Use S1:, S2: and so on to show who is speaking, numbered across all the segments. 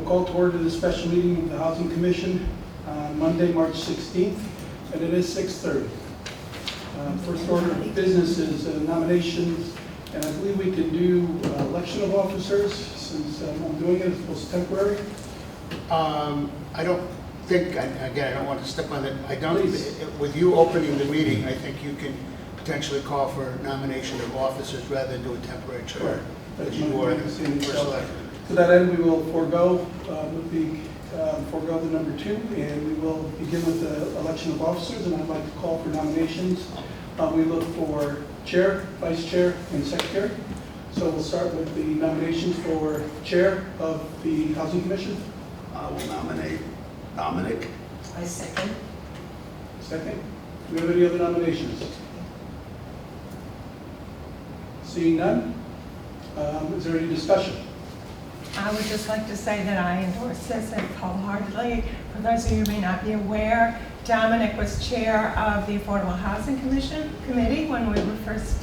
S1: call to order the special meeting of the Housing Commission on Monday, March 16th, and it is 6:30. First order of business is nominations, and I believe we can do election of officers since I'm doing it as temporary.
S2: I don't think, again, I don't want to step on it. I don't,
S1: Please.
S2: with you opening the meeting, I think you can potentially call for nomination of officers rather than do a temporary chair.
S1: That's
S2: You
S1: my
S2: are
S1: understanding.
S2: first elected.
S1: To that end, we will forego the number 2, and we will begin with the election of officers, and I'd like to call for nominations. We look for chair, vice chair, and secretary. So we'll start with the nominations for chair of the Housing Commission.
S3: I will nominate Dominic.
S4: I second.
S1: Second. Do we have any other nominations? Seeing none, is there any discussion?
S5: I would just like to say that I endorse this and wholeheartedly. For those of you who may not be aware, Dominic was chair of the Affordable Housing Committee when we were first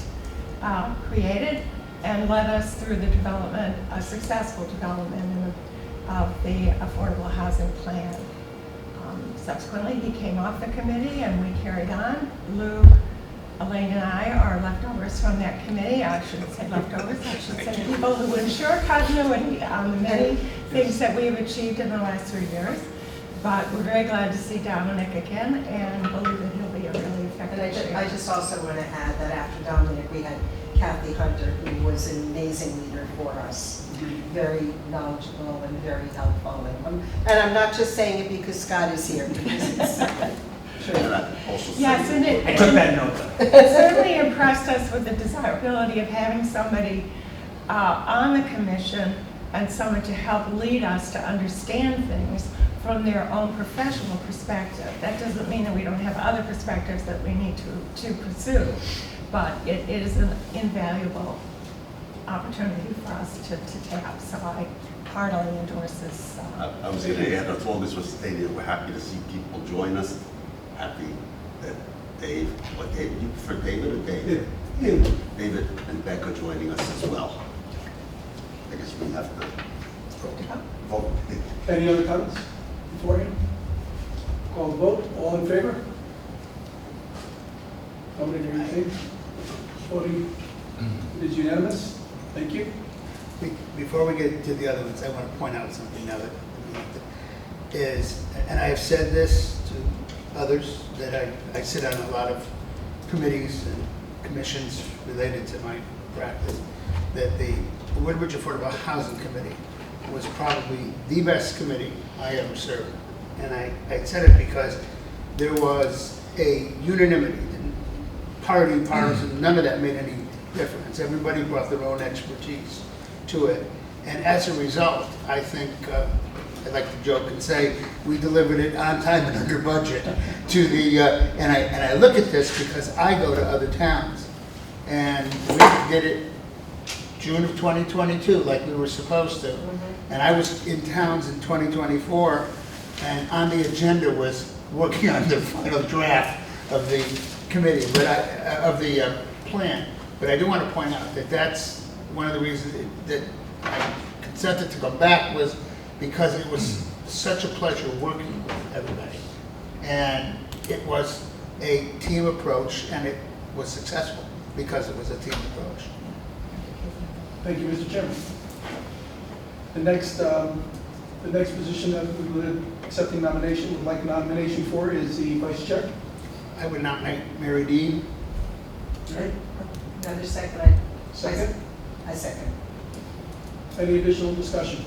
S5: created, and led us through the development, a successful development of the Affordable Housing Plan. Subsequently, he came off the committee and we carried on. Lou, Elaine and I are leftovers from that committee. I shouldn't say leftovers, I should say people who ensure continuity on the many things that we've achieved in the last 3 years. But we're very glad to see Dominic again and believe that he'll be a really effective
S4: And
S5: chair.
S4: I just also want to add that after Dominic, we had Kathy Hunter, who was an amazing leader for us. Very knowledgeable and very helpful. And I'm not just saying it because Scott is here, because it's,
S3: And I also
S5: Yes, and
S3: second.
S5: it
S6: I took that note.
S5: it certainly impressed us with the desirability of having somebody on the commission and someone to help lead us to understand things from their own professional perspective. That doesn't mean that we don't have other perspectives that we need to pursue, but it is an invaluable opportunity for us to tap. So I heartily endorse this.
S3: I was going to add, as long as we're stating, we're happy to see people join us. Happy that Dave, what Dave, you prefer David or Dave?
S1: Yeah.
S3: David and Becca joining us as well. I guess we have to vote.
S1: Any other comments beforehand? Call the vote. All in favor? Nobody hear anything? Voting is unanimous. Thank you.
S2: Before we get to the other ones, I want to point out something now that is, and I have said this to others, that I sit on a lot of committees and commissions related to my practice, that the Woodbridge Affordable Housing Committee was probably the best committee I ever served. And I said it because there was a unanimity, partisan, none of that made any difference. Everybody brought their own expertise to it. And as a result, I think, I'd like to joke and say, we delivered it on time and under budget to the, and I look at this because I go to other towns. And we did it June of 2022, like we were supposed to. And I was in towns in 2024, and on the agenda was working on the final draft of the committee, but of the plan. But I do want to point out that that's one of the reasons that I consented to come back, was because it was such a pleasure working with everybody. And it was a team approach, and it was successful because it was a team approach.
S1: Thank you, Mr. Chairman. The next position that we would accepting nomination, would like a nomination for is the vice chair.
S2: I would nominate Mary Dean.
S4: another second.
S1: Second.
S4: I second.
S1: Any additional discussion?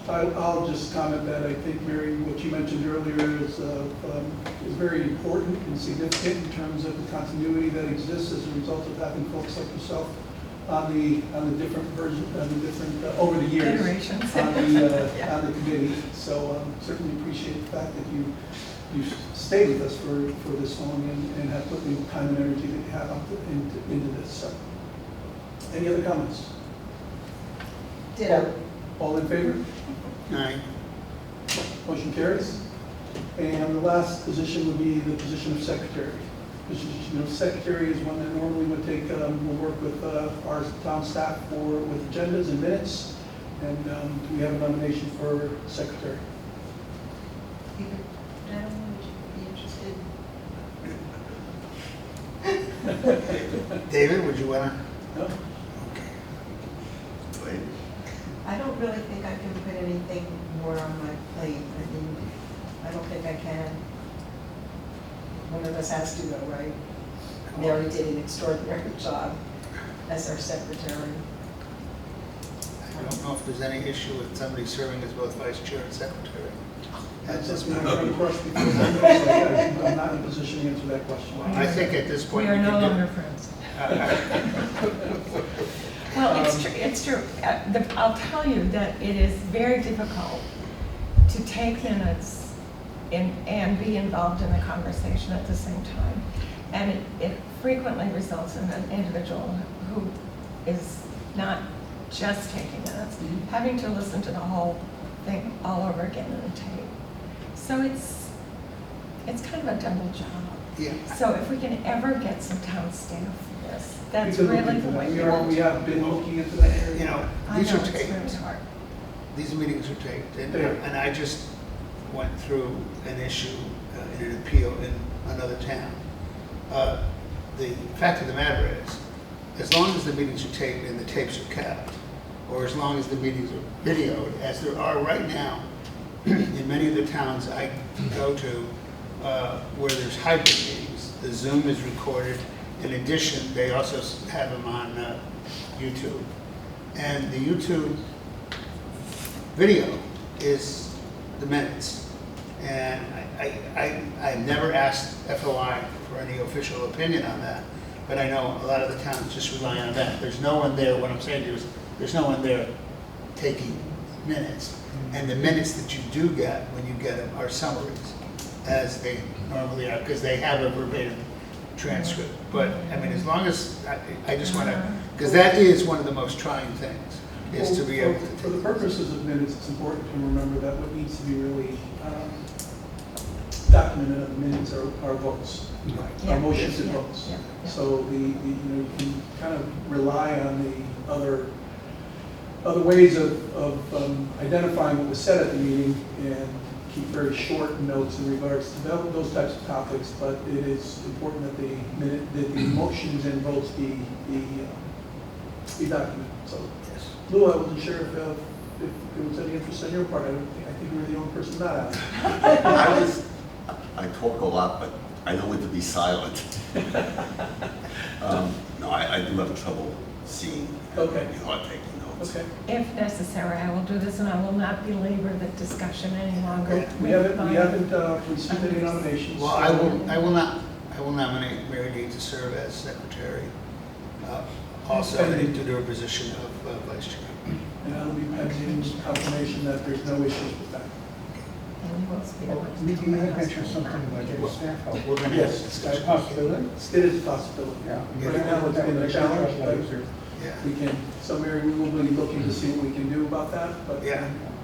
S1: I'll just comment that I think, Mary, what you mentioned earlier is very important and significant in terms of the continuity that exists as a result of having folks like yourself on the different version, over the years
S5: Generations.
S1: on the committee. So certainly appreciate the fact that you stayed with us for this long and have put the time and energy that you have into this. So, any other comments?
S4: Ditto.
S1: All in favor?
S2: Aye.
S1: Motion carries. And the last position would be the position of secretary. Position of secretary is one that normally would take, we'll work with our town staff with agendas and minutes. And do we have a nomination for secretary?
S4: Gentlemen, would you be interested?
S2: David, would you want
S1: No?
S2: to?
S3: Wait,
S4: I don't really think I can put anything more on my plate. I mean, I don't think I can. One of us has to go, right? Mary did an extraordinary job as our secretary.
S2: I don't know if there's any issue with somebody serving as both vice chair and secretary.
S1: That's just been a question before. I'm not in a position to answer that question.
S2: I think at this point.
S5: We are no
S2: can do-
S5: longer friends. Well, it's true. I'll tell you that it is very difficult to take minutes and be involved in the conversation at the same time. And it frequently results in an individual who is not just taking minutes,
S1: Mhm.
S5: having to listen to the whole thing all over again in a tape. So it's kind of a double job.
S2: Yeah.
S5: So if we can ever get some town staff for this, that's
S1: We've been
S5: really
S1: looking
S5: the
S1: for that.
S5: way.
S1: We have been looking into that area.
S2: You know,
S5: I
S2: these
S5: know,
S2: are
S5: it's
S2: taped.
S5: really hard.
S2: These meetings are taped, and,
S1: They are.
S2: and I just went through an issue in an appeal in another town. The fact of the matter is, as long as the meetings are taped and the tapes are kept, or as long as the meetings are videoed, as there are right now in many of the towns I go to, where there's hybrid meetings, the Zoom is recorded. In addition, they also have them on YouTube. And the YouTube video is the minutes. And I never asked FOI for any official opinion on that, but I know a lot of the towns just rely on that. There's no one there, what I'm saying to you is, there's no one there taking minutes. And the minutes that you do get, when you get them, are summaries, as they normally are, because they have a verbatim transcript. But, I mean, as long as, I just want to, because that is one of the most trying things, is to be able to.
S1: For the purposes of minutes, it's important to remember that what needs to be really documented in the minutes are votes.
S5: Yeah.
S1: Our motions and
S5: Yeah,
S1: votes.
S5: yeah, yeah.
S1: So you can kind of rely on the other ways of identifying what was said at the meeting and keep very short notes in regards to those types of topics, but it is important that the motions and votes be documented. So,
S2: Yes.
S1: Lou, I wasn't sure if there was any interest on your part. I think you were the only person not out.
S3: I talk a lot, but I know when to be silent. No, I do have trouble seeing,
S1: Okay.
S3: taking notes.
S1: Okay.
S5: If necessary, I will do this, and I will not belabor the discussion any longer.
S1: We haven't received any nominations.
S2: Well, I will nominate Mary Dean to serve as secretary, also
S1: Pending.
S2: to do a position of vice chair.
S1: And that'll be pending confirmation that there's no issues with that.
S5: And you will speak.
S6: We can mention something about your staff help.
S2: We're going to have a
S1: Yes,
S2: discussion.
S6: Possibility?
S1: It is a possibility.
S6: Yeah.
S1: Right now, it's been a challenge, but
S2: Yeah.
S1: we can, so Mary, we will be looking to see what we can do about that, but
S2: Yeah.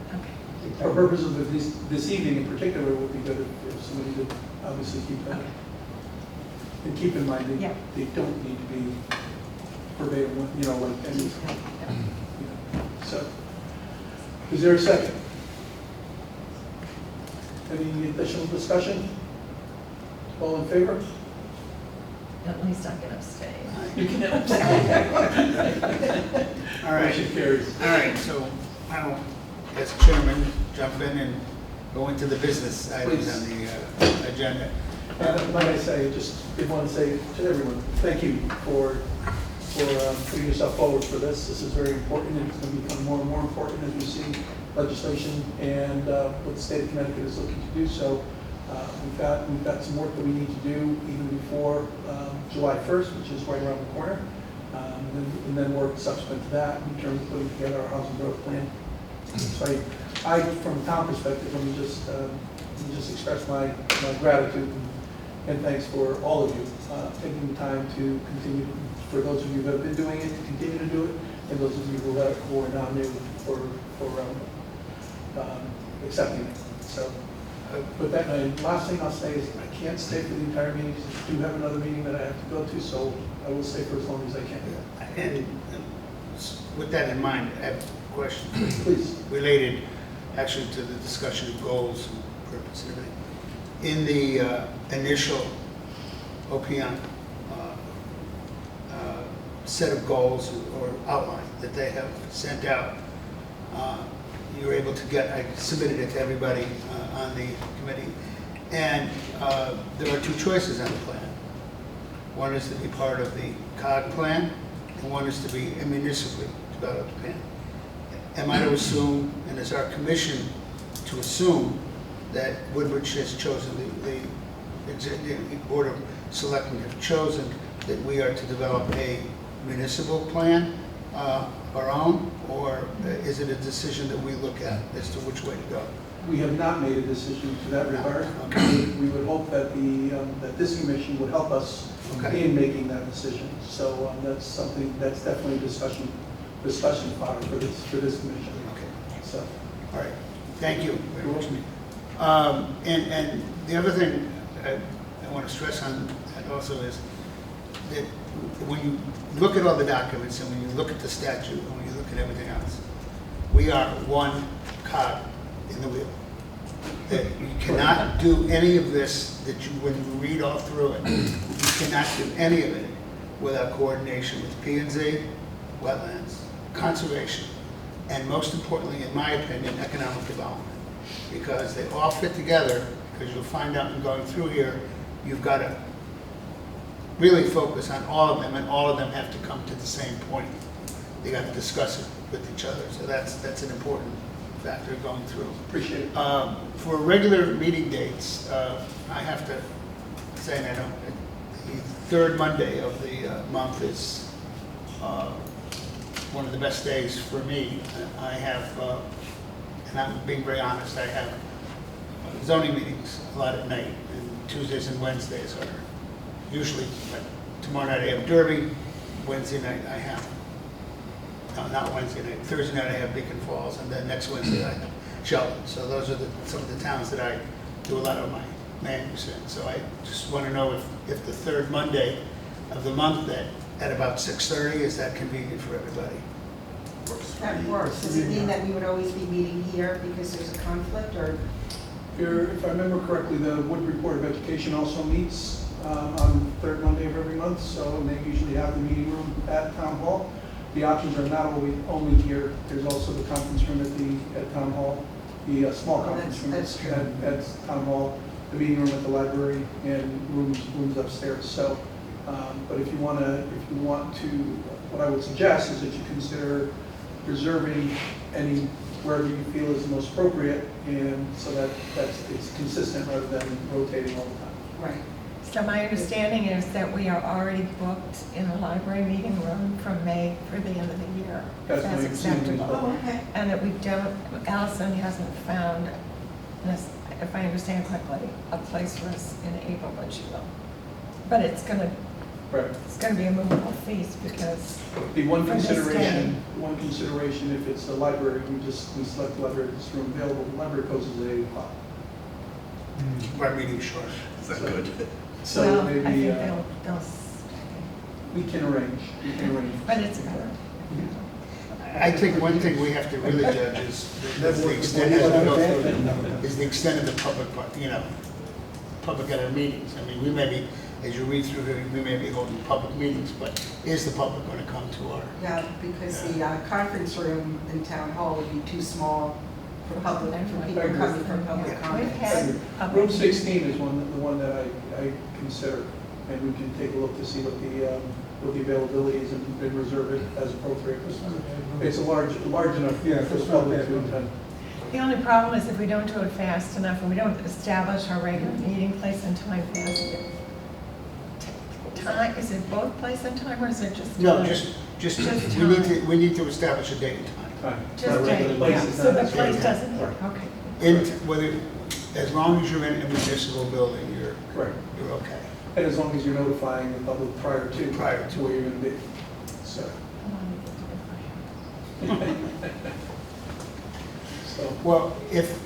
S5: Okay.
S1: for purposes of this evening in particular, it would be good if somebody could obviously keep that. And keep in mind,
S5: Yeah.
S1: they don't need to be verbatim, like any, so. Is there a second? Any additional discussion? All in favor?
S5: At least I can abstain.
S1: You can.
S2: All right.
S1: Motion carries.
S2: All right, so I'll, as chairman, jump in and go into the business items
S1: Please.
S2: on the agenda.
S1: Like I say, I just did want to say to everyone, thank you for putting yourself forward for this. This is very important, and it's going to become more and more important as we see legislation and what the state of Connecticut is looking to do. So we've got some work that we need to do even before July 1st, which is right around the corner, and then work subsequent to that in terms of putting together our housing growth plan. So I from a town perspective, let me just express my gratitude and thanks for all of you taking the time to continue, for those of you who have been doing it, to continue to do it, and those of you who are now new for accepting it. So, but that, last thing I'll say is I can't stay for the entire meeting, because I do have another meeting that I have to go to, so I will stay for as long as I can.
S2: And with that in mind, question
S1: Please.
S2: related actually to the discussion of goals and purpose and everything. In the initial OPM set of goals or outline that they have sent out, you were able to get, I submitted it to everybody on the committee, and there are two choices on the plan. One is to be part of the COG plan, and one is to be a municipally developed plan. Am I to assume, and is our commission to assume, that Woodbridge has chosen, the Board of Selectmen have chosen that we are to develop a municipal plan, our own, or is it a decision that we look at as to which way to go?
S1: We have not made a decision to that regard.
S2: Okay.
S1: We would hope that that this commission would help us
S2: Okay.
S1: in making that decision. So that's something, that's definitely discussion fodder for this commission.
S2: Okay.
S1: So,
S2: All right, thank you very much. And the other thing I want to stress on that also is that when you look at all the documents and when you look at the statute and when you look at everything else, we are one cog in the wheel. That you cannot do any of this, that you, when you read all through it, you cannot do any of it without coordination with P&Z, wetlands, conservation, and most importantly, in my opinion, economic development. Because they all fit together, because you'll find out in going through here, you've got to really focus on all of them, and all of them have to come to the same point. They got to discuss it with each other, so that's an important factor going through.
S1: appreciate it.
S2: For regular meeting dates, I have to say, and I don't, the third Monday of the month is one of the best days for me. I have, and I'm being very honest, I have zoning meetings a lot at night, and Tuesdays and Wednesdays are usually, like tomorrow night I have Derby, Wednesday night I have, no, not Wednesday night, Thursday night I have Beacon Falls, and then next Wednesday I have Shelton. So those are some of the towns that I do a lot of my land use in. So I just want to know if the third Monday of the month at about 6:30, is that convenient for everybody?
S3: Works for
S4: That
S3: me.
S4: works. Does it mean that we would always be meeting here because there's a conflict, or?
S1: If I remember correctly, the Woodbridge Board of Education also meets on the third Monday of every month, so they usually have the meeting room at Town Hall. The options are not only here, there's also the conference room at Town Hall, the small conference room
S4: that's true.
S1: at Town Hall, the meeting room at the library, and rooms upstairs. So, but if you want to, what I would suggest is that you consider reserving any wherever you feel is the most appropriate, and so that it's consistent rather than rotating all the time.
S4: Right.
S5: So my understanding is that we are already booked in the library meeting room from May through the end of the year.
S1: That's my understanding as well.
S4: Oh, okay.
S5: And that we don't, Allison hasn't found, if I understand correctly, a place for us in April, but she will. But it's gonna be a movable feast because
S1: The one
S5: For this day.
S1: consideration, if it's the library, we select the library that's room available. The library closes at 8 o'clock.
S2: Our meeting short.
S3: Is that good?
S1: So
S5: well, I
S1: maybe
S5: think they'll,
S1: we can arrange.
S5: but it's good.
S2: I think one thing we have to really judge is the extent, as we go through, is the extent of the public, public at our meetings. I mean, we may be, as you read through here, we may be holding public meetings, but is the public going to come to our?
S4: Yeah, because the conference room in Town Hall would be too small for public, for people coming for public
S5: We've
S4: comments.
S5: had public-
S1: Room 16 is the one that I consider, and we can take a look to see what the availability is and reserve it as appropriate. It's a large enough for the public to attend.
S5: The only problem is if we don't do it fast enough and we don't establish our regular meeting place and time fast. Time, is it both place and time, or is it just?
S2: No,
S5: time?
S2: just,
S5: Just
S2: we need to establish a date and time.
S1: Fine.
S5: Just day, yeah, so the place doesn't, okay.
S2: As long as you're in a municipal building,
S1: Correct.
S2: you're okay.
S1: And as long as you're notifying the public prior to where you're going to be. So,
S2: Well, if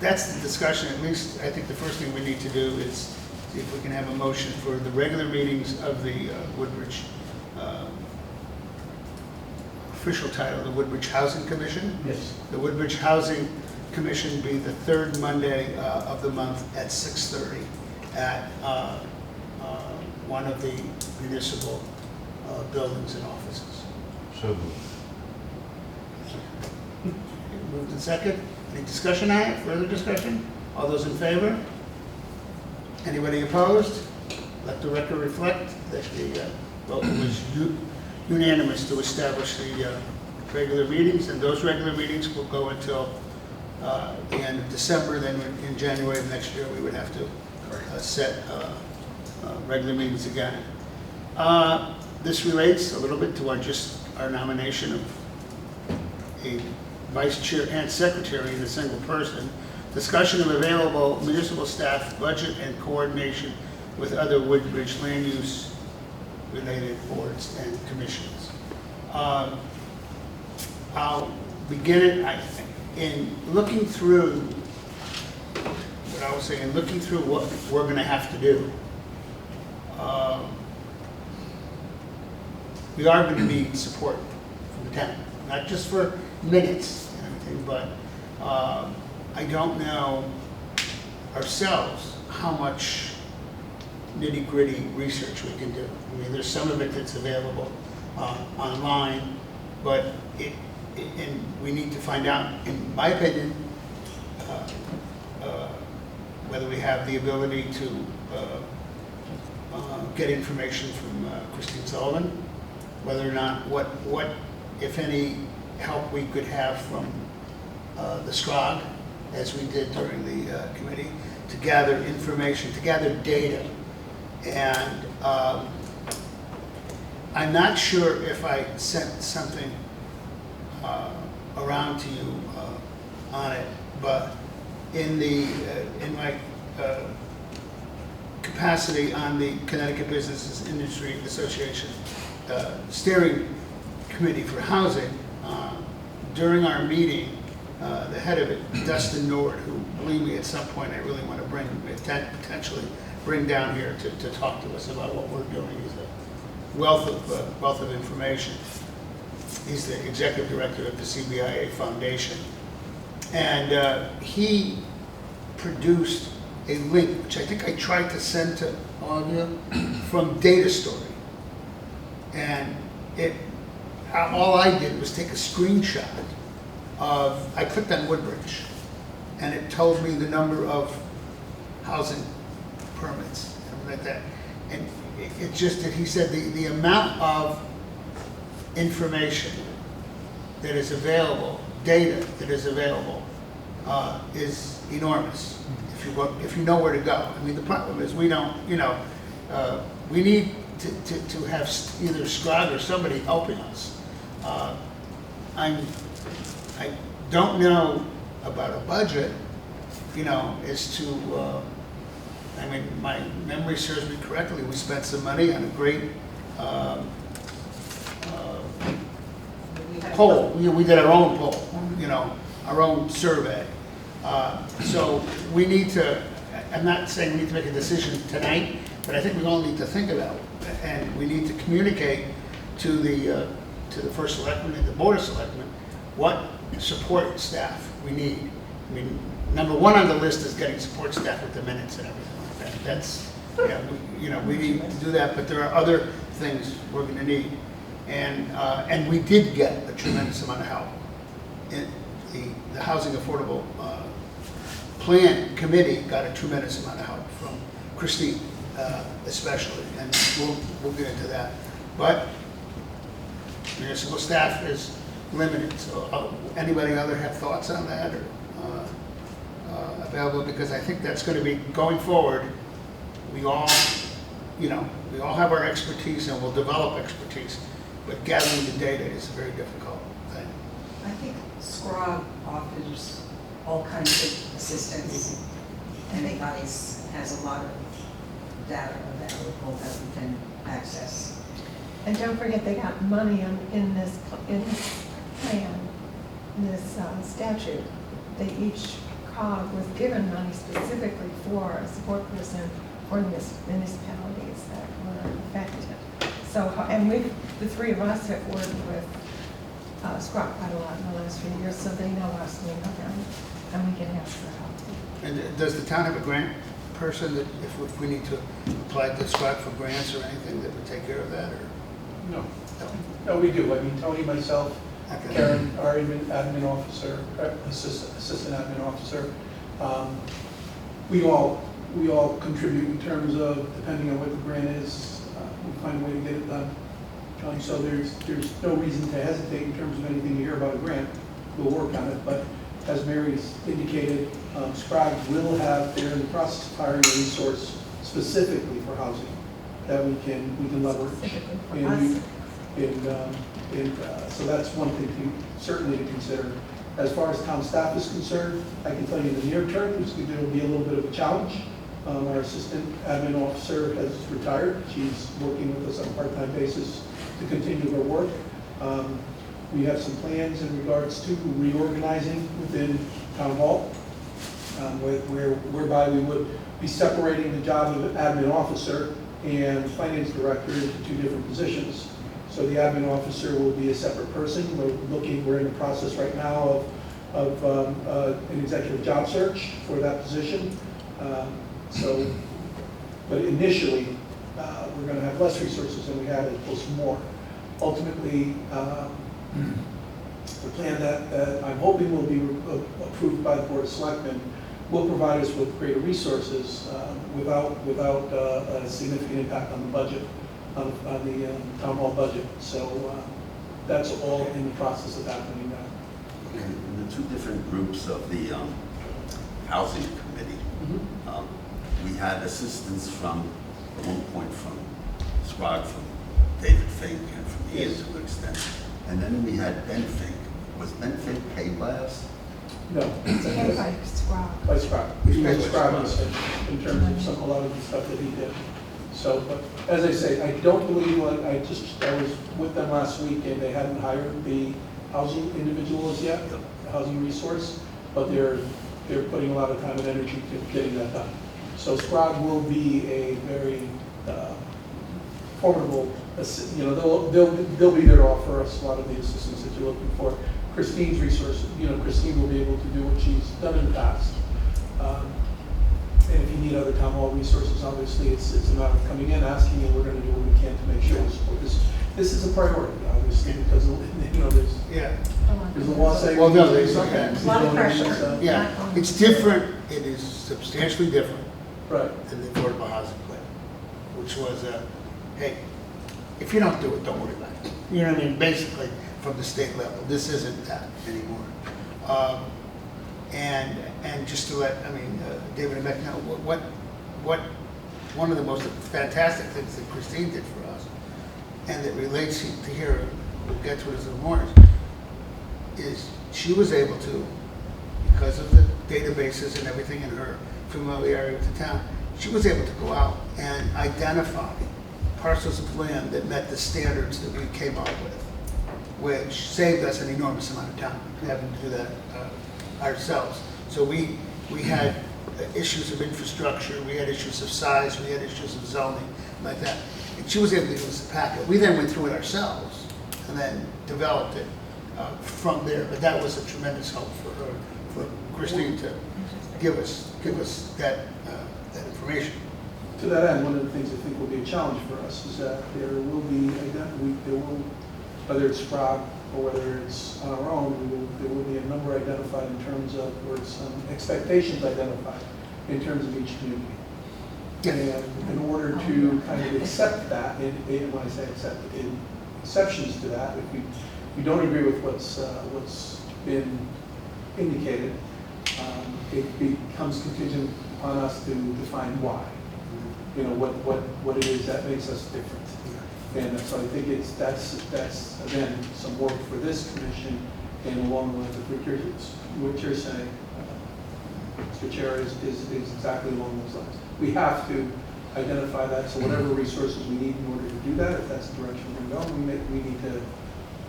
S2: that's the discussion, at least I think the first thing we need to do is see if we can have a motion for the regular meetings of the Woodbridge official title, the Woodbridge Housing Commission.
S1: Yes.
S2: The Woodbridge Housing Commission be the third Monday of the month at 6:30 at one of the municipal buildings and offices.
S7: So
S2: Moved and second. Any discussion on it? Further discussion? All those in favor? Anybody opposed? Let the record reflect that the vote was unanimous to establish the regular meetings, and those regular meetings will go until the end of December. Then in January of next year, we would have to set regular meetings again. This relates a little bit to our nomination of a vice chair and secretary in a single person. Discussion of available municipal staff budget and coordination with other Woodbridge land use related boards and commissions. I'll begin it in looking through what I was saying, looking through what we're going to have to do. We are going to need support from the town, not just for minutes and everything, but I don't know ourselves how much nitty-gritty research we can do. I mean, there's some of it that's available online, but and we need to find out, in my opinion, whether we have the ability to get information from Christine Sullivan, whether or not what, if any, help we could have from the SCROG, as we did during the committee, to gather information, to gather data. And I'm not sure if I sent something around to you on it, but in my capacity on the Connecticut Business Industry Association steering committee for housing, during our meeting, the head of it, Dustin Nord, who, believe me, at some point I really want to potentially bring down here to talk to us about what we're doing. He's a wealth of information. He's the executive director of the CBIA Foundation. And he produced a link, which I think I tried to send to all of you, from Data Story. And all I did was take a screenshot of, I clicked on Woodbridge, and it told me the number of housing permits, something like that. And it just that he said the amount of information that is available, data that is available, is enormous. If you know where to go. I mean, the problem is we don't, we need to have either SCROG or somebody helping us. I don't know about a budget, as to, I mean, my memory serves me correctly, we spent some money on a great poll. We did our own poll, our own survey. So we need to, I'm not saying we need to make a decision tonight, but I think we all need to think about it. And we need to communicate to the first selectman and the board of selectmen what support staff we need. I mean, number one on the list is getting support staff with the minutes and everything like that. That's, we need to do that, but there are other things we're going to need. And we did get a tremendous amount of help. The Housing Affordable Plan Committee got a tremendous amount of help from Christine, especially, and we'll get into that. But municipal staff is limited, so anybody other have thoughts on that or available? Because I think that's going to be, going forward, we all have our expertise and we'll develop expertise, but gathering the data is a very difficult thing.
S4: I think SCROG offers all kinds of assistance. Anybody has a lot of data available that we can access.
S5: And don't forget, they got money in this plan, this statute. Each COG was given money specifically for a support person for municipalities that were affected. So, and the three of us have worked with Scrog quite a lot in the last few years, so they know us, we know them, and we can ask for help.
S2: And does the town have a grant person that if we need to apply to SWAC for grants or anything that would take care of that, or?
S1: No,
S2: No.
S1: no, we do. I mean, Tony, myself,
S2: Okay.
S1: Karen, our admin officer, assistant admin officer, we all contribute in terms of, depending on what the grant is, we find a way to get it done. So there's no reason to hesitate in terms of anything you hear about a grant. We'll work on it, but as Mary's indicated, Sprague will have, they're in the process of hiring a resource specifically for housing that we can leverage.
S5: Specifically for
S1: And
S5: us.
S1: so that's one thing certainly to consider. As far as town staff is concerned, I can tell you in the near term, there will be a little bit of a challenge. Our assistant admin officer has retired. She's working with us on a part-time basis to continue her work. We have some plans in regards to reorganizing within town hall, whereby we would be separating the job of admin officer and finance director into two different positions. So the admin officer will be a separate person. We're in the process right now of an executive job search for that position. But initially, we're going to have less resources than we had as opposed to more. Ultimately, the plan that I'm hoping will be approved by the Board of Selectmen will provide us with greater resources without a significant impact on the budget, on the town hall budget. So that's all in the process of happening now.
S3: In the two different groups of the housing committee, we had assistance from, at one point from Sprague, from David Fink, and from Ian
S1: Yes.
S3: to an extent. And then we had Ben Fink. Was Ben Fink paid by us?
S1: No.
S5: It's paid by Scrog.
S1: By Sprague.
S2: He's
S1: He
S2: paid
S1: was
S2: by
S1: Sprague
S2: Sprague.
S1: in terms of a lot of the stuff that he did. So, but as I say, I don't believe, I was with them last week and they hadn't hired the housing individuals yet, the housing resource, but they're putting a lot of time and energy to getting that done. So Sprague will be a very formidable, they'll be there to offer us a lot of the assistance that you're looking for. Christine's resources, Christine will be able to do what she's done in the past. And if you need other town hall resources, obviously, it's a matter of coming in, asking, and we're gonna do what we can to make sure we support this. This is a priority, obviously, because,
S2: Yeah.
S1: there's a law saying.
S2: Well, no, there's-
S5: A lot of pressure.
S2: Yeah, it's different, it is substantially different
S1: Right,
S2: than the affordable housing plan, which was hey, if you don't do it, don't worry about it. You know what I mean? Basically, from the state level, this isn't that anymore. And just to let, David and Beck know, one of the most fantastic things that Christine did for us, and that relates to here, we'll get to it as a morning, is she was able to, because of the databases and everything in her familiarity with the town, she was able to go out and identify parcels of land that met the standards that we came up with, which saved us an enormous amount of time having to do that ourselves. So we had issues of infrastructure, we had issues of size, we had issues of zoning, like that. And she was able to give us a packet. We then went through it ourselves and then developed it from there. But that was a tremendous help for her, for Christine to give us that information.
S1: to that end, one of the things I think will be a challenge for us is that there will be, whether it's Sprague or whether it's on our own, there will be a number identified in terms of, or some expectations identified in terms of each community. And in order to kind of accept that, and when I say accept, exceptions to that, if we don't agree with what's been indicated, it becomes contingent upon us to define why. What it is that makes us different. And so I think that's again, some work for this commission, and along the lines of what you're saying, Mr. Chair, is exactly along those lines. We have to identify that, so whatever resources we need in order to do that, if that's the direction we're going, we need to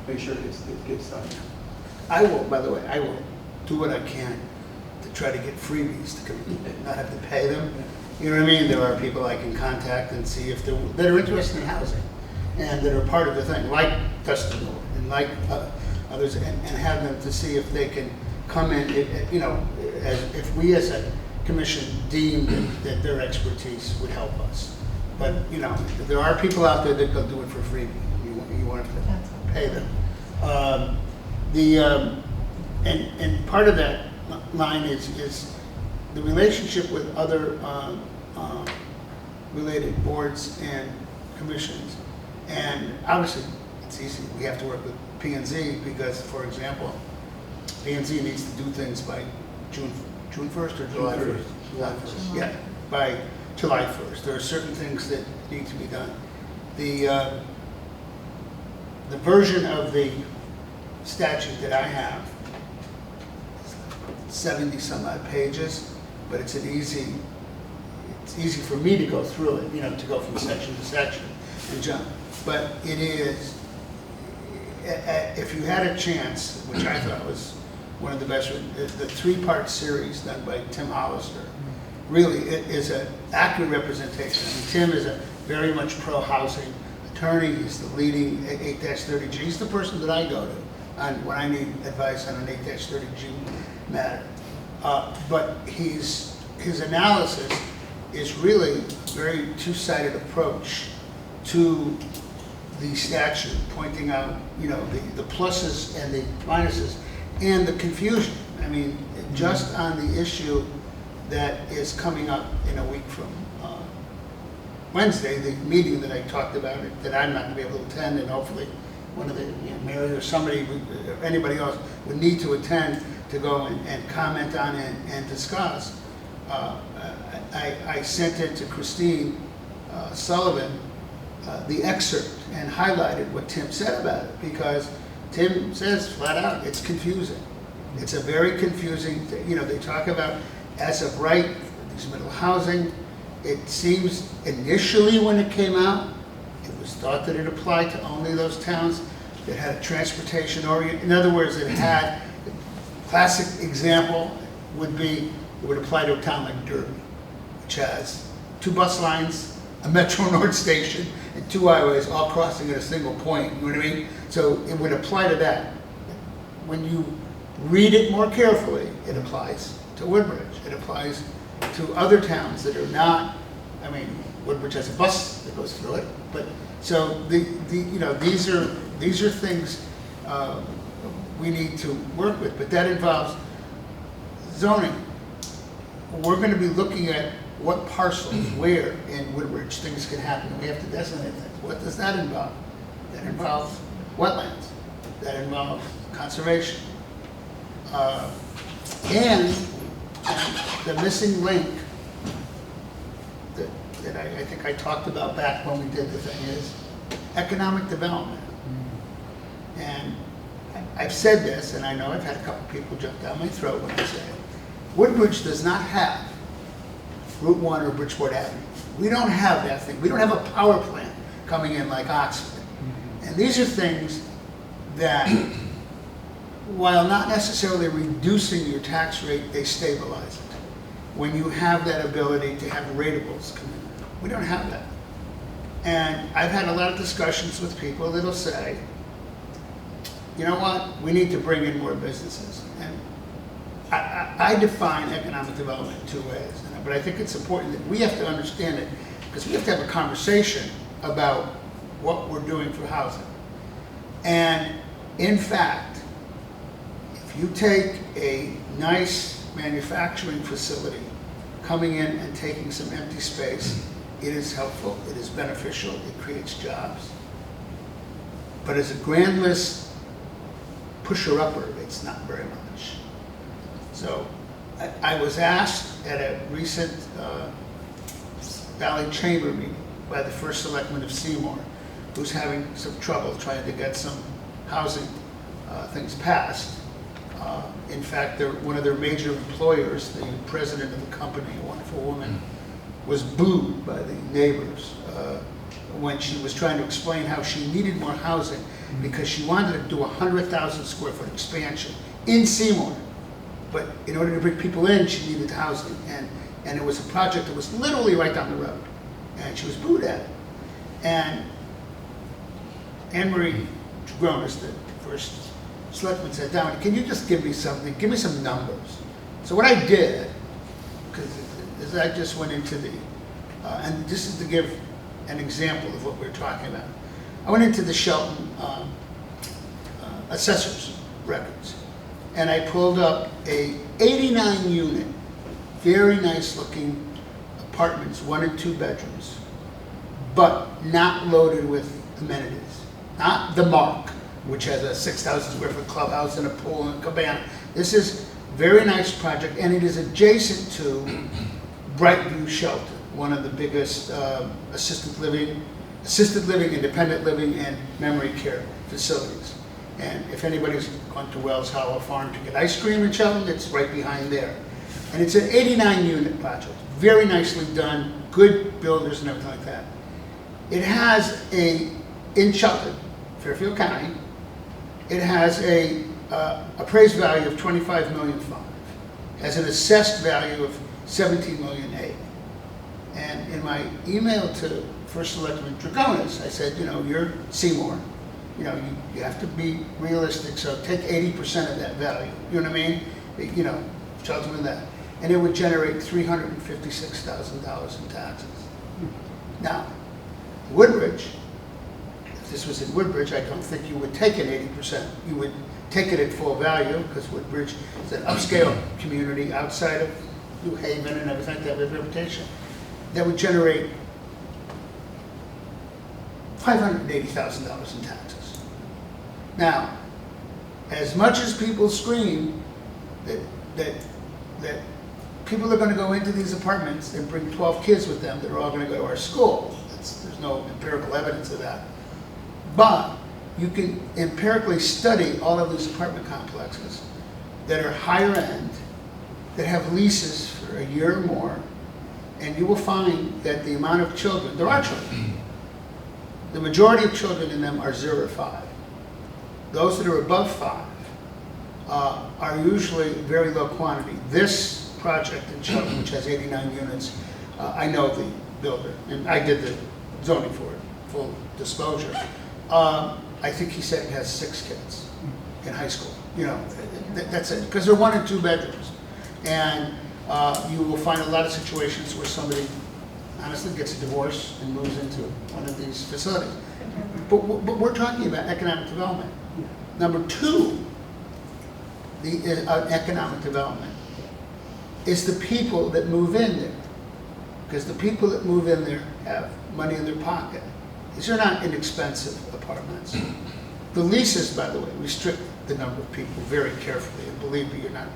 S1: make sure it gets done.
S2: I will, by the way, I will do what I can to try to get freebies to come in, not have to pay them. You know what I mean? There are people I can contact and see if that are interested in housing and that are part of the thing, like Dustin Moore and like others, and have them to see if they can come in, you know, if we as a commission deem that their expertise would help us. But, you know, there are people out there that will do it for free. You want to pay them. And part of that line is the relationship with other related boards and commissions. And obviously, it's easy. We have to work with P&Z because, for example, P&Z needs to do things by June 1st or July 1st? July 1st, yeah, by July 1st. There are certain things that need to be done. The version of the statute that I have, 70 some odd pages, but it's easy for me to go through it, you know, to go from section to section and jump. But it is, if you had a chance, which I thought was one of the best, the 3-part series done by Tim Hollister, really it is an accurate representation. I mean, Tim is a very much pro-housing attorney. He's the leading 8-30G. He's the person that I go to when I need advice on an 8-30G matter. But his analysis is really a very two-sided approach to the statute, pointing out, you know, the pluses and the minuses and the confusion. I mean, just on the issue that is coming up in a week from Wednesday, the meeting that I talked about, that I'm not going to be able to attend, and hopefully one of the, you know, Mary or somebody, anybody else would need to attend to go and comment on it and discuss. I sent it to Christine Sullivan, the excerpt, and highlighted what Tim said about it, because Tim says flat out, it's confusing. It's a very confusing thing. You know, they talk about as of right, these middle housing. It seems initially when it came out, it was thought that it applied to only those towns that had a transportation orient. In other words, it had, classic example would be, it would apply to a town like Derby, which has 2 bus lines, a Metro North station, and 2 highways all crossing at a single point, you know what I mean? So it would apply to that. When you read it more carefully, it applies to Woodbridge. It applies to other towns that are not, I mean, Woodbridge has a bus that goes through it, but so you know, these are things we need to work with, but that involves zoning. We're going to be looking at what parcels, where in Woodbridge things can happen. We have to designate things. What does that involve? That involves wetlands. That involves conservation. And the missing link that I think I talked about back when we did the thing is economic development. And I've said this, and I know I've had a couple people jump down my throat when I say it. Woodbridge does not have Route 1 or Bridgeport Avenue. We don't have that thing. We don't have a power plant coming in like Oxford. And these are things that, while not necessarily reducing your tax rate, they stabilize it. When you have that ability to have ratables come in. We don't have that. And I've had a lot of discussions with people that'll say, you know what, we need to bring in more businesses. And I define economic development in 2 ways, but I think it's important that we have to understand it, because we have to have a conversation about what we're doing for housing. And in fact, if you take a nice manufacturing facility coming in and taking some empty space, it is helpful, it is beneficial, it creates jobs. But as a grand list pusher-upper, it's not very much. So I was asked at a recent Valley Chamber meeting by the first selectman of Seymour, who's having some trouble trying to get some housing things passed. In fact, one of their major employers, the president of the company, a wonderful woman, was booed by the neighbors when she was trying to explain how she needed more housing because she wanted to do a 100,000 square foot expansion in Seymour. But in order to bring people in, she needed housing. And it was a project that was literally right down the road. And she was booed at it. And Anne Marie Gronis, the first selectman said, Dominic, can you just give me something, give me some numbers? So what I did, because is I just went into the, and this is to give an example of what we're talking about. I went into the Shelton assessor's records, and I pulled up a 89 unit, very nice looking apartments, 1 and 2 bedrooms, but not loaded with amenities. Not the Mark, which has a 6,000 square foot clubhouse and a pool and a cabana. This is a very nice project, and it is adjacent to Brightview Shelton, one of the biggest assisted living, independent living, and memory care facilities. And if anybody's gone to Wells Hollow Farm to get ice cream in Shelton, it's right behind there. And it's an 89 unit project, very nicely done, good builders and everything like that. It has in Shelton, Fairfield County, it has a appraised value of $25.5 million, has an assessed value of $17.8 million. And in my email to First Selectman Dragonis, I said, you know, you're Seymour, you know, you have to be realistic, so take 80% of that value, you know what I mean? You know, Shelton with that. And it would generate $356,000 in taxes. Now, Woodbridge, if this was in Woodbridge, I don't think you would take it 80%. You would take it at full value, because Woodbridge is an upscale community outside of New Haven and everything like that with reputation. That would generate $580,000 in taxes. Now, as much as people scream that people are going to go into these apartments and bring 12 kids with them that are all going to go to our school, there's no empirical evidence of that. But you can empirically study all of these apartment complexes that are higher end, that have leases for a year or more, and you will find that the amount of children, there are children, the majority of children in them are 0 to 5. Those that are above 5 are usually very low quantity. This project in Shelton, which has 89 units, I know the builder, and I did the zoning for it, full disclosure. I think he said it has 6 kids in high school. You know, that's it, because they're 1 and 2 bedrooms. And you will find a lot of situations where somebody honestly gets a divorce and moves into one of these facilities. But we're talking about economic development. Number 2, the economic development is the people that move in there. Because the people that move in there have money in their pocket. These are not inexpensive apartments. The leases, by the way, restrict the number of people very carefully, and believe me, you're not,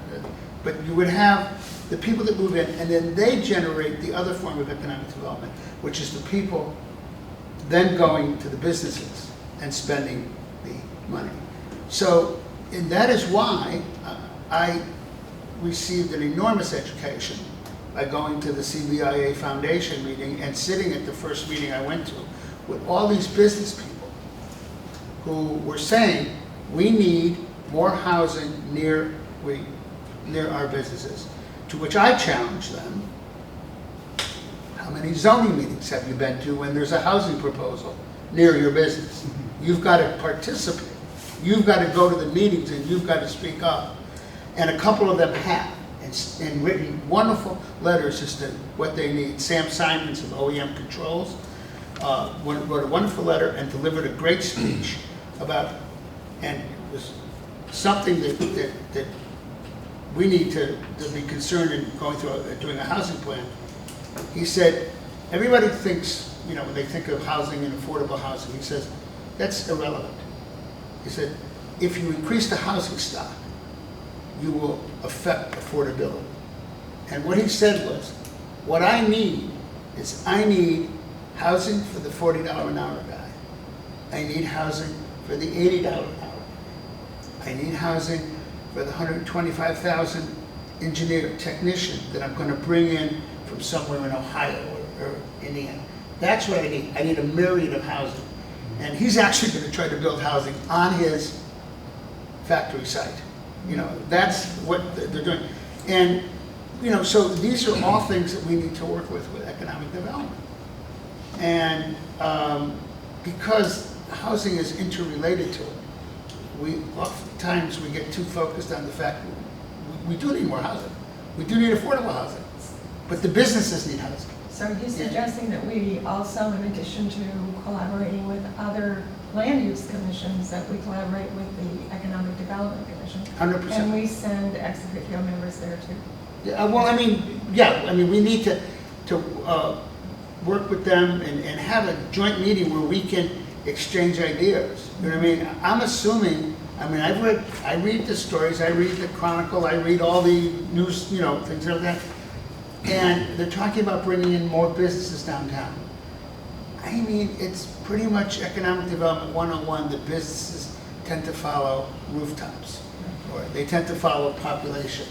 S2: but you would have the people that move in, and then they generate the other form of economic development, which is the people then going to the businesses and spending the money. So, and that is why I received an enormous education by going to the CBIA Foundation meeting and sitting at the first meeting I went to with all these business people who were saying, we need more housing near our businesses. To which I challenged them, how many zoning meetings have you been to when there's a housing proposal near your business? You've got to participate. You've got to go to the meetings and you've got to speak up. And a couple of them have, and written wonderful letters as to what they need. Sam Simons of OEM Controls wrote a wonderful letter and delivered a great speech about, and it was something that we need to be concerned in going through doing a housing plan. He said, everybody thinks, you know, when they think of housing and affordable housing, he says, that's irrelevant. He said, if you increase the housing stock, you will affect affordability. And what he said was, what I need is I need housing for the $40 an hour guy. I need housing for the $80 an hour. I need housing for the 125,000 engineer technician that I'm going to bring in from somewhere in Ohio or Indiana. That's what I need. I need a myriad of housing. And he's actually going to try to build housing on his factory site. You know, that's what they're doing. And, you know, so these are all things that we need to work with economic development. And because housing is interrelated to it, oftentimes we get too focused on the fact we do need more housing. We do need affordable housing, but the businesses need housing.
S5: So are you suggesting that we also, in addition to collaborating with other land use commissions, that we collaborate with the Economic Development Commission?
S2: 100%.
S5: And we send ex officio members there too?
S2: Yeah, well, I mean, we need to work with them and have a joint meeting where we can exchange ideas. You know what I mean? I'm assuming, I read the stories, I read the Chronicle, I read all the news, things like that. And they're talking about bringing in more businesses downtown. I mean, it's pretty much economic development 101. The businesses tend to follow rooftops, or they tend to follow population.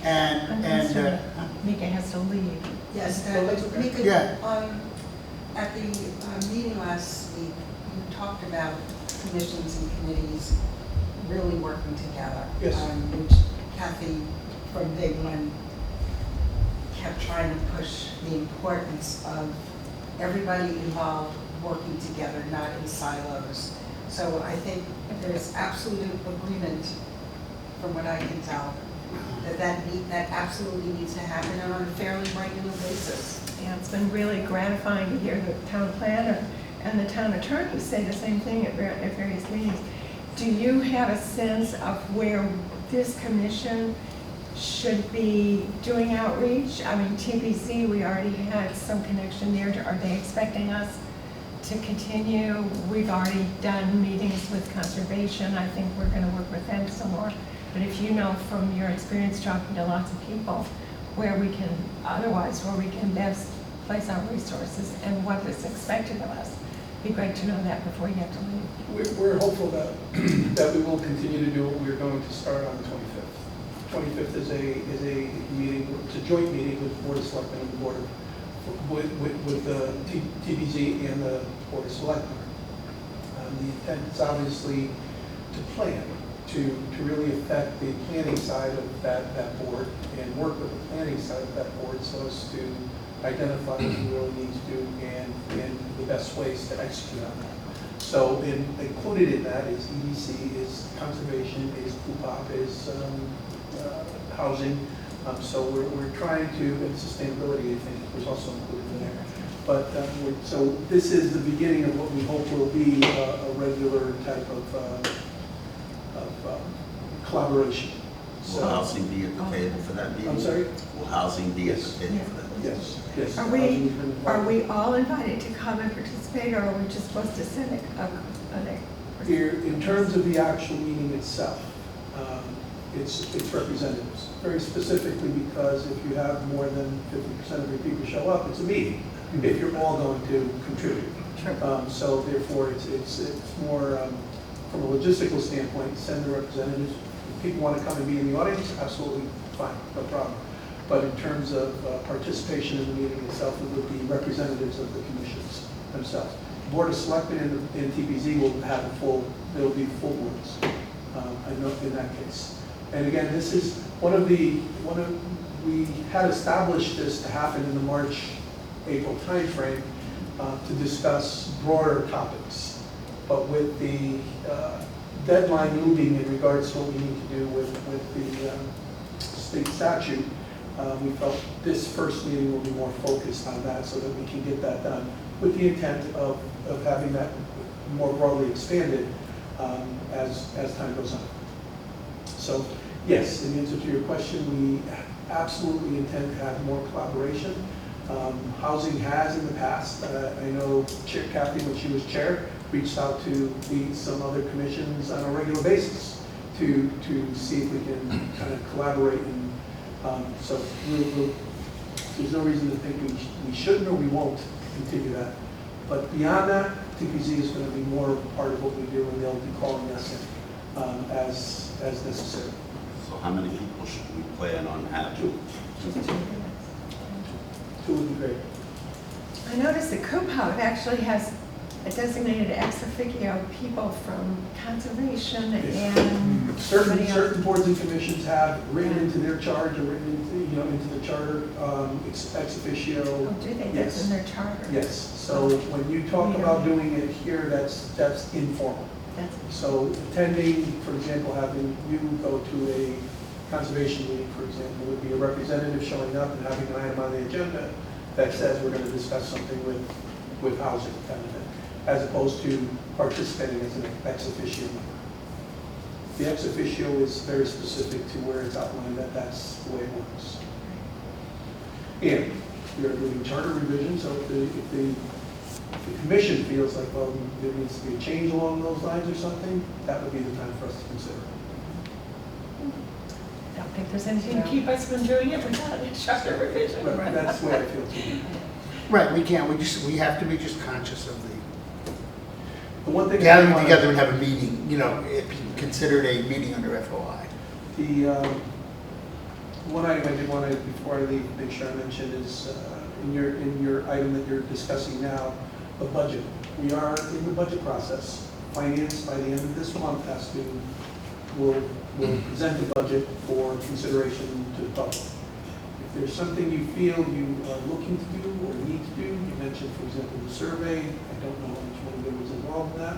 S2: And
S5: Mika has to leave.
S4: Yes, Mika,
S2: Yeah.
S4: at the meeting last week, you talked about commissions and committees really working together.
S1: Yes.
S4: Which Kathy, from day one, kept trying to push the importance of everybody involved working together, not in silos. So I think there's absolute agreement, from what I can tell, that absolutely needs to happen on a fairly regular basis.
S5: Yeah, it's been really gratifying to hear the town planner and the town attorney say the same thing at various meetings. Do you have a sense of where this commission should be doing outreach? I mean, TPC, we already had some connection there. Are they expecting us to continue? We've already done meetings with conservation. I think we're going to work with them some more. But if you know from your experience talking to lots of people where we can best place our resources and what is expected of us, it'd be great to know that before you have to leave.
S1: We're hopeful that we will continue to do what we're going to start on the 25th. 25th is a meeting, it's a joint meeting with the Board of Selectmen and the Board of, with the TBZ and the Board of Selectmen. The intent is obviously to plan, to really affect the planning side of that board and work with the planning side of that board so as to identify what we really need to do and the best ways to execute on that. So included in that is EDC, is conservation, is PUPOP, is housing. So we're trying to, and sustainability, I think, was also included in there. But so this is the beginning of what we hope will be a regular type of collaboration.
S3: Will housing be at the table for that meeting?
S1: I'm sorry?
S3: Will housing be at the table for that meeting?
S1: Yes.
S5: Are we all invited to come and participate, or are we just supposed to send a
S1: Here, in terms of the actual meeting itself, it's representatives. Very specifically because if you have more than 50% of your people show up, it's a meeting, if you're all going to contribute. So therefore, it's more, from a logistical standpoint, send the representatives. If people want to come and be in the audience, absolutely fine, no problem. But in terms of participation in the meeting itself, it would be representatives of the commissions themselves. Board of Selectmen and TPZ will have there will be full boards in that case. And again, this is we had established this to happen in the March-April timeframe to discuss broader topics. But with the deadline looming in regards to what we need to do with the state statute, we felt this first meeting will be more focused on that so that we can get that done with the intent of having that more broadly expanded as time goes on. So yes, in answer to your question, we absolutely intend to have more collaboration. Housing has in the past. I know Chair Kathy, when she was chair, reached out to some other commissions on a regular basis to see if we can kind of collaborate. And so there's no reason to think we shouldn't or we won't continue that. But beyond that, TPZ is going to be more part of what we do, and they'll be calling us in as necessary.
S3: So how many people should we plan on having?
S1: Two would be great.
S5: I noticed that CUPOP actually has a designated ex officio people from conservation and somebody else.
S1: Certain boards and commissions have written into their charge or written into the charter ex officio.
S5: Oh, do they? That's in their charter?
S1: Yes. So when you talk about doing it here, that's informal. So attending, for example, having you go to a conservation meeting, for example, would be a representative showing up and having an item on the agenda that says we're going to discuss something with housing, kind of thing, as opposed to participating as an ex officio member. The ex officio is very specific to where it's outlined that that's the way it works. And we are doing charter revision, so if the commission feels like, well, there needs to be a change along those lines or something, that would be the time for us to consider.
S5: I don't think there's anything to keep us from doing it without a charter revision.
S1: But that's the way I feel too.
S2: Right, we can't, we have to be just conscious of
S1: The one
S2: the
S1: thing.
S2: gathering together and have a meeting, you know, it considered a meeting under FOI.
S1: The one item I did want to, before I leave, make sure I mention is in your item that you're discussing now, the budget. We are in the budget process. Finance, by the end of this month, will present the budget for consideration to the public. If there's something you feel you are looking to do or need to do, you mentioned, for example, the survey. I don't know how much money there was involved in that,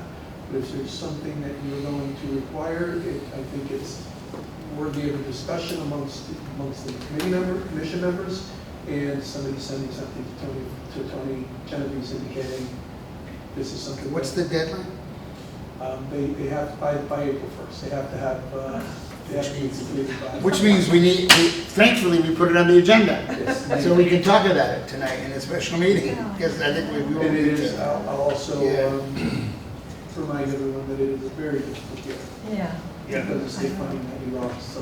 S1: but if there's something that you're going to require, I think it's worthy of a discussion amongst the commission members, and somebody sending something to Tony Genovese indicating this is something.
S2: What's the deadline?
S1: They have by April 1st. They have to have, they have to be completed by.
S2: Which means thankfully, we put it on the agenda.
S1: Yes.
S2: So we can talk about it tonight in a special meeting, because I think we will.
S1: And it is, I'll also
S2: Yeah.
S1: remind everyone that it is a very difficult year.
S5: Yeah.
S2: Yeah.
S1: Because of state funding that we lost, so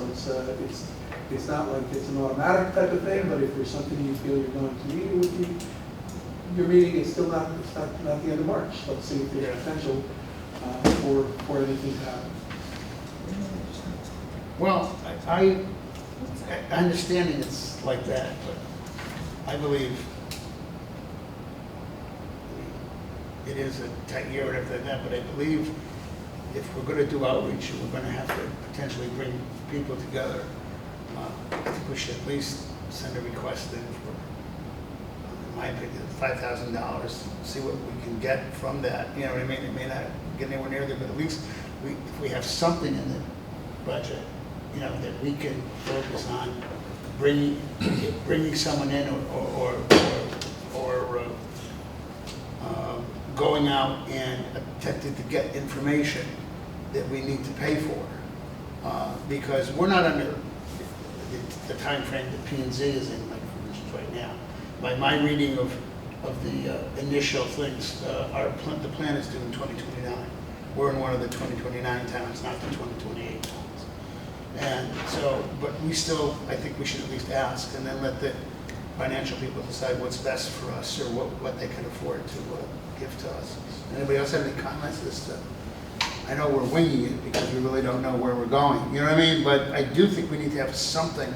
S1: it's not like it's an automatic type of thing, but if there's something you feel you're going to meet with your meeting, it's still not, it's not the end of March. Let's see if there's potential for anything to happen.
S2: Well, I understanding it's like that, but I believe it is a tight year or whatever like that, but I believe if we're going to do outreach, and we're going to have to potentially bring people together, I think we should at least send a request in for, in my opinion, $5,000, see what we can get from that. You know what I mean? It may not get anywhere near there, but at least if we have something in the budget, you know, that we can focus on bringing someone in or going out and attempting to get information that we need to pay for. Because we're not under the time frame that P&Z is in, like, for instance, right now. By my reading of the initial things, the plan is due in 2029. We're in one of the 2029 towns, not the 2028 towns. And so, but we still, I think we should at least ask, and then let the financial people decide what's best for us, or what they can afford to give to us. Anybody else have any comments as to? I know we're winging it because we really don't know where we're going, you know what I mean? But I do think we need to have something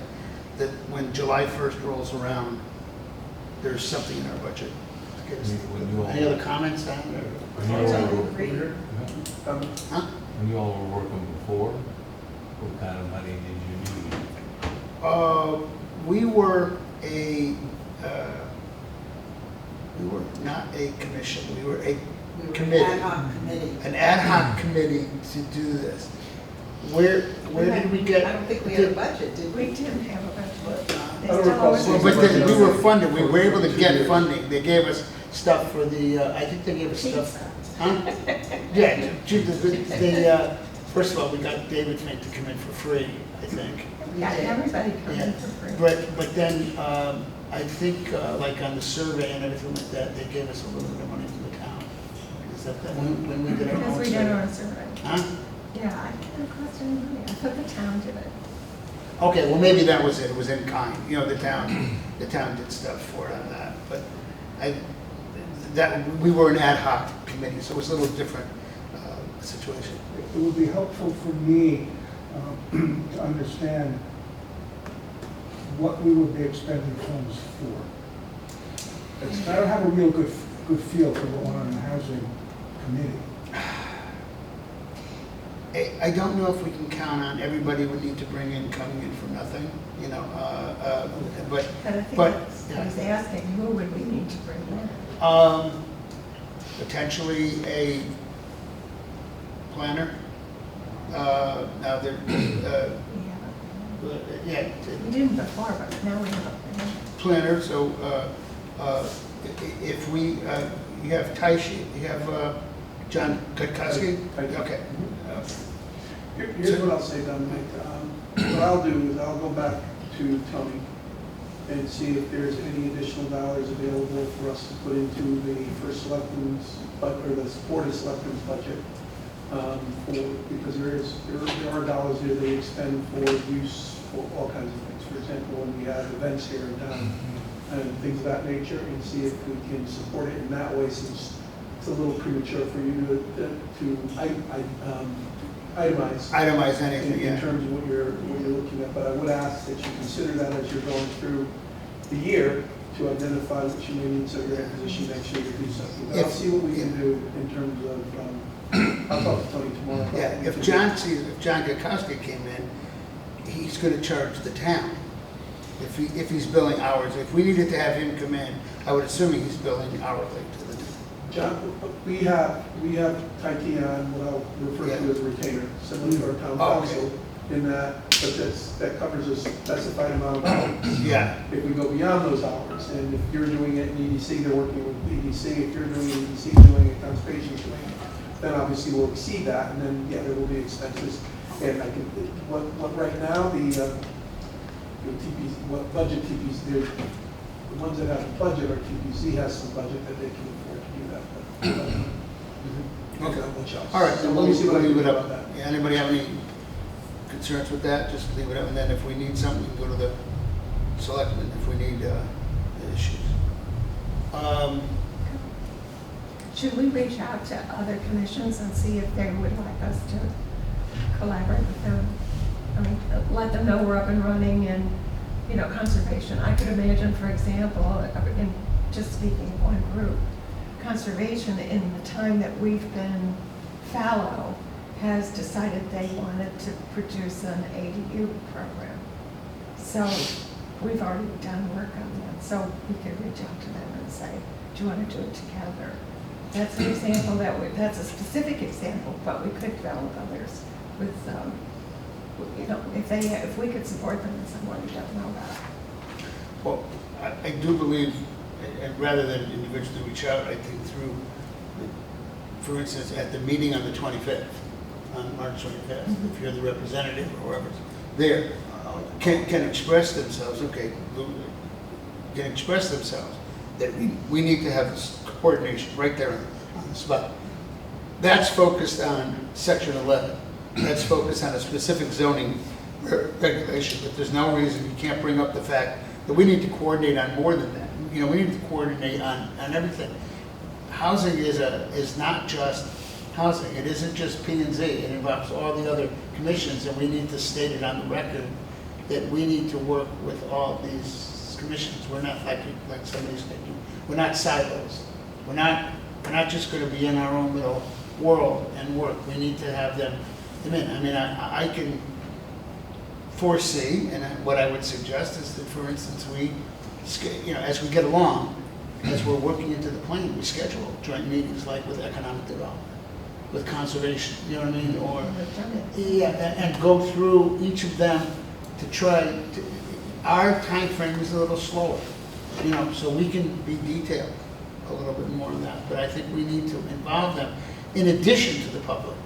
S2: that when July 1st rolls around, there's something in our budget to get us. Any other comments on it?
S7: When you all were working before, what kind of money did you need?
S2: We were not a commission, we were a committee.
S4: Ad hoc committee.
S2: An ad hoc committee to do this. Where did we get?
S4: I don't think we had a budget, did
S5: We
S4: we?
S5: didn't have a budget. They
S1: I don't
S5: still
S1: recall
S5: always
S1: seeing
S5: do.
S2: But then we were funded, we were able to get funding. They gave us stuff for the, I think they gave us stuff. Huh? Yeah, first of all, we got David Fink to come in for free, I think.
S5: Yeah, everybody comes
S2: Yeah.
S5: in for free.
S2: But then, I think, like on the survey and everything like that, they gave us a little bit of money from the town. Is that when we did our
S5: Because
S2: own
S5: we did
S2: survey?
S5: our survey.
S2: Huh?
S5: Yeah, I didn't cost any money. I thought the town did it.
S2: Okay, well, maybe that was it, it was in kind, you know, the town did stuff for it on that, but we were an ad hoc committee, so it was a little different situation.
S6: It would be helpful for me to understand what we would be expending funds for. I don't have a real good feel for what went on in the housing committee.
S2: I don't know if we can count on everybody we need to bring in coming in for nothing, you know, but.
S5: But I think
S2: But,
S5: that's,
S2: yeah.
S5: I was asking, who would we need to bring in?
S2: Potentially a planner. Now they're, yeah,
S5: We didn't before, but now we have a
S2: planner, so if we, you have Taishi, you have John Kutkowski?
S1: Taishi.
S2: Okay.
S1: Here's what I'll say, Dominic. What I'll do is I'll go back to Tony and see if there's any additional dollars available for us to put into the first selectmen's, or the board of selectmen's budget. Because there are dollars here they expend for use for all kinds of things. For example, when we have events here in town and things of that nature, and see if we can support it in that way, since it's a little premature for you to itemize.
S2: Itemize anything,
S1: In
S2: yeah.
S1: terms of what you're looking at, but I would ask that you consider that as you're going through the year to identify what you may need, so you're in a position next year to do something. But I'll see what we can do in terms of, I'll talk to Tony tomorrow. about
S2: Yeah,
S1: what we
S2: if
S1: can
S2: John
S1: do.
S2: sees, if John Kutkowski came in, he's gonna charge the town. If he's billing hours, if we needed to have him come in, I would assume he's billing hourly to the town.
S1: John, we have Taiki on what I'll refer to as a retainer, similar to our town
S2: Oh, okay.
S1: council, in that, but that covers a specified amount of hours.
S2: Yeah,
S1: If we go beyond those hours, and if you're doing it in EDC, they're working with EDC, if you're doing it in EDC, doing it conservation, then obviously we'll exceed that, and then, yeah, there will be expenses. And I can, what right now, the TPC, what budget TPC, the ones that have a budget, or TPC has some budget that they can afford to do that, but.
S2: Okay.
S1: Not much else.
S2: all right,
S1: So
S2: so
S1: let me see what I can
S2: leave
S1: do
S2: it
S1: about
S2: up.
S1: that.
S2: Yeah, anybody have any concerns with that? Just leave it up, and then if we need something, we can go to the selectmen if we need issues.
S5: Should we reach out to other commissions and see if they would like us to collaborate with them? I mean, let them know we're up and running and, you know, conservation. I could imagine, for example, in just speaking of one group, conservation in the time that we've been fallow has decided they wanted to produce an ADU program. So we've already done work on that, so we could reach out to them and say, do you want to do it together? That's an example that's a specific example, but we could develop others with, you know, if we could support them in some way, we don't know about.
S2: Well, I do believe, and rather than individually reach out, I think through, for instance, at the meeting on the 25th, on March 25th, if you're the representative or whoever's there, can express themselves, okay, can express themselves, that we need to have this coordination right there on the spot. That's focused on section 11. That's focused on a specific zoning regulation, but there's no reason you can't bring up the fact that we need to coordinate on more than that. You know, we need to coordinate on everything. Housing is not just housing. It isn't just P&Z. It involves all the other commissions, and we need to state it on the record that we need to work with all these commissions. We're not like somebody's thinking. We're not silos. We're not just going to be in our own little world and work. We need to have them come in. I mean, I can foresee, and what I would suggest is that, for instance, we, you know, as we get along, as we're working into the plan, we schedule joint meetings like with economic development, with conservation, you know what I mean, or
S5: We've done it.
S2: yeah, and go through each of them to try to, our time frame is a little slower, you know, so we can be detailed a little bit more on that, but I think we need to involve them in addition to the public,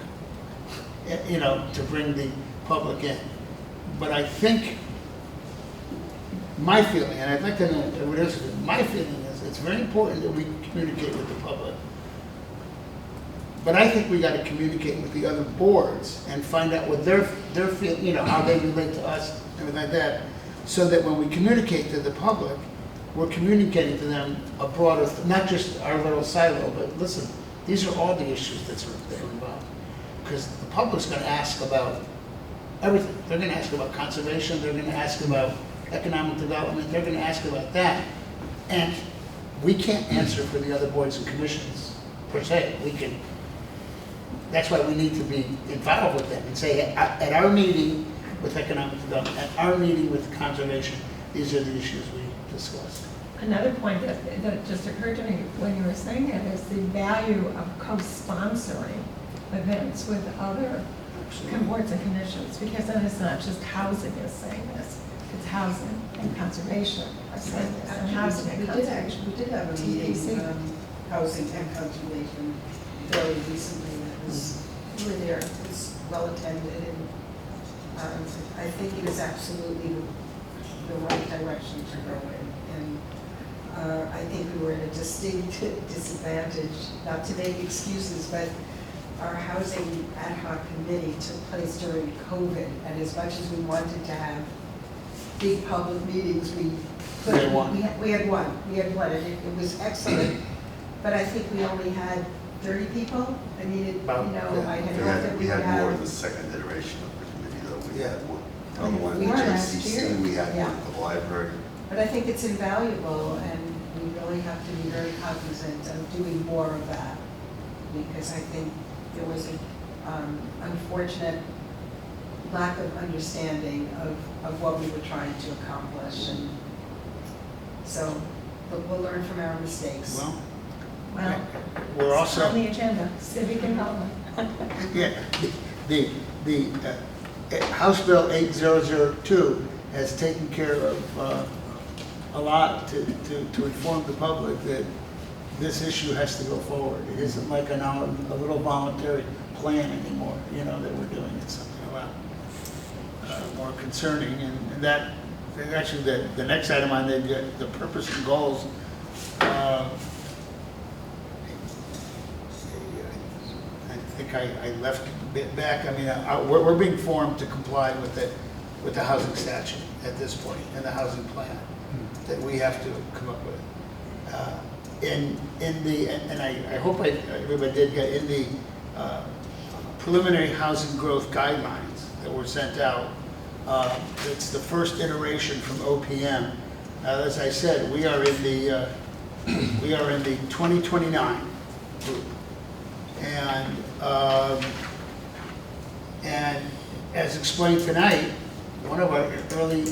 S2: you know, to bring the public in. But I think my feeling, and I'd like to know what else, my feeling is it's very important that we communicate with the public. But I think we got to communicate with the other boards and find out what their feel, you know, how they relate to us, everything like that, so that when we communicate to the public, we're communicating to them a broader, not just our little silo, but listen, these are all the issues that are involved. Because the public's going to ask about everything. They're going to ask about conservation, they're going to ask about economic development, they're going to ask about that. And we can't answer for the other boards and commissions, per se. We can. That's why we need to be involved with them and say, at our meeting with economic development, at our meeting with conservation, these are the issues we discussed.
S5: Another point that just occurred to me when you were saying that is the value of co-sponsoring events with other boards and commissions, because then it's not just housing is saying this, it's housing and conservation are saying this, and housing and conservation.
S4: We did have a
S5: TPC.
S4: meeting, housing and conservation, very recently, that was really there, it was well attended, and I think it is absolutely the right direction to go in. And I think we were at a distinct disadvantage, not to make excuses, but our housing ad hoc committee took place during COVID, and as much as we wanted to have big public meetings, we couldn't.
S2: had one.
S4: We had one, and it was excellent, but I think we only had 30 people. I mean, it,
S2: About,
S4: I had
S3: We
S4: hoped that
S3: had,
S4: we
S3: we
S4: would
S3: had more in
S4: have.
S3: the second iteration of the committee, though. We
S2: Yeah.
S3: had one. Another one
S4: We
S3: at
S4: were
S3: the
S4: last year.
S3: JCC, we had
S4: Yeah.
S3: one at the library.
S4: But I think it's invaluable, and we really have to be very cognizant of doing more of that, because I think there was an unfortunate lack of understanding of what we were trying to accomplish, and so, but we'll learn from our mistakes.
S2: Well,
S5: Well,
S2: we're
S5: on
S2: also,
S5: the agenda, civic involvement.
S2: yeah, the House Bill 8002 has taken care of a lot to inform the public that this issue has to go forward. It isn't like a little voluntary plan anymore, you know, that we're doing. It's something a lot more concerning, and that, actually, the next item on the purpose and goals, I think I left a bit back. I mean, we're being formed to comply with the housing statute at this point, and the housing plan that we have to come up with. And I hope everybody did get in the preliminary housing growth guidelines that were sent out. It's the first iteration from OPM. As I said, we are in the 2029 group, and as explained tonight, one of our early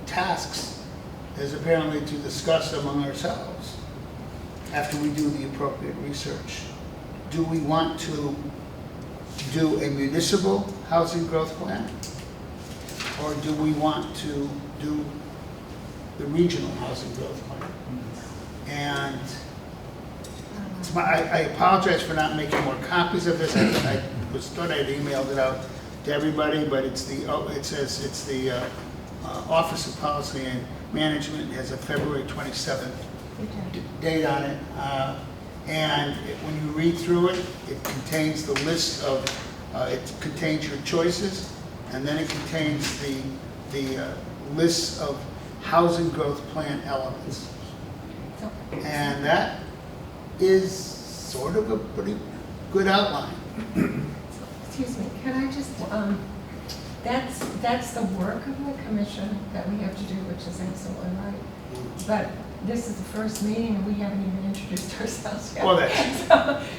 S2: tasks is apparently to discuss among ourselves, after we do the appropriate research, do we want to do a municipal housing growth plan, or do we want to do the regional housing growth plan? And I apologize for not making more copies of this. I thought I'd emailed it out to everybody, but it says it's the Office of Policy and Management has a February 27th date on it. And when you read through it, it contains the list of, it contains your choices, and then it contains the list of housing growth plan elements. And that is sort of a pretty good outline.
S5: Excuse me, can I just, that's the work of the commission that we have to do, which is absolutely right. But this is the first meeting, and we haven't even introduced ourselves yet.
S2: Well,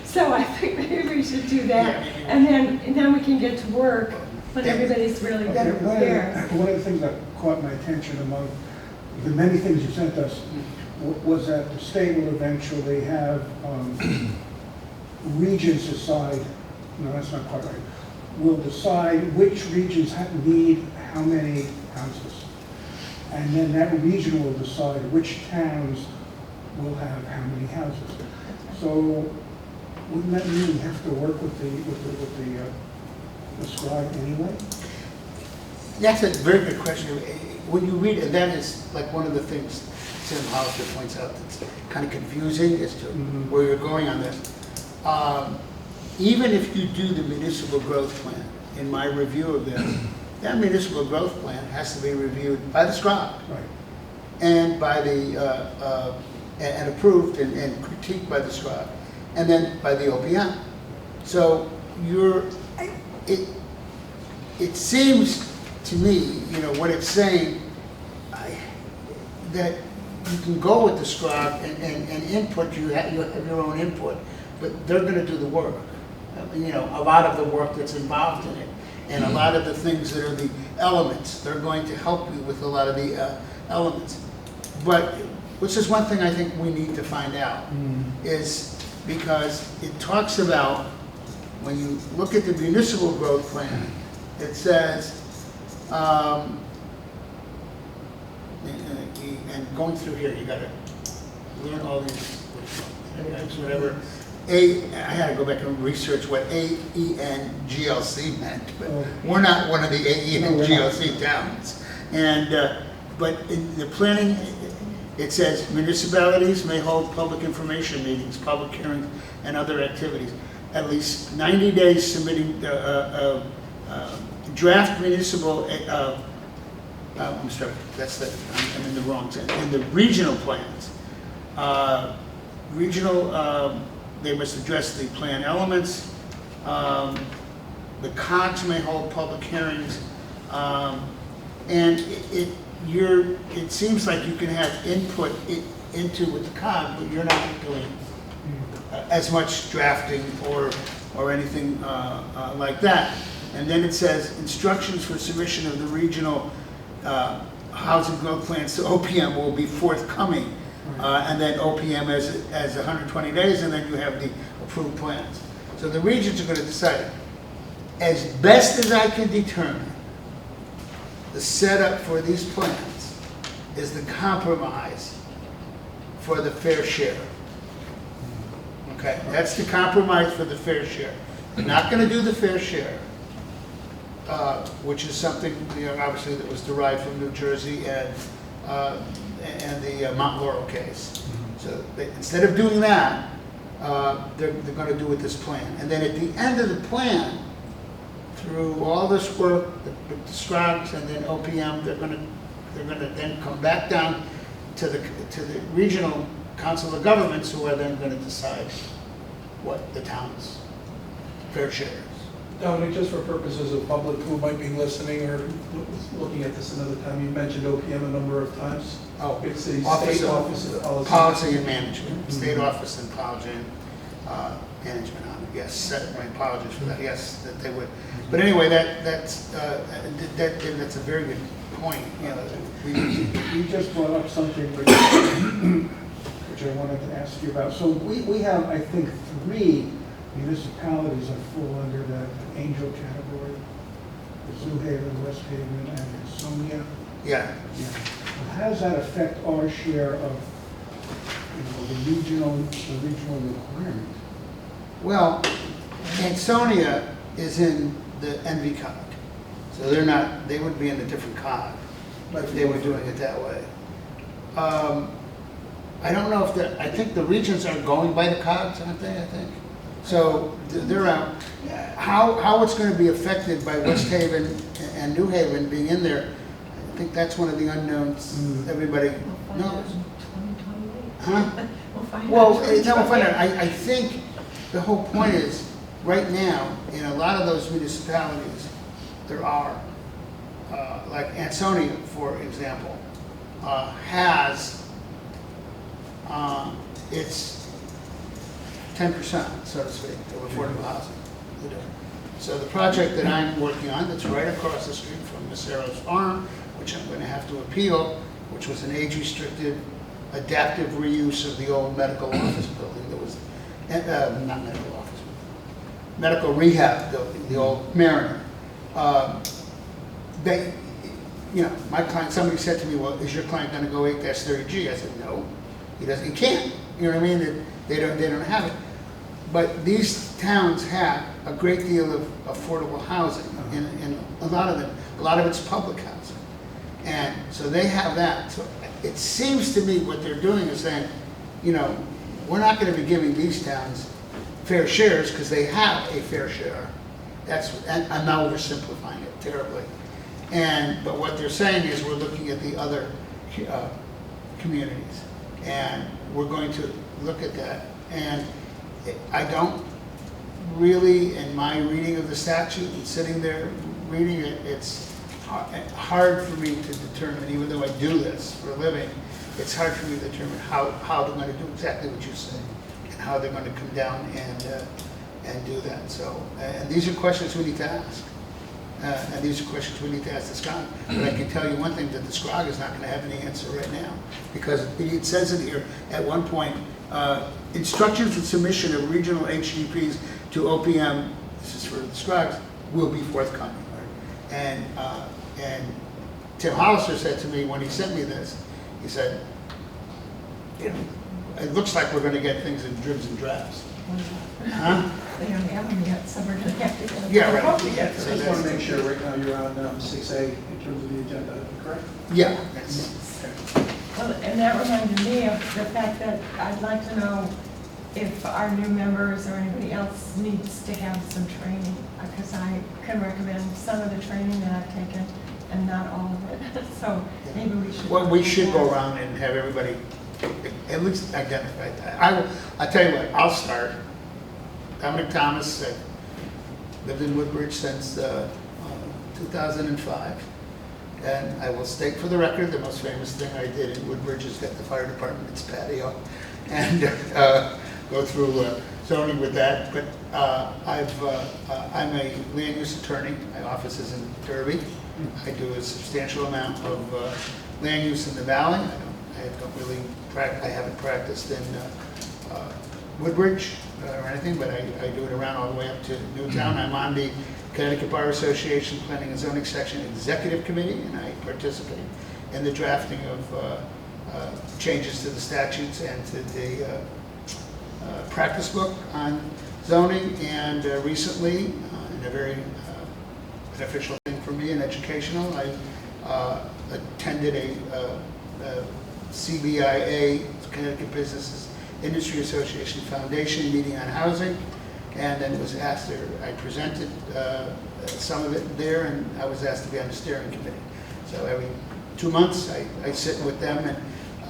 S5: So I think maybe we should do that,
S2: Yeah.
S5: and then we can get to work when everybody's really better
S6: Okay,
S5: prepared.
S6: one of the things that caught my attention among the many things you sent us was that the state will eventually have regions decide, no, that's not quite right, will decide which regions need how many houses. And then that region will decide which towns will have how many houses. So wouldn't that mean we have to work with the scribe anyway?
S2: That's a very good question. When you read it, that is like one of the things Tim Hollister points out that's kind of confusing as to where you're going on this. Even if you do the municipal growth plan, in my review of this, that municipal growth plan has to be reviewed by the scribe
S6: Right.
S2: and by the and approved and critiqued by the scribe, and then by the OPM. So it seems to me, you know, what it's saying, that you can go with the scribe and input, you have your own input, but they're going to do the work. You know, a lot of the work that's involved in it, and a lot of the things that are the elements, they're going to help you with a lot of the elements. But, which is one thing I think we need to find out, is because it talks about, when you look at the municipal growth plan, it says, and going through here, you gotta learn all these, whatever. I had to go back and research what AENGLC meant, but we're not one of the AENGLC towns. And, but in the planning, it says municipalities may hold public information meetings, public hearings, and other activities. At least 90 days submitting draft municipal, I'm sorry, I'm in the wrong sense. In the regional plans, they must address the plan elements. The COGS may hold public hearings, and it seems like you can have input into with the COG, but you're not doing as much drafting or anything like that. And then it says instructions for submission of the regional housing growth plans to OPM will be forthcoming. And then OPM as 120 days, and then you have the approved plans. So the regions are going to decide. As best as I can determine, the setup for these plans is the compromise for the fair share. Okay, that's the compromise for the fair share. They're not going to do the fair share, which is something, obviously, that was derived from New Jersey and the Mount Laurel case. So instead of doing that, they're going to do with this plan. And then at the end of the plan, through all this work with the SCROGs and then OPM, they're going to then come back down to the regional council of governments, who are then going to decide what the town's fair share is.
S1: Dominic, just for purposes of public who might be listening or looking at this another time, you mentioned OPM a number of times.
S2: Oh,
S1: It's the State Office of
S2: Policy and Management, State Office and Policy and Management on it. Yes, my apologies for that. Yes, that they would. But anyway, that's a very good point. You know,
S6: You just brought up something which I wanted to ask you about. So we have, I think, 3 municipalities that fall under the Angel category. There's New Haven, West Haven, and Ansonia.
S2: yeah.
S6: Yeah. How does that affect our share of, the regional requirement?
S2: Well, Ansonia is in the NV cog, so they would be in a different cog if they were doing it that way. I don't know if I think the regions are going by the cogs, aren't they, I think? So they're out. How it's going to be affected by West Haven and New Haven being in there, I think that's one of the unknowns everybody knows. Huh? Well, we'll find out. I think the whole point is, right now, in a lot of those municipalities, there are, like Ansonia, for example, has its 10%, so to speak, of affordable housing. So the project that I'm working on, that's right across the street from Miss Arrow's farm, which I'm going to have to appeal, which was an age-restricted adaptive reuse of the old medical office building that was, not medical office, medical rehab building, the old Mariner. They, my client, somebody said to me, well, is your client going to go 8-30G? I said, no, he doesn't, he can't. You know what I mean? They don't have it. But these towns have a great deal of affordable housing, and a lot of it's public housing. And so they have that. So it seems to me what they're doing is saying, we're not going to be giving these towns fair shares because they have a fair share. And I'm now oversimplifying it terribly. But what they're saying is we're looking at the other communities, and we're going to look at that. And I don't really, in my reading of the statute and sitting there reading it, it's hard for me to determine, even though I do this for a living, it's hard for me to determine how they're going to do exactly what you say and how they're going to come down and do that. So, and these are questions we need to ask. And these are questions we need to ask the SCOG. But I can tell you one thing, that the SCOG is not going to have any answer right now. Because it says in here, at one point, instructions and submission of regional HDPs to OPM, this is for the SCOGs, will be forthcoming. And Tim Hollister said to me when he sent me this, he said, you know, it looks like we're going to get things in dribs and drabs. Huh?
S5: They don't have them yet, so we're gonna have to get them.
S2: Yeah, right.
S5: Hope we get
S1: I
S5: them.
S1: just want to make sure right now you're on 6A in terms of the agenda, correct?
S2: Yeah. That's,
S5: Well, and that reminded me of the fact that I'd like to know if our new members or anybody else needs to have some training, because I can recommend some of the training that I've taken and not all of it. So maybe we should.
S2: well, we should go around and have everybody at least identify that. I'll tell you what, I'll start. Dominic Thomas, I've lived in Woodbridge since 2005. And I will state for the record, the most famous thing I did in Woodbridge is get the fire department its patio and go through zoning with that. But I'm a land use attorney. My office is in Derby. I do a substantial amount of land use in the valley. I haven't practiced in Woodbridge or anything, but I do it around all the way up to Newtown. I'm on the Connecticut Bar Association Planning and Zoning Section Executive Committee, and I participate in the drafting of changes to the statutes and to the practice book on zoning. And recently, in a very beneficial thing for me and educational, I attended a CBIA, Connecticut Business Industry Association Foundation meeting on housing, and then was asked, or I presented some of it there, and I was asked to be on the steering committee. So every 2 months, I sit with them, and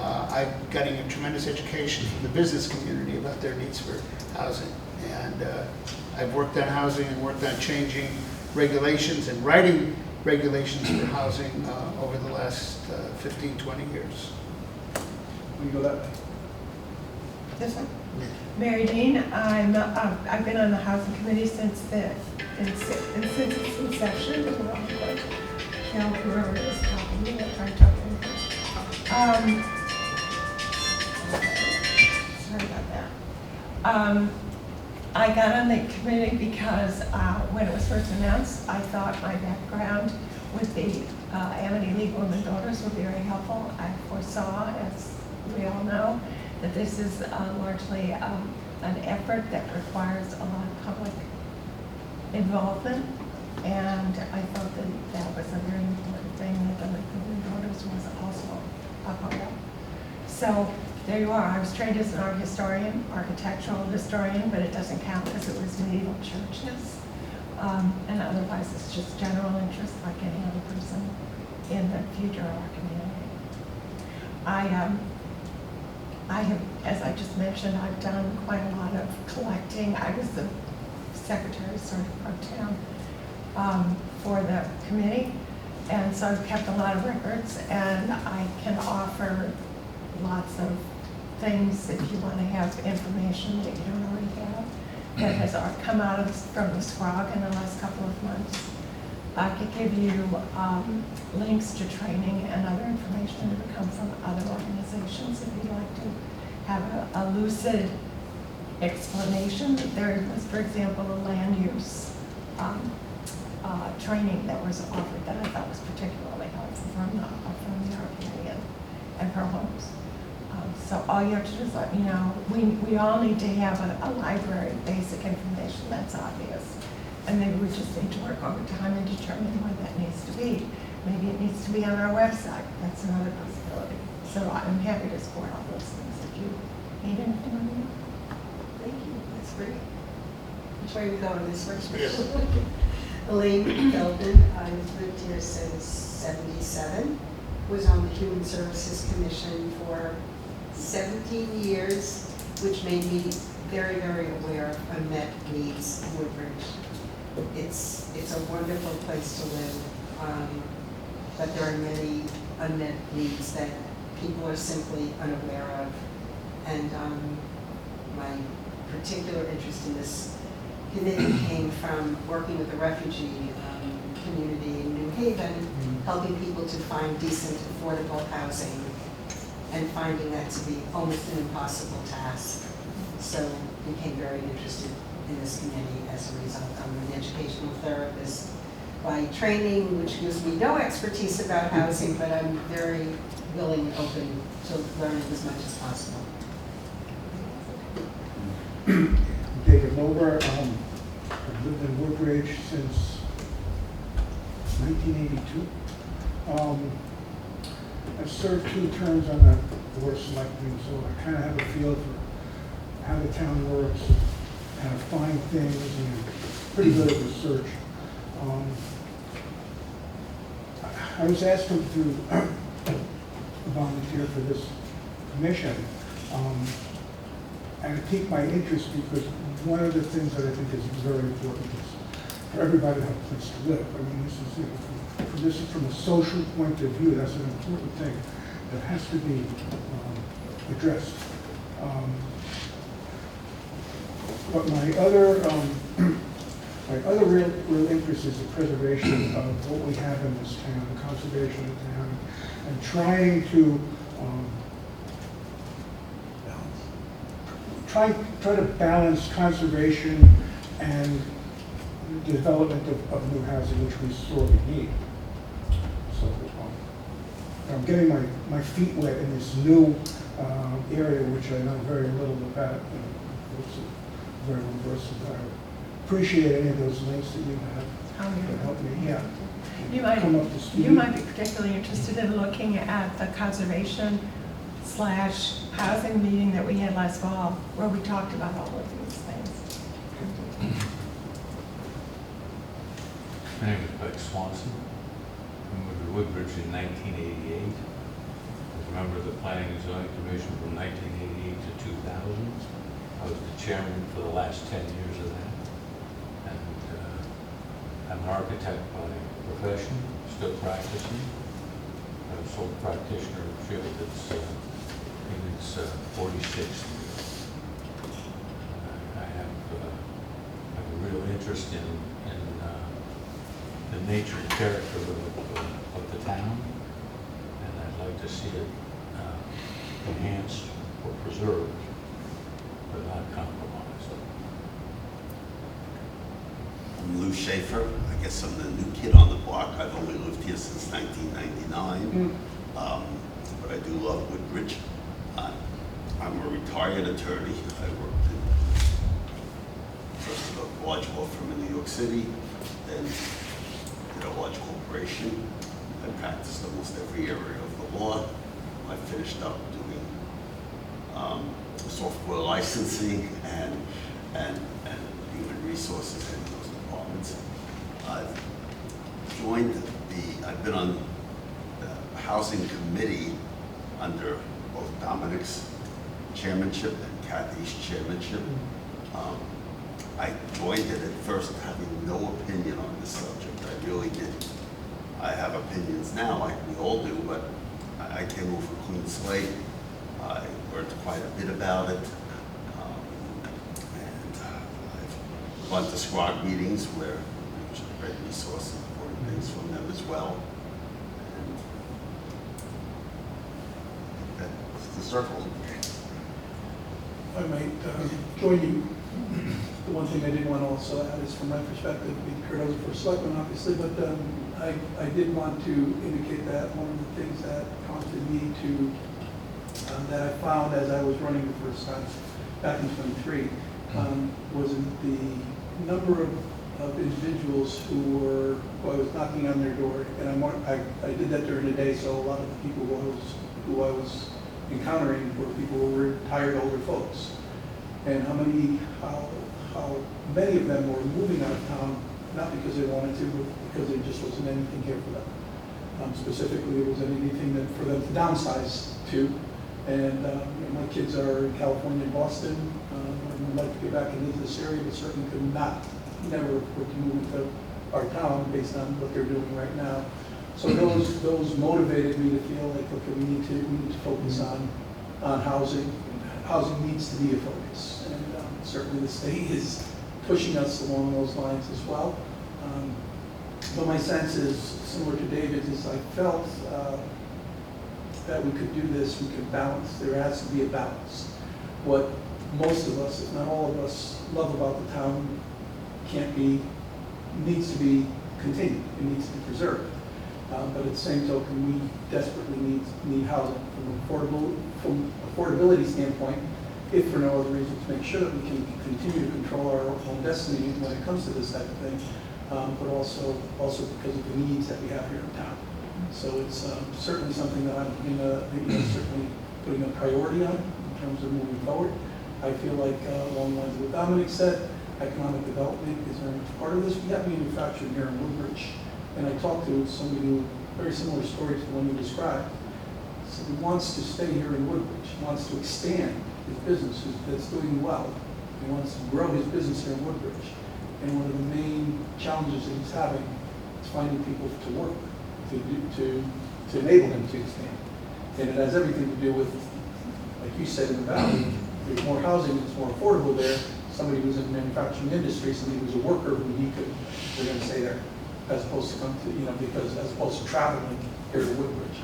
S2: I'm getting a tremendous education from the business community about their needs for housing. And I've worked on housing and worked on changing regulations and writing regulations for housing over the last 15, 20 years.
S1: We go that way.
S5: This one? Mary Dean, I've been on the housing committee since its inception. Cal Guerrero is talking to me, I'll try to talk to him first. Sorry about that. I got on the committee because when it was first announced, I thought my background with the Amity League Women Voters would be very helpful. I foresaw, as we all know, that this is largely an effort that requires a lot of public involvement, and I thought that that was a very important thing that the League of Women Voters was also a part of. So there you are. I was trained as an art historian, architectural historian, but it doesn't count because it was medieval churches. And otherwise, it's just general interest like any other person in the future of our community. I have, as I just mentioned, I've done quite a lot of collecting. I was the secretary sort of pro town for the committee, and so I've kept a lot of records, and I can offer lots of things if you want to have information that you don't already have that has come out from the SCROG in the last couple of months. I could give you links to training and other information that would come from other organizations if you'd like to have a lucid explanation. There was, for example, a land use training that was offered that I thought was particularly helpful from the RPA and her homes. So all you have to do is let me know. We all need to have a library, basic information, that's obvious. And maybe we just need to work over time and determine what that needs to be. Maybe it needs to be on our website. That's another possibility. So I'm happy to support all those things if you need anything on me.
S4: Thank you, that's great. Which way we go on this one?
S2: Yes.
S4: Elaine Feldman, I've lived here since '77, was on the Human Services Commission for 17 years, which made me very, very aware of unmet needs in Woodbridge. It's a wonderful place to live, but there are many unmet needs that people are simply unaware of. And my particular interest in this committee came from working with the refugee community in New Haven, helping people to find decent, affordable housing, and finding that to be almost an impossible task. So became very interested in this committee as a result. I'm an educational therapist by training, which gives me no expertise about housing, but I'm very willing and open to learning as much as possible.
S6: David Lober, I've lived in Woodbridge since 1982. I've served 2 terms on the Board of Selectmen, so I kind of have a feel for how the town works, how to find things, and pretty good at research. I was asked to volunteer for this commission, and it piqued my interest because one of the things that I think is very important is for everybody to have a place to live. I mean, this is from a social point of view, that's an important thing that has to be addressed. But my other real interest is the preservation of what we have in this town, the conservation of the town, and trying to try to balance conservation and the development of new housing, which we sorely need. So I'm getting my feet wet in this new area, which I know very little about. It's very versatile. I appreciate any of those links that you have that help me. Yeah. Come up to speed.
S5: You might be particularly interested in looking at the conservation / housing meeting that we had last fall, where we talked about all of these things.
S7: My name is Beck Swanson. I moved to Woodbridge in 1988. I was a member of the Planning and Zoning Commission from 1988 to 2000. I was the chairman for the last 10 years of that. And I'm an architect by profession, still practicing. I'm a sole practitioner in the field that's in its 46th year. I have a real interest in the nature and character of the town, and I'd like to see it enhanced or preserved, but not compromised.
S3: I'm Lou Schaefer. I guess I'm the new kid on the block. I've only lived here since 1999, but I do love Woodbridge. I'm a retired attorney. I worked in first a large law firm in New York City, then did a large corporation. I practiced almost every area of the law. I finished up doing software licensing and human resources in those departments. I've been on the housing committee under both Dominic's chairmanship and Kathy's chairmanship. I joined it at first having no opinion on this subject. I really didn't. I have opinions now, like we all do, but I came over a clean slate. I learned quite a bit about it. And I've gone to SCROG meetings where we've read resources, important things from them as well. And that's the circle.
S1: I might join you. The one thing I did want to also add is from my perspective, Kurt, I was the first selectman, obviously, but I did want to indicate that one of the things that prompted me to, that I found as I was running the first time back in 23, was the number of individuals who I was knocking on their door, and I did that during the day, so a lot of the people who I was encountering were people who were retired older folks. And how many of them were moving out of town, not because they wanted to, but because there just wasn't anything here for them. Specifically, it was anything that for them to downsize to. And my kids are in California and Boston. I would like to get back into this area, but certainly never afford to move into our town based on what they're doing right now. So those motivated me to feel like, okay, we need to focus on housing. Housing needs to be a focus, and certainly the state is pushing us along those lines as well. But my sense is, similar to David's, is I felt that we could do this, we could balance, there has to be a balance. What most of us, if not all of us, love about the town needs to be continued, it needs to be preserved. But at the same token, we desperately need housing from affordability standpoint, if for no other reason, to make sure that we can continue to control our own destiny when it comes to this type of thing, but also because of the needs that we have here in town. So it's certainly something that I'm certainly putting a priority on in terms of moving forward. I feel like along the lines of what Dominic said, economic development is very much part of this. We have manufacturing here in Woodbridge, and I talked to somebody who, very similar story to the one you described. So he wants to stay here in Woodbridge, he wants to expand his business that's doing well. He wants to grow his business here in Woodbridge. And one of the main challenges that he's having is finding people to work with, to enable him to expand. And it has everything to do with, like you said, in the valley, there's more housing, it's more affordable there. Somebody who's in the manufacturing industry, somebody who's a worker who we're going to stay there, as opposed to come to, because as opposed to traveling here to Woodbridge.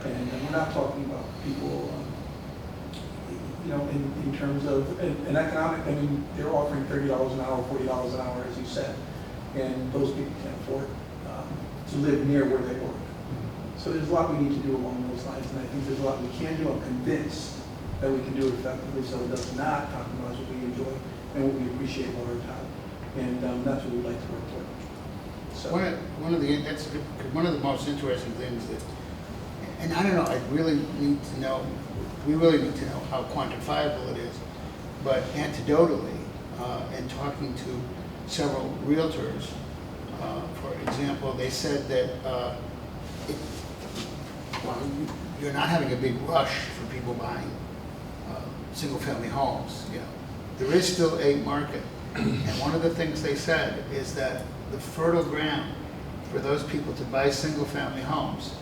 S1: And we're not talking about people, in terms of an economic, they're offering $30 an hour, $40 an hour, as you said, and those people can't afford to live near where they work. So there's a lot we need to do along those lines, and I think there's a lot we can do. I'm convinced that we can do it effectively, so it does not compromise what we enjoy and what we appreciate about our town, and that's what we'd like to work toward. So
S2: one of the most interesting things that, and I don't know, we really need to know how quantifiable it is, but anecdotally, and talking to several realtors, for example, they said that you're not having a big rush for people buying single-family homes. There is still a market, and one of the things they said is that the fertile ground for those people to buy single-family homes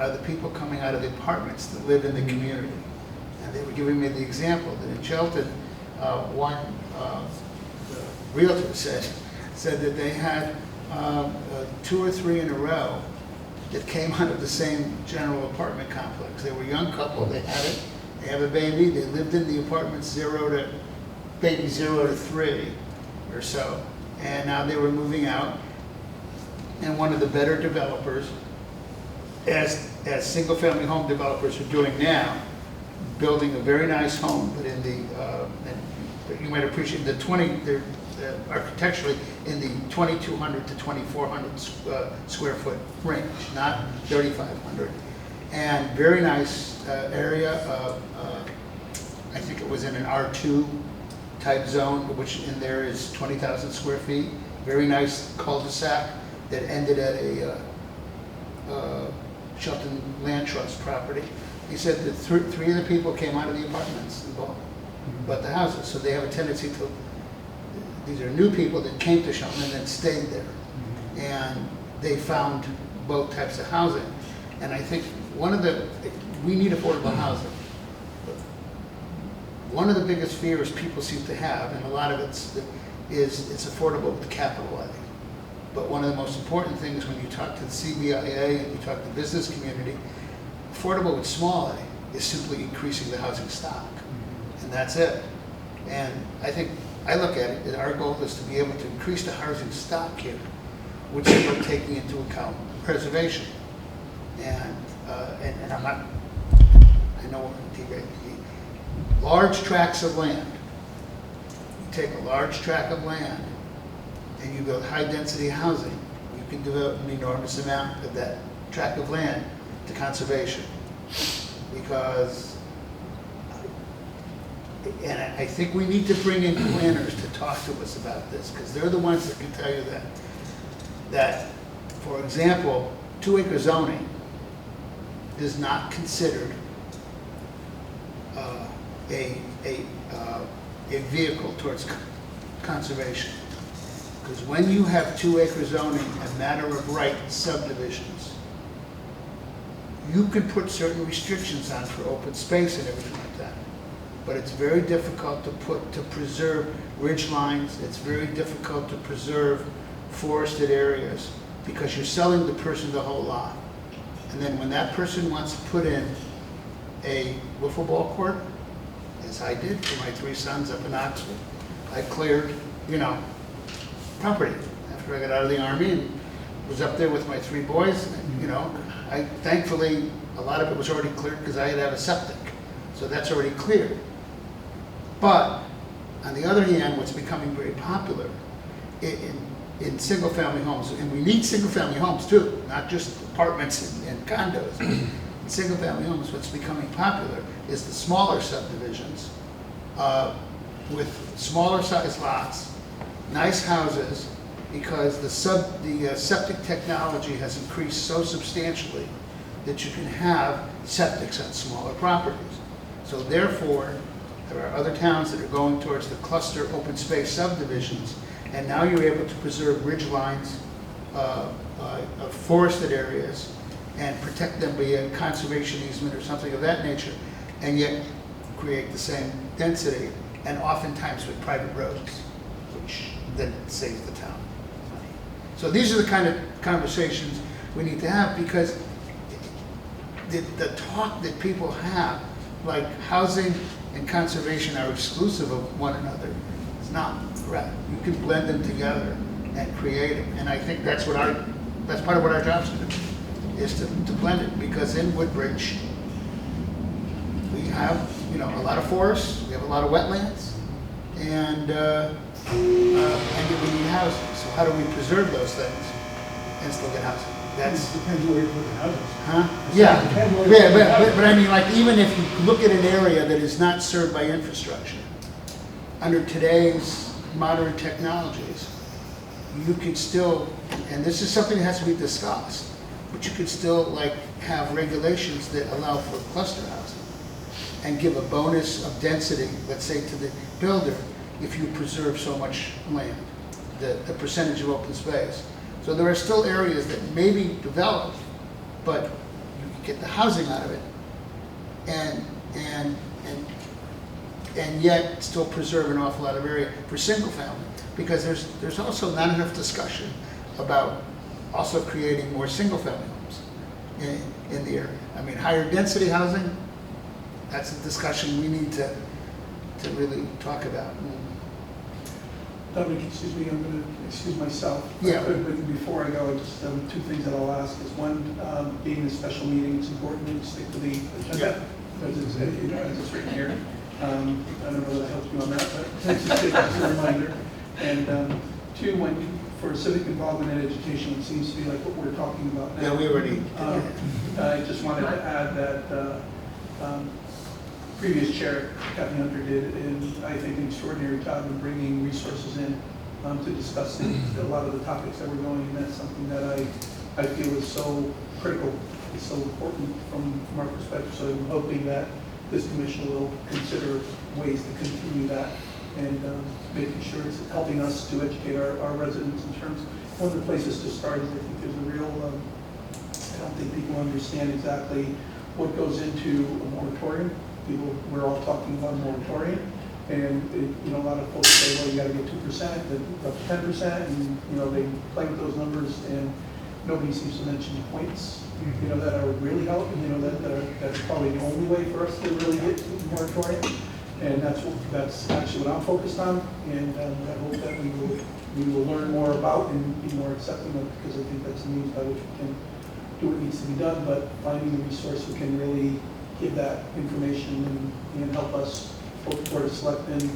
S2: are the people coming out of the apartments that live in the community. And they were giving me the example that in Shelton, one realtor said that they had 2 or 3 in a row that came out of the same general apartment complex. They were a young couple, they have a baby, they lived in the apartments 0 to 3 or so, and now they were moving out, and one of the better developers, as single-family home developers are doing now, building a very nice home, but in the, and you might appreciate they're architecturally in the 2,200 to 2,400 square foot range, not 3,500. And very nice area. I think it was in an R2 type zone, which in there is 20,000 square feet. Very nice cul-de-sac that ended at a Shelton Land Trust property. He said that 3 of the people came out of the apartments and bought the houses. So they have a tendency to, these are new people that came to Shelton and then stayed there. And they found both types of housing. And I think we need affordable housing. One of the biggest fears people seem to have, and a lot of it's affordable with capital A. But one of the most important things when you talk to the CBIA and you talk to the business community, affordable with small a is simply increasing the housing stock. And that's it. And I look at it, our goal is to be able to increase the housing stock here, which is about taking into account preservation. And I'm not, I know large tracts of land. You take a large tract of land and you build high density housing, you can devote an enormous amount of that tract of land to conservation. Because, and I think we need to bring in planners to talk to us about this, because they're the ones that can tell you that, for example, 2-acre zoning is not considered a vehicle towards conservation. Because when you have 2-acre zoning and matter of right subdivisions, you can put certain restrictions on for open space and everything like that. But it's very difficult to preserve ridge lines. It's very difficult to preserve forested areas because you're selling the person the whole lot. And then when that person wants to put in a wiffle ball court, as I did for my 3 sons up in Oxford, I cleared, property after I got out of the Army and was up there with my 3 boys. And, thankfully, a lot of it was already cleared because I had to have a septic. So that's already cleared. But on the other hand, what's becoming very popular in single-family homes, and we need single-family homes too, not just apartments and condos. In single-family homes, what's becoming popular is the smaller subdivisions with smaller size lots, nice houses, because the septic technology has increased so substantially that you can have septics on smaller properties. So therefore, there are other towns that are going towards the cluster open space subdivisions, and now you're able to preserve ridge lines of forested areas and protect them via conservation easement or something of that nature, and yet create the same density, and oftentimes with private roads, which then saves the town money. So these are the kind of conversations we need to have, because the talk that people have, like housing and conservation are exclusive of one another, is not correct. You can blend them together and create it. And I think that's part of what our job's to do, is to blend it. Because in Woodbridge, we have, a lot of forests, we have a lot of wetlands, and we need housing. So how do we preserve those things and still get housing? That's
S6: Depends where you put the houses.
S2: Huh?
S6: It's
S2: Yeah,
S6: depends where you put the houses.
S2: but I mean, like, even if you look at an area that is not served by infrastructure, under today's modern technologies, you could still, and this is something that has to be discussed, but you could still, like, have regulations that allow for cluster housing and give a bonus of density, let's say, to the builder, if you preserve so much land, the percentage of open space. So there are still areas that may be developed, but you can get the housing out of it, and yet still preserve an awful lot of area for single family, because there's also not enough discussion about also creating more single family homes in the area. I mean, higher density housing, that's a discussion we need to really talk about.
S1: Dominic, excuse me, I'm going to excuse myself.
S2: Yeah.
S1: But before I go, just 2 things that I'll ask is, one, being a special meeting, it's important to stick to the agenda.
S2: Yeah.
S1: Because it's, as it's written here. I don't know whether that helps you on that, but it's just a reminder. And 2, for civic involvement and education, it seems to be like what we're talking about now.
S2: Yeah, we already
S1: I just wanted to add that previous chair, Kathy Hunter, did, I think, an extraordinary job in bringing resources in to discuss a lot of the topics that we're going, and that's something that I feel is so critical, it's so important from our perspective. So I'm hoping that this commission will consider ways to continue that and making sure it's helping us to educate our residents in terms. One of the places to start is, I think there's a real, I don't think people understand exactly what goes into a moratorium. We're all talking about a moratorium, and a lot of folks say, well, you got to get 2%, then up to 10%, and they play with those numbers, and nobody seems to mention the points, that are really helping. That's probably the only way for us to really get to the moratorium, and that's actually what I'm focused on, and I hope that we will learn more about and be more accepting of, because I think that's the means by which we can do what needs to be done, but finding the resource who can really give that information and help us, both Board of Selectmen,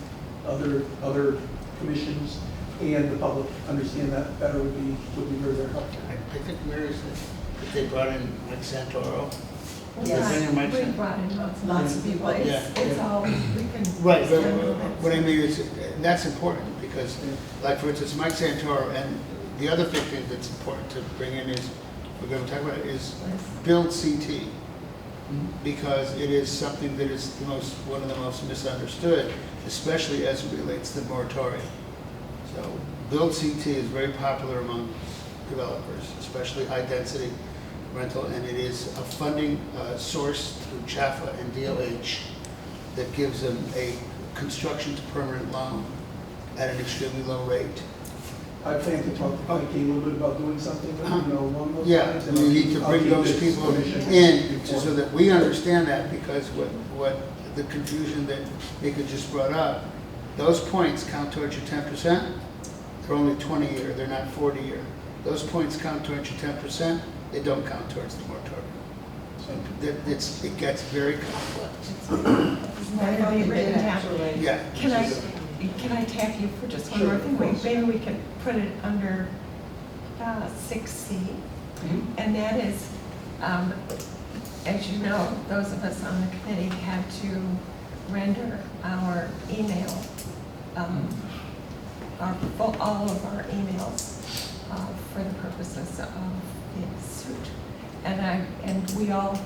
S1: other commissions, and the public understand that better would be very, very helpful.
S2: I think Mary said that they brought in Mike Santoro.
S4: Yes.
S5: We brought in lots of people.
S2: Yeah.
S5: It's all, we can.
S2: Right, but what I mean is, that's important, because, like, for instance, Mike Santoro, and the other big thing that's important to bring in is, we're going to talk about, is build CT. Because it is something that is one of the most misunderstood, especially as it relates to the moratorium. So Build CT is very popular among developers, especially high density rental, and it is a funding source through CHAFA and DLH that gives them a construction to permanent loan at an extremely low rate.
S1: I plan to talk to Mikey a little bit about doing something, along those
S2: Yeah,
S1: lines.
S2: and we need to
S1: I'll
S2: bring
S1: keep
S2: those
S1: this
S2: people
S1: commission
S2: in so
S1: informed.
S2: that we understand that, because what the confusion that Mika just brought up, those points count towards your 10%. They're only 20 year, they're not 40 year. Those points count towards your 10%, they don't count towards the moratorium. So it gets very complex.
S5: It's not gonna be written down.
S2: Yeah.
S5: Can I tag you for just one more
S1: Sure,
S5: thing?
S1: of course.
S5: Maybe we could put it under 6C.
S1: Mhm.
S5: And that is, as you know, those of us on the committee had to render our email, all of our emails for the purposes of the suit. And we all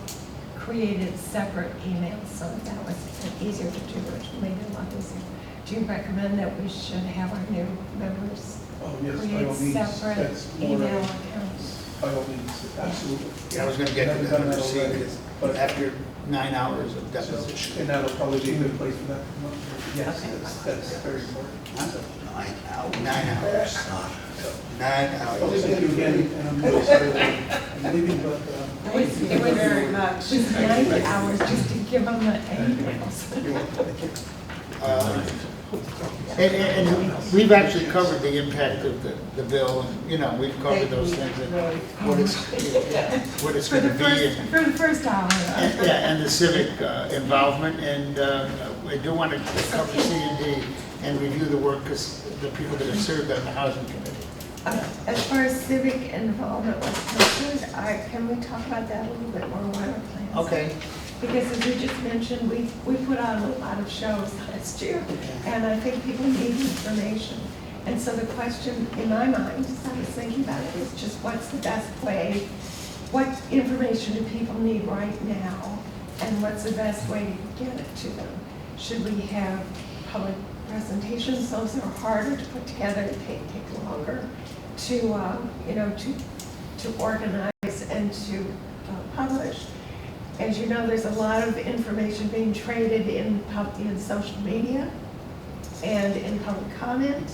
S5: created separate emails, so that was easier to do, which made it a lot easier. Do you recommend that we should have our new members
S1: Oh, yes, by all
S5: create
S1: means,
S5: separate
S1: that's more,
S5: email accounts?
S1: by all means, absolutely.
S2: I was gonna get to
S1: Haven't
S2: that
S1: done
S2: under
S1: that
S2: C,
S1: already,
S2: because
S1: but-
S2: after 9 hours of
S1: So,
S2: deposition.
S1: and that'll probably be a good place for that. Yes,
S5: Okay.
S1: that's very important.
S2: Huh?
S3: 9 hours.
S2: 9 hours.
S3: Ah,
S2: 9
S1: Well,
S2: hours.
S1: thank you again, and I'm really sorry that I'm leaving, but,
S5: It was
S4: very much.
S5: just 90 hours just to give them the emails.
S2: And we've actually covered the impact of the bill, and, we've covered those things, and what it's
S5: For
S2: going
S5: the
S2: to be.
S5: for the first hour.
S2: And the civic involvement, and I do want to cover C and D and review the work, because the people that have served on the housing committee.
S5: As far as civic involvement was concerned, can we talk about that a little bit more, what our plans?
S2: Okay.
S5: Because as we just mentioned, we put on a lot of shows last year, and I think people need information. And so the question in my mind, as I was thinking about it, is just what's the best way, what information do people need right now, and what's the best way to get it to them? Should we have public presentations? Those are harder to put together, take longer to organize and to publish. As you know, there's a lot of information being traded in social media and in public comment,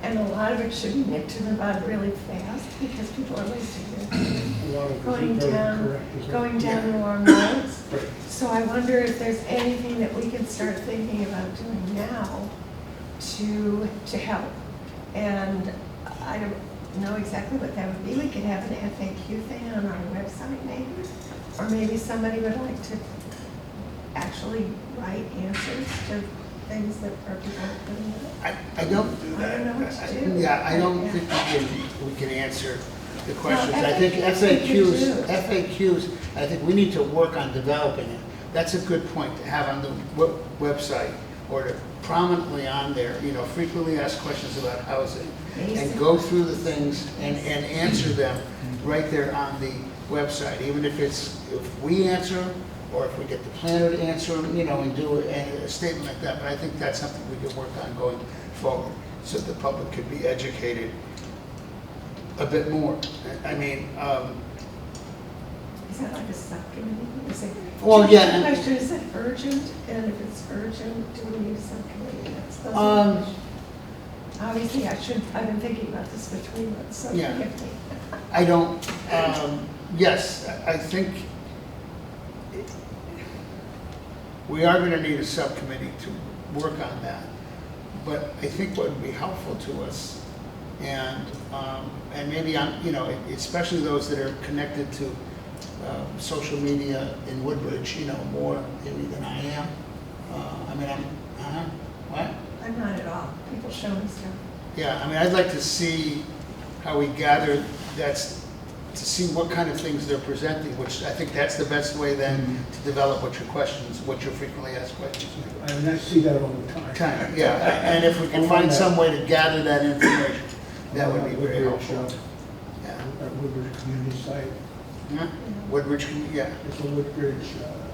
S5: and a lot of it should be nipped in the bud really fast because people are wasting their time
S6: A lot of it
S5: going
S6: is very
S5: down,
S6: correct, isn't it?
S5: going down the wrong roads.
S6: Right.
S5: So I wonder if there's anything that we can start thinking about doing now to help. And I don't know exactly what that would be. We could have an FAQ thing on our website maybe, or maybe somebody would like to actually write answers to things that are people putting in.
S2: I don't,
S5: I don't know what to do.
S2: yeah, I don't think we can answer the questions.
S5: Well,
S2: I think
S5: FAQs we can do.
S2: FAQs, I think we need to work on developing it. That's a good point to have on the website, or to prominently on there, frequently asked questions about housing, and go through the things and answer them right there on the website, even if we answer them, or if we get the planner to answer them, and do a statement like that. But I think that's something we can work on going forward, so the public could be educated a bit more. I mean,
S5: Is that like a subcommittee? Is it-
S2: Well, yeah,
S5: The
S2: and-
S5: question, is it urgent? And if it's urgent, do we need a subcommittee? Those are the questions. Obviously, I've been thinking about this for 3 months, so
S2: Yeah.
S5: forgive me.
S2: I don't, yes, I think we are gonna need a subcommittee to work on that. But I think what would be helpful to us, and maybe especially those that are connected to social media in Woodbridge, more maybe than I am. What?
S5: I'm not at all. People show me stuff.
S2: Yeah, I'd like to see how we gather to see what kind of things they're presenting, which I think that's the best way then to develop what your frequently asked questions are.
S6: I see that all the time.
S2: Yeah, and if we can find some way to gather that information, that would be very helpful. Yeah.
S6: At Woodbridge Community Site,
S2: Yeah. Woodbridge, yeah.
S6: it's a Woodbridge.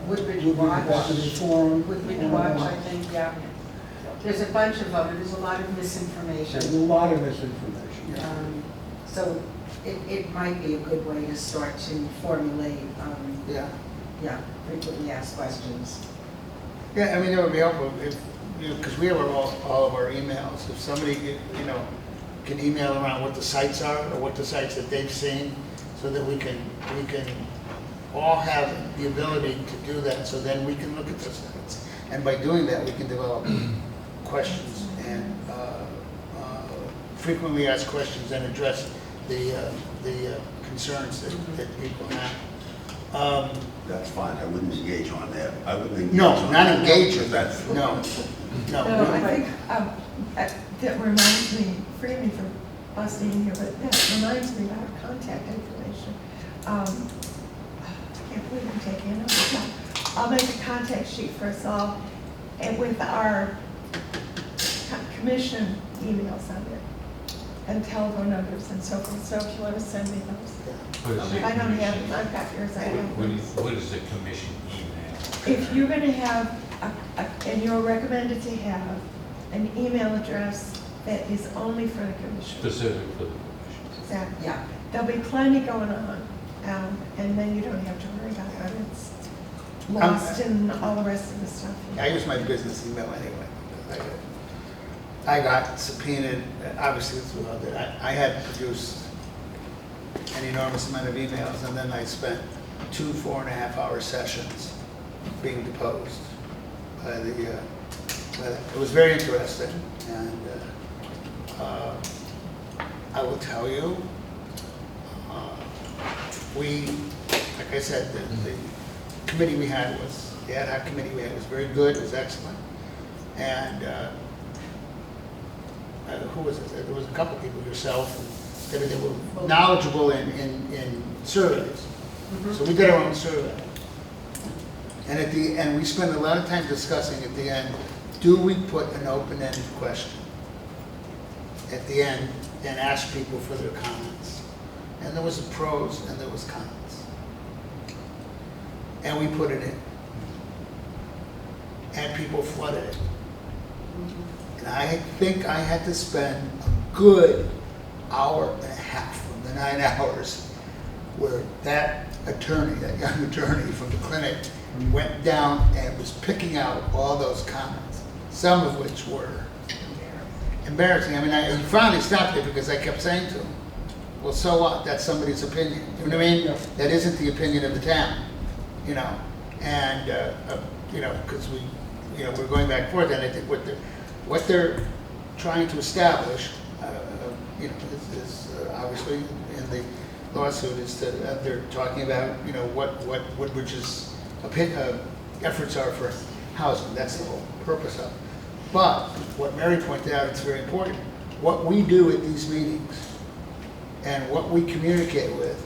S8: Woodbridge Watch.
S6: Ambassadors Forum.
S8: Woodbridge Watch, I think, yeah. There's a bunch of them, there's a lot of
S6: There's a
S8: misinformation.
S6: lot of misinformation. Yeah.
S8: So it might be a good way to start to formulate,
S2: Yeah.
S8: frequently asked questions.
S2: Yeah, that would be helpful if, because we have all of our emails. If somebody, can email around what the sites are, or what the sites that they've seen, so that we can all have the ability to do that, so then we can look at those sites. And by doing that, we can develop questions and frequently asked questions and address the concerns that people have.
S3: That's fine, I wouldn't engage on that. I wouldn't engage
S2: No,
S3: on
S2: not
S3: that.
S2: engage in
S3: That's-
S2: that, no,
S5: No,
S2: no.
S5: I think that reminds me, forgive me for busting in here, but that reminds me of our contact information. I can't believe I'm taking it up. I'll make a contact sheet for us all, and with our commission emails on it, and telephone numbers and so forth, so if you want to send me those.
S7: What is the
S5: I don't have
S7: commission-
S5: them, I've got yours, I
S7: What
S5: don't.
S7: is the commission email?
S5: If you're going to have, and you're recommended to have, an email address that is only for the commission.
S7: Specific for the commission.
S5: Exactly.
S8: Yeah.
S5: There'll be plenty going on, and then you don't have to worry about it. It's lost in all the rest of the stuff.
S2: I use my business email anyway. I got subpoenaed, obviously, I had produced an enormous amount of emails, and then I spent 2 4.5-hour sessions being deposed by it was very interesting, and I will tell you, like I said, the committee we had was, the ad hoc committee we had was very good, it was excellent, and who was it? There was a couple people, yourself, and they were knowledgeable in surveys. So we did our own survey. And we spent a lot of time discussing at the end, do we put an open-ended question at the end and ask people for their comments? And there was a pros and there was cons. And we put it in. And people flooded it. And I think I had to spend a good 1.5 hours from the 9 hours where that attorney, that young attorney from the clinic, went down and was picking out all those comments, some of which were embarrassing. I mean, he finally stopped it because I kept saying to him, well, so what? That's somebody's opinion. You know what I mean?
S6: Yeah.
S2: That isn't the opinion of the town, you know? And, you know, because we're going back and forth, and I think what they're trying to establish, you know, is obviously in the lawsuit is that they're talking about, you know, what Woodbridge's efforts are for housing. That's the whole purpose of it. But what Mary pointed out, it's very important. What we do at these meetings and what we communicate with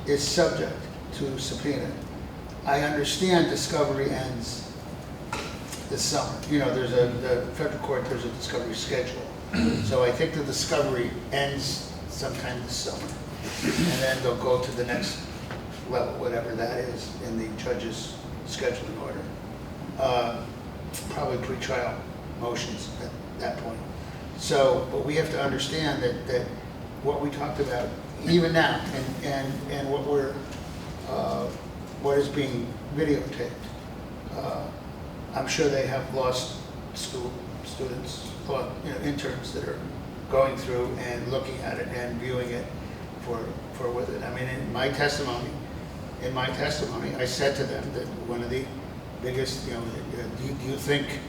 S2: is subject to subpoena. I understand discovery ends this summer. You know, the federal court, there's a discovery schedule. So I think the discovery ends sometime this summer. And then they'll go to the next level, whatever that is, in the judge's scheduling order. Probably pretrial motions at that point. So, but we have to understand that what we talked about, even now, and what is being videotaped, I'm sure they have lost school students, interns that are going through and looking at it and viewing it for with it. I mean, in my testimony, I said to them that one of the biggest, do you think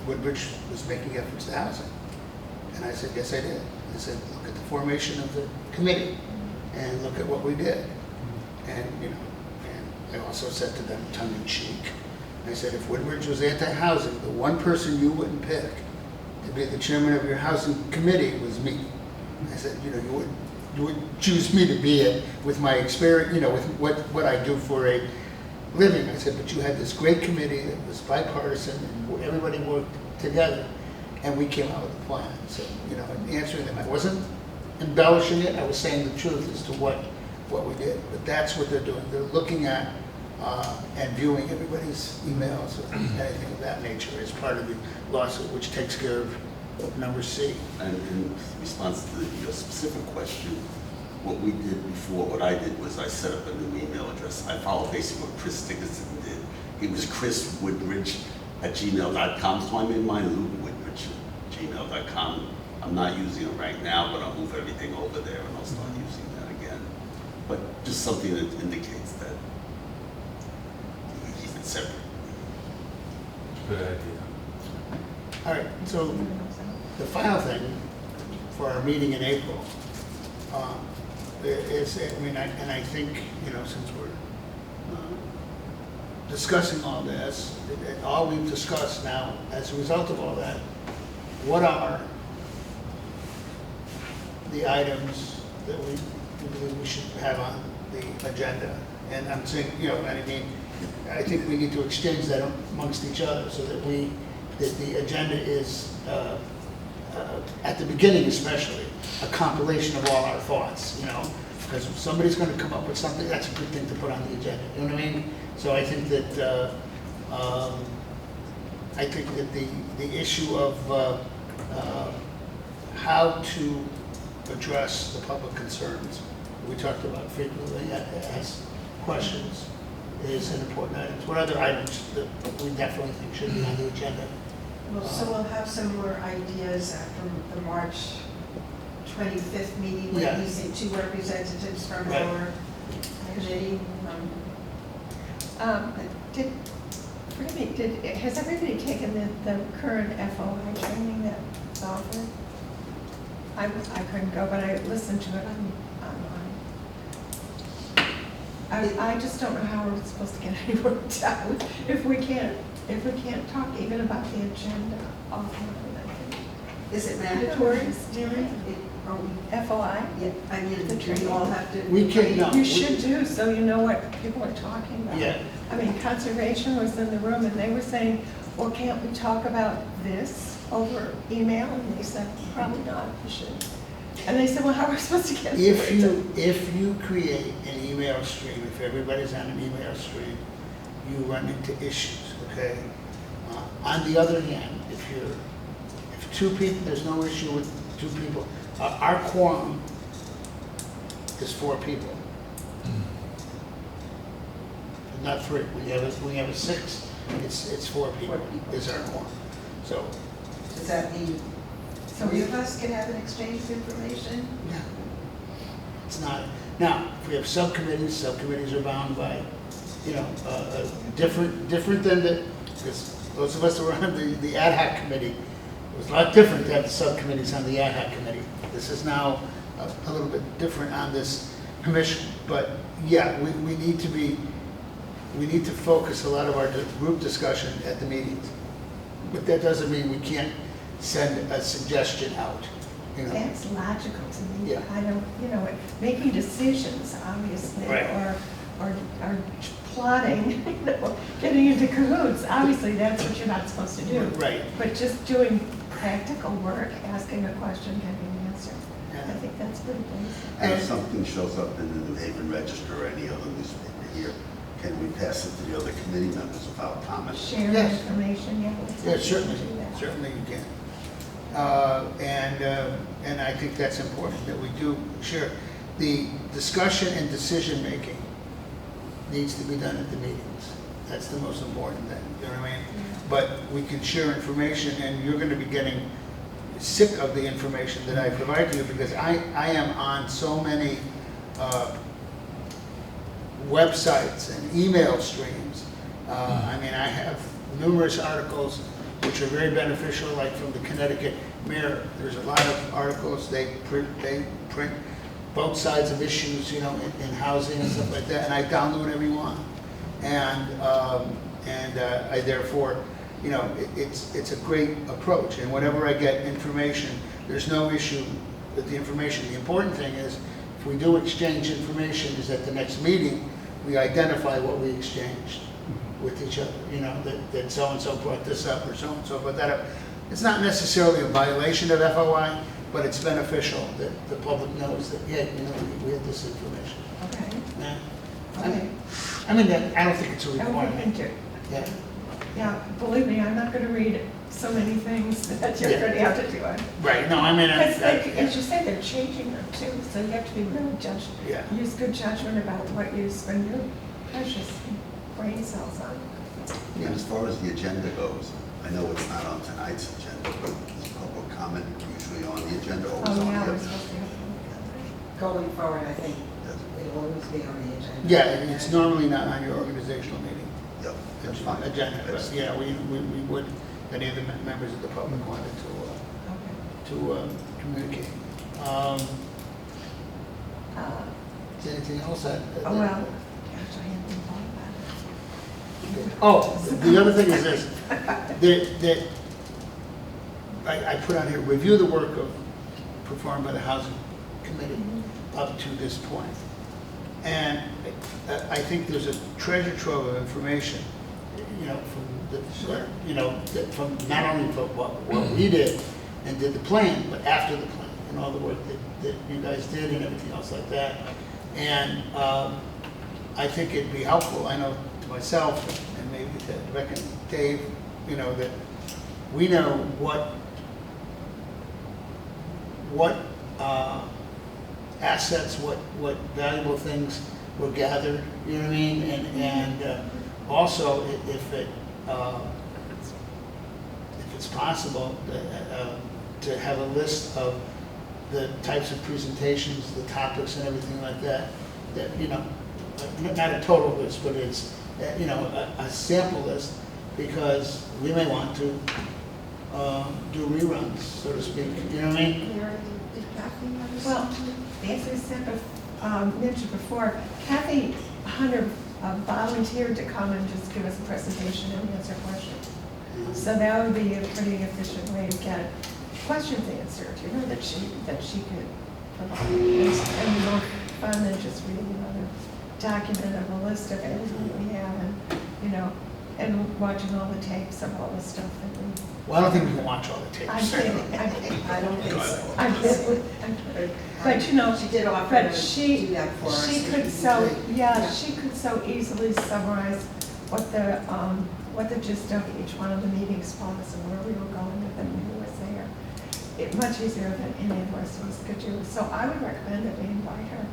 S2: Woodbridge was making efforts to housing? And I said, yes, I did. I said, look at the formation of the committee and look at what we did. And, and I also said to them, tongue in cheek, I said, if Woodbridge was anti-housing, the one person you wouldn't pick to be the chairman of your housing committee was me. I said, you would choose me to be it with my experience, with what I do for a living. I said, but you had this great committee that was bipartisan and everybody worked together and we came out with a plan. So, in answering them, I wasn't embellishing it, I was saying the truth as to what we did. But that's what they're doing. They're looking at and viewing everybody's emails or anything of that nature as part of the lawsuit, which takes care of number C.
S3: And in response to your specific question, what we did before, what I did was I set up a new email address. I followed basically what Chris Dickinson did. It was chriswoodbridge@gmail.com, so I made mine lukewoodbridge@gmail.com. I'm not using it right now, but I'll move everything over there and I'll start using that again. But just something that indicates that we keep it separate.
S7: Good idea.
S2: All right, so the final thing for our meeting in April is, I mean, and I think, you know, since we're discussing all this, all we've discussed now, as a result of all that, what are the items that we believe we should have on the agenda? And I'm saying, you know, I mean, I think we need to exchange that amongst each other so that the agenda is, at the beginning especially, a compilation of all our thoughts, you know? Because if somebody's gonna come up with something, that's a good thing to put on the agenda, you know what I mean? So I think that, the issue of how to address the public concerns, we talked about frequently, ask questions, is an important item. What other items that we definitely think should be on the agenda?
S8: Well, so we'll have some more ideas after the March 25th meeting,
S2: Yeah.
S8: when you say 2 representatives from
S2: Right.
S8: our committee.
S5: Has everybody taken the current FOI training that's offered? I couldn't go, but I listened to it online. I just don't know how we're supposed to get any work done if we can't talk even about the agenda offline, I think.
S8: Is it mandatory?
S5: Mandatory? FOI?
S8: Yeah, I mean,
S5: The
S8: we
S5: training.
S8: all have to.
S2: We can, no.
S5: You should do, so you know what people are talking about.
S2: Yeah.
S5: I mean, Conservation was in the room and they were saying, well, can't we talk about this over email? And they said, probably not, you should. And they said, well, how are we supposed to get through it?
S2: If you create an email stream, if everybody's on an email stream, you run into issues, okay? On the other hand, if 2 people, there's no issue with 2 people. Our quorum is 4 people. Not 3. We have a 6. It's 4 people is our quorum. So,
S8: Does that mean
S5: So
S8: 3 of us can have an exchange of information?
S2: yeah. It's not, now, if we have subcommittees are bound by, you know, different than because those of us that were on the ad hoc committee, it was a lot different to have the subcommittees on the ad hoc committee. This is now a little bit different on this commission, but yeah, we need to focus a lot of our group discussion at the meetings. But that doesn't mean we can't send a suggestion out, you know.
S5: That's logical to me.
S2: Yeah.
S5: I don't, making decisions, obviously,
S2: Right.
S5: or plotting, getting into cahoots, obviously, that's what you're not supposed to do.
S2: Right.
S5: But just doing practical work, asking a question, getting an answer,
S2: Yeah.
S5: I think that's pretty basic.
S3: And if something shows up in the New Haven Register or any other newspaper here, can we pass it to the other committee members without comment?
S5: Share
S2: Yes.
S5: information, yeah.
S2: Yeah, certainly,
S5: Do that.
S2: certainly you can. And I think that's important that we do share. The discussion and decision-making needs to be done at the meetings. That's the most important thing, you know what I mean? But we can share information, and you're gonna be getting sick of the information that I provide to you, because I am on so many websites and email streams. I mean, I have numerous articles which are very beneficial, like from the Connecticut Mirror. There's a lot of articles, they print both sides of issues, you know, in housing and stuff like that, and I download every one. And I therefore, you know, it's a great approach. And whenever I get information, there's no issue with the information. The important thing is, if we do exchange information, is at the next meeting, we identify what we exchanged with each other, you know, that so-and-so brought this up or so-and-so brought that up. It's not necessarily a violation of FOI, but it's beneficial that the public knows that, yeah, you know, we had this information.
S5: Okay.
S2: Yeah.
S5: Okay.
S2: I mean, I don't think it's a
S5: And we can
S2: requirement.
S5: do.
S2: Yeah.
S5: Yeah, believe me, I'm not gonna read so many things that you're
S2: Yeah.
S5: gonna have to do it.
S2: Right, no, I mean,
S5: Because as you say, they're changing them too, so you have to be really
S2: Yeah.
S5: use good judgment about what you spend your precious brain cells on.
S3: And as far as the agenda goes, I know it's not on tonight's agenda, but there's public comment usually on the agenda, always
S5: Oh,
S3: on
S5: yeah,
S3: the
S5: we're
S3: agenda.
S5: supposed to have.
S4: Going forward, I think it will always be on the agenda.
S2: Yeah, it's normally not on your organizational meeting
S3: Yep, that's fine.
S2: agenda, but yeah, we would, if any of the members of the public wanted to communicate. Is there anything else?
S5: Oh, well, gosh, I hadn't even thought about it.
S2: Oh, the other thing is this, that I put on here, review the work performed by the Housing Committee up to this point. And I think there's a treasure trove of information, from not only from what we did and did the plan, but after the plan, and all the work that you guys did and everything else like that. And I think it'd be helpful, I know to myself and maybe to Rick and Dave, that we know what assets, what valuable things were gathered, you know what I mean? And also, if it's possible, to have a list of the types of presentations, the topics and everything like that, not a total list, but it's, a sample list, because we may want to do reruns, so to speak, you know what I mean?
S8: Mary, did Kathy have
S5: Well,
S8: something?
S5: as I said, mentioned before, Kathy Hunter volunteered to come and just give us a presentation and answer questions. So that would be a pretty efficient way to get questions answered, that she could provide. And more fun than just reading another document of a list of everything we have and watching all the tapes of all the stuff that we.
S2: Well, I don't think we can watch all the tapes.
S5: I'm kidding.
S4: I don't think so.
S5: I'm kidding. But
S4: She did offer
S5: but
S4: to
S5: she,
S4: do that for us.
S5: she
S4: if
S5: could
S4: we
S5: so,
S4: could.
S5: yeah, she could so easily summarize what the gist of each one of the meetings was and where we were going with them and who was there. Much easier than any of us could do. So I would recommend that we invite her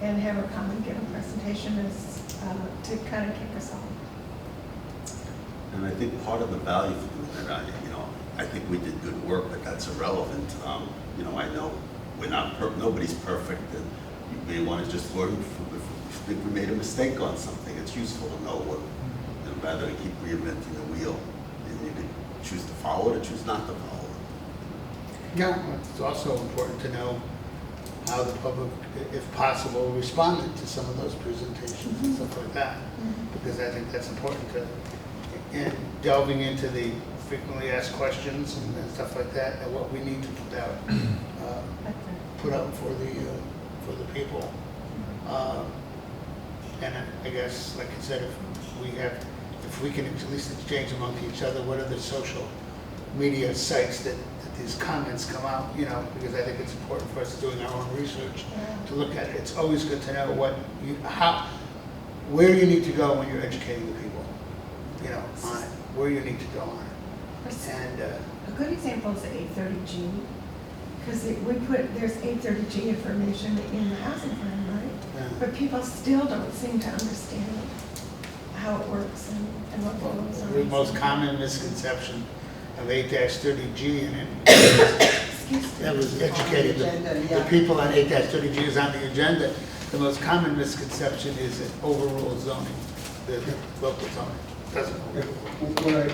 S5: and have her come and give a presentation to kind of kick us off.
S3: And I think part of the value for doing that, I think we did good work, but that's irrelevant. I know we're not, nobody's perfect, and you may want to just learn if we made a mistake on something. It's useful to know what, rather than keep reinventing the wheel. And you can choose to follow it or choose not to follow it.
S2: Yeah, it's also important to know how the public, if possible, responded to some of those presentations and stuff like that. Because I think that's important in delving into the frequently asked questions and stuff like that, and what we need to put out for the people. And I guess, like I said, if we can at least exchange among each other, what are the social media sites that these comments come out, because I think it's important for us doing our own research to look at it. It's always good to know where you need to go when you're educating the people, on it, where you need to go on it. And
S5: A good example is the 830G, because there's 830G information in the housing plan, right?
S2: Yeah.
S5: But people still don't seem to understand how it works and what goes on.
S2: the most common misconception of 8-30G, and
S5: Excuse me.
S2: that was educated the people on 8-30G is on the agenda. The most common misconception is it overrules zoning, the local zoning. Doesn't overrule.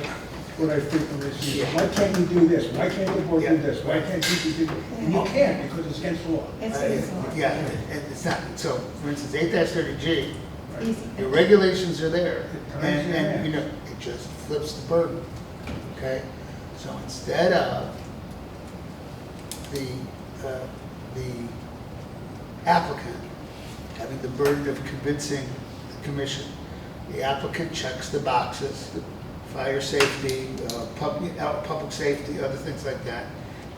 S6: What I think of this is, why can't we do this? Why can't the board do this? Why can't people do this? And you can't, because it's against the law.
S5: It's easy.
S2: Yeah, and it's not, so, for instance, 8-30G,
S5: Easy.
S2: your regulations are there,
S6: Times
S2: and it just flips the burden, okay? So instead of the applicant having the burden of convincing the commission, the applicant checks the boxes, fire safety, public safety, other things like that.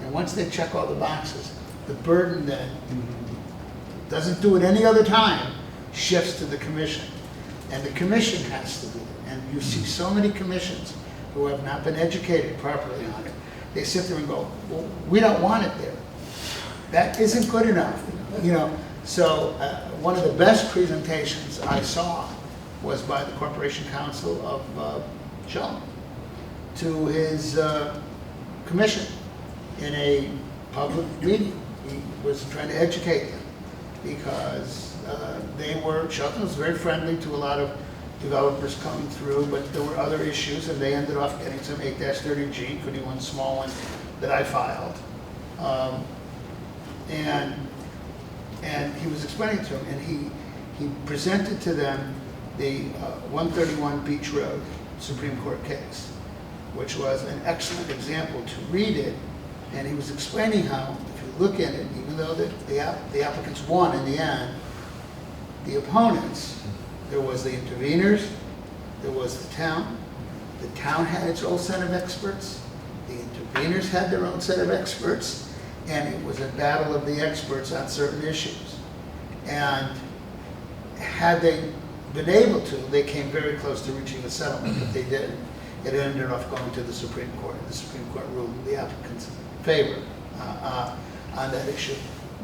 S2: And once they check all the boxes, the burden then doesn't do it any other time, shifts to the commission. And the commission has to do it. And you see so many commissions who have not been educated properly on it. They sit there and go, well, we don't want it there. That isn't good enough, So one of the best presentations I saw was by the Corporation Counsel of Shell to his commission. in a public meeting. He was trying to educate them because Shelton was very friendly to a lot of developers coming through, but there were other issues, and they ended up getting some 8-30G, including one small one that I filed. And he was explaining to them, and he presented to them the 131 Beach Road Supreme Court case, which was an excellent example to read it. And he was explaining how, if you look at it, even though the applicants won in the end, the opponents, there was the interveners, there was the town had its own set of experts, the interveners had their own set of experts, and it was a battle of the experts on certain issues. And had they been able to, they came very close to reaching a settlement, but they didn't. It ended up going to the Supreme Court, and the Supreme Court ruled in the applicant's favor on that issue.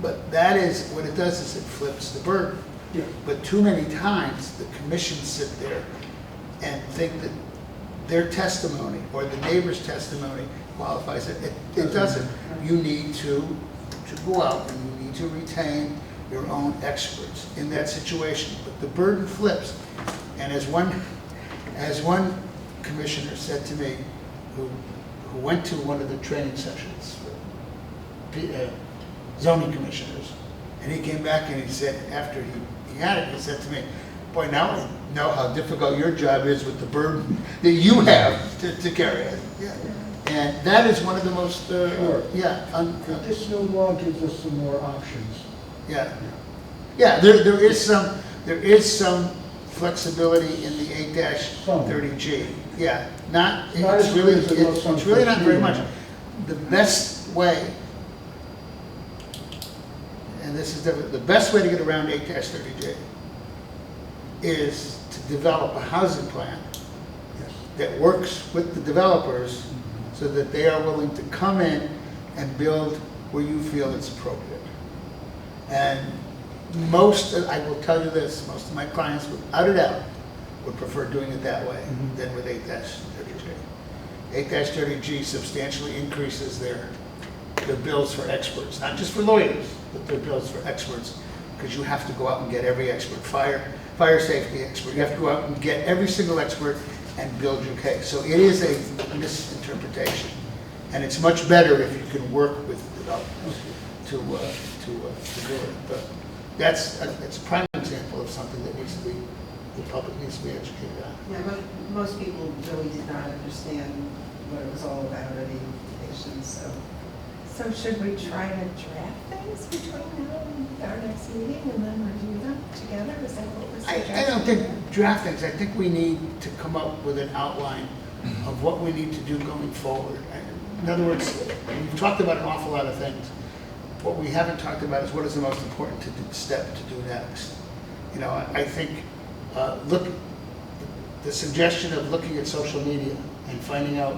S2: But that is, what it does is it flips the burden.
S6: Yeah.
S2: But too many times, the commissions sit there and think that their testimony or the neighbor's testimony qualifies it. It doesn't. You need to go out and you need to retain your own experts in that situation. But the burden flips. And as one commissioner said to me, who went to one of the training sessions for zoning commissioners, and he came back and he said, after he had it, he said to me, boy, now I know how difficult your job is with the burden that you have to carry it. Yeah. And that is one of the most,
S6: Sure. This new law gives us some more options.
S2: yeah. Yeah, there is some flexibility in the 8-30G. Yeah,
S6: Not as good as it looks on
S2: it's really not very much.
S6: first
S2: The best way, and this is the best way to get around 8-30J is to develop a housing plan
S6: Yes.
S2: that works with the developers so that they are willing to come in and build where you feel it's appropriate. And I will tell you this, most of my clients, without a doubt, would prefer doing it that way than with 8-30G. 8-30G substantially increases their bills for experts, not just for lawyers, but their bills for experts, because you have to go out and get every expert, fire safety expert. You have to go out and get every single expert and build your case. So it is a misinterpretation. And it's much better if you can work with developers to do it. But that's a prime example of something that the public needs to be educated on.
S4: Yeah, but most people really did not understand what it was all about at the invitation, so.
S5: So should we try to draft things between now and our next meeting and then review them together? Is that what we're suggesting?
S2: I don't think draft things. I think we need to come up with an outline of what we need to do going forward. In other words, we've talked about an awful lot of things. What we haven't talked about is what is the most important step to do next. You know, I think the suggestion of looking at social media and finding out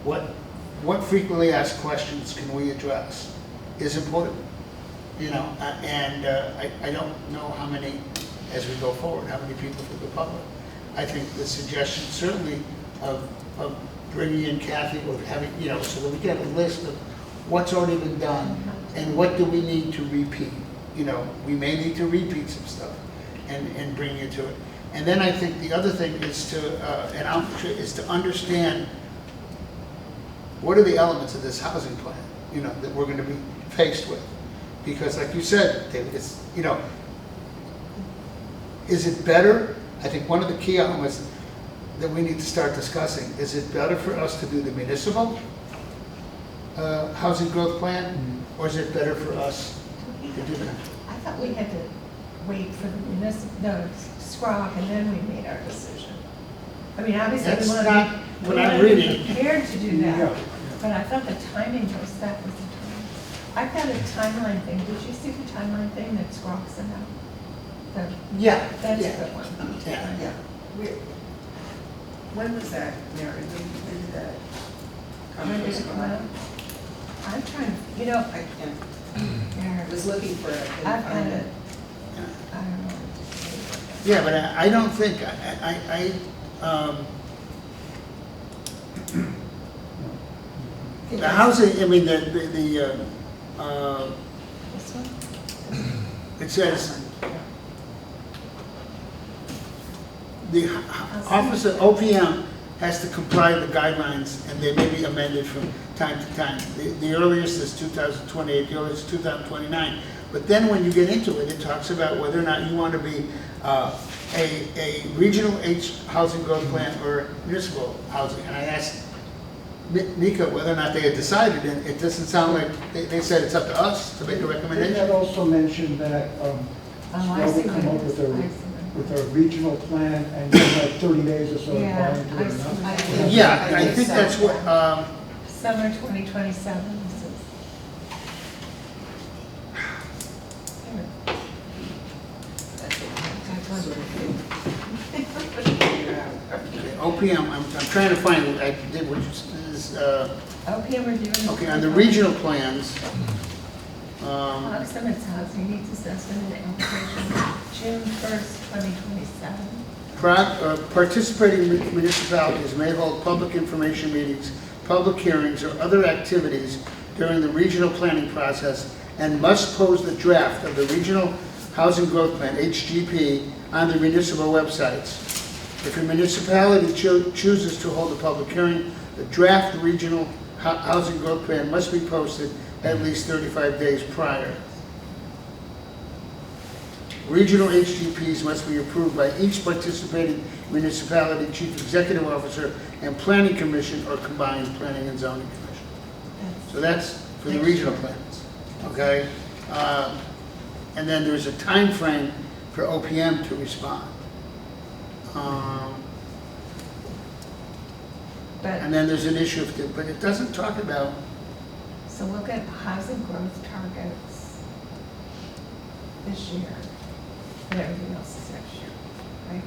S2: what frequently asked questions can we address is important. You know, and I don't know how many, as we go forward, how many people from the public. I think the suggestion certainly of bringing in Kathy or having, you know, so that we get a list of what's already been done and what do we need to repeat. You know, we may need to repeat some stuff and bring you to it. And then I think the other thing is to understand what are the elements of this housing plan, you know, that we're going to be faced with. Because like you said, David, it's, you know, is it better? I think one of the key elements that we need to start discussing, is it better for us to do the municipal housing growth plan, or is it better for us to do that?
S5: I thought we had to wait for the SCROG and then we made our decision. I mean, obviously
S2: That's
S5: we want
S2: not what I'm reading.
S5: prepared to do that,
S6: Yeah.
S5: but I thought the timing was the time. I've got a timeline thing. Did you see the timeline thing that SCROG sent out?
S2: Yeah.
S5: That's a
S2: yeah.
S5: good one.
S2: Yeah.
S4: Yeah. When was that, Mary? When did that?
S5: When did it come out? I'm trying, you know,
S4: I can't,
S5: there,
S4: I was looking for it, couldn't
S5: I've
S4: find
S5: got
S4: it.
S5: it. I don't know.
S2: Yeah, but I don't think, The housing, I mean, this
S5: one?
S2: it says, the Office of OPM has to comply with the guidelines, and they may be amended from time to time. The earliest is 2028, the earliest is 2029. But then when you get into it, it talks about whether or not you want to be a regional housing growth plan or municipal housing. And I asked Nika whether or not they had decided, and it doesn't sound like, they said it's up to us to make a
S6: Didn't
S2: recommendation.
S6: that also mention that,
S5: I
S6: Swell
S5: see
S6: will come
S5: what
S6: up
S5: it
S6: with
S5: is.
S6: a,
S5: I see what it
S6: with a regional plan, and then like 30 days or so
S5: Yeah,
S6: prior to
S5: I
S6: it,
S5: see.
S6: no?
S5: I think-
S2: Yeah, I think that's what,
S5: is. Summer 2027, this is.
S2: OPM, I'm trying to find, what I did, which is,
S5: OPM reviewing.
S2: okay, on the regional plans,
S5: Proximites housing needs assessment and application, June 1st, 2027.
S2: participating municipalities may hold public information meetings, public hearings, or other activities during the regional planning process and must post the draft of the Regional Housing Growth Plan, HGP, on the municipal websites. If a municipality chooses to hold a public hearing, the draft regional housing growth plan must be posted at least 35 days prior. Regional HGPs must be approved by each participating municipality, chief executive officer, and planning commission or combined planning and zoning commission. So that's for the regional plans, okay? And then there's a time frame for OPM to respond.
S5: But,
S2: And then there's an issue, but it doesn't talk about,
S5: so we'll get housing growth targets this year, and everything else is next year, right?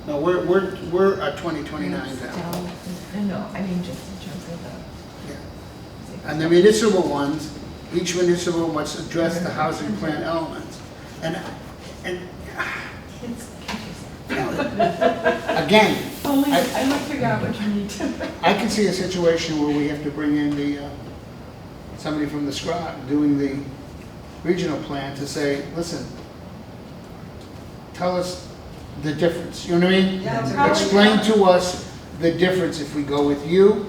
S2: no, we're at 2029 now.
S5: Still- No, I mean just in terms of
S2: Yeah.
S5: the.
S2: And the municipal ones, each municipal must address the housing plan elements. And
S5: It's confusing.
S2: again,
S5: Only,
S2: I-
S5: I might figure out what you need to.
S2: I can see a situation where we have to bring in somebody from the SCROG doing the regional plan to say, listen, tell us the difference, you know what I mean?
S8: Yeah, it's
S5: Probably
S2: Explain
S5: not.
S2: to us the difference if we go with you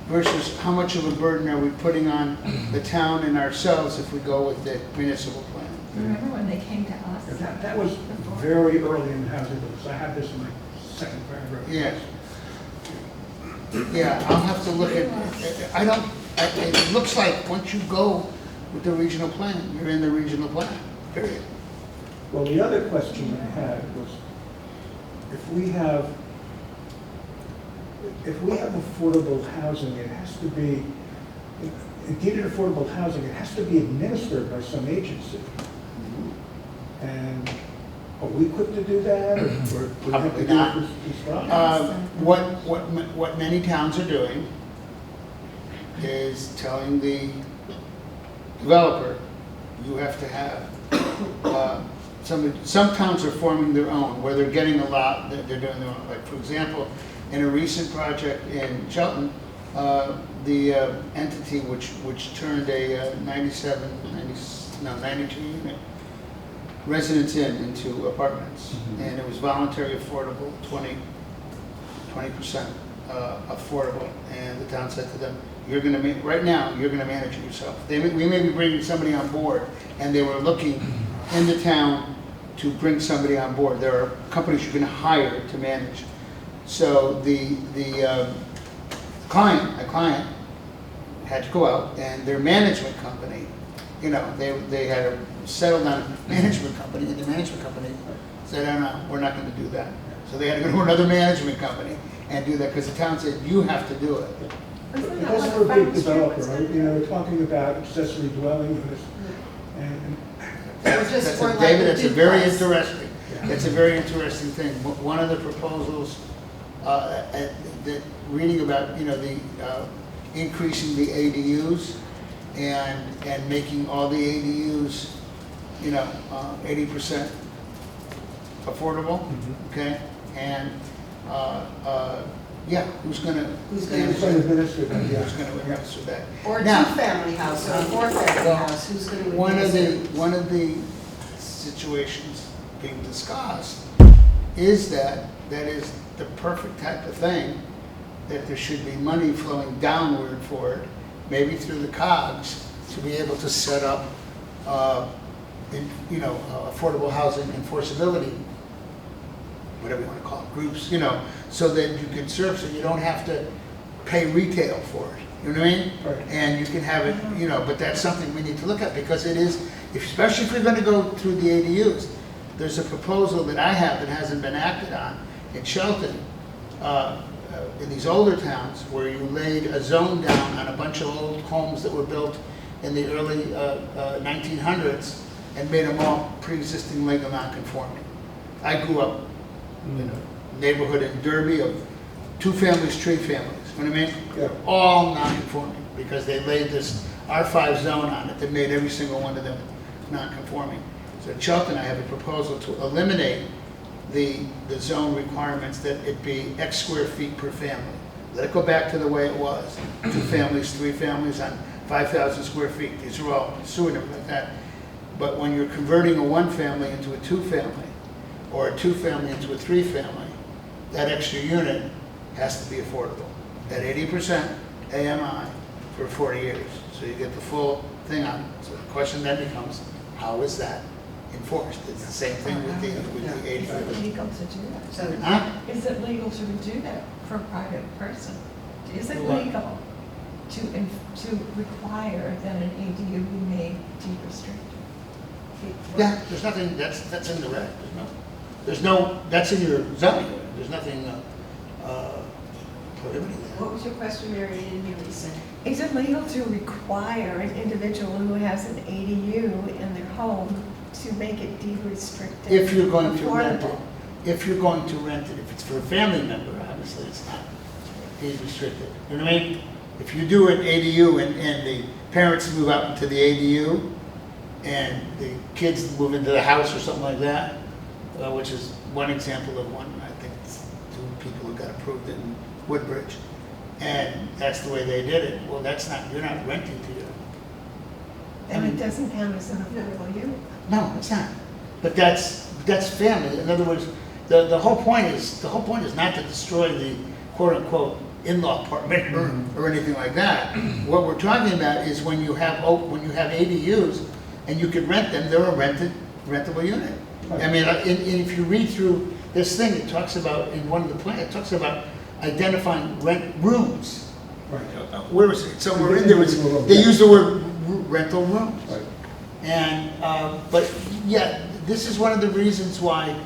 S2: versus how much of a burden are we putting on the town and ourselves if we go with the municipal plan.
S5: Remember when they came to us?
S6: That was
S5: before?
S6: very early in the housing business. I have this in my second paragraph.
S2: Yeah. Yeah, I'll have to look at, it looks like once you go with the regional plan, you're in the regional plan, period.
S6: Well, the other question I had was, if we have affordable housing, it has to be, deeded affordable housing, it has to be administered by some agency. And are we equipped to do that, or we have to
S2: Probably
S6: do
S2: not.
S6: it with Scott?
S2: What many towns are doing is telling the developer, you have to have, some towns are forming their own, where they're getting a lot, they're doing their own. Like, for example, in a recent project in Shelton, the entity which turned a 92 unit residence into apartments, and it was voluntary affordable, 20% affordable, and the town said to them, you're going to, right now, you're going to manage it yourself. We may be bringing somebody on board, and they were looking in the town to bring somebody on board. There are companies you can hire to manage. So the client had to go out, and their management company, you know, they had to settle on a management company, and the management company said, oh, no, we're not going to do that. So they had to go to another management company and do that, because the town said, you have to do it.
S5: Isn't
S6: But
S5: that
S6: that's
S5: what
S6: for a big
S5: Fountain Street
S6: developer,
S5: was?
S6: right? You know, we're talking about accessory dwelling units, and
S8: just for like
S2: David,
S8: a
S2: it's a very
S8: duplex.
S2: interesting, it's a very interesting thing. One of the proposals, reading about, you know, the increasing the ADUs and making all the ADUs, you know, 80% affordable, okay? And Yeah, who's gonna?
S4: Who's gonna-
S6: It's going to administer that, yeah.
S2: Who's gonna administer that?
S4: Or a
S2: Now-
S4: two-family house, or a four-family
S2: Well,
S4: house, who's gonna
S2: One of
S4: administer?
S2: the, one of the situations being discussed is that is the perfect type of thing, that there should be money flowing downward for it, maybe through the COGS, to be able to set up, affordable housing enforceability, whatever you want to call it, groups, so that you can serve, so you don't have to pay retail for it. You know what I mean?
S6: Right.
S2: And you can have it, but that's something we need to look at, because it is, especially if we're going to go through the ADUs. There's a proposal that I have that hasn't been acted on in Shelton, in these older towns, where you laid a zone down on a bunch of old homes that were built in the early 1900s and made them all pre-existing legal non-conforming. I grew up in a neighborhood in Derby of 2 families, 3 families, you know what I mean?
S6: Yeah.
S2: All non-conforming, because they laid this R5 zone on it that made every single one of them non-conforming. So in Shelton, I have a proposal to eliminate the zone requirements, that it be X square feet per family. Let it go back to the way it was, 2 families, 3 families on 5,000 square feet. These are all sewer and everything like that. But when you're converting a 1-family into a 2-family, or a 2-family into a 3-family, that extra unit has to be affordable at 80% AMI for 40 years. So you get the full thing on it. So the question then becomes, how is that enforced? It's the same thing with the
S5: Is it
S2: 80.
S5: legal to do that?
S4: So,
S2: Huh?
S5: Is it legal to do that for a private person? Is it
S2: What?
S5: legal to require that an ADU be made deed restricted?
S2: Yeah, there's nothing, that's in the reg. There's no, that's in your zoning. There's nothing prohibiting that.
S8: What was your question, Mary? I didn't hear what you said.
S5: Is it legal to require an individual who has an ADU in their home to make it deed restricted?
S2: If you're going to rent it,
S5: affordable?
S2: if you're going to rent it, if it's for a family member, obviously it's not deed restricted. You know what I mean? If you do an ADU and the parents move out into the ADU and the kids move into the house or something like that, which is one example of one, I think it's 2 people who got approved in Woodbridge, and that's the way they did it. Well, that's not, you're not renting to you.
S5: And it doesn't count as an affordable unit?
S2: No, it's not. But that's family. In other words, the whole point is not to destroy the quote-unquote in-law apartment or anything like that. What we're talking about is when you have ADUs and you can rent them, they're a rentable unit. I mean, and if you read through this thing, it talks about, in one of the plans, it talks about identifying rent rooms.
S6: Right.
S2: Where is it? Somewhere in there, they use the word rental rooms.
S6: Right.
S2: And, but yeah, this is one of the reasons why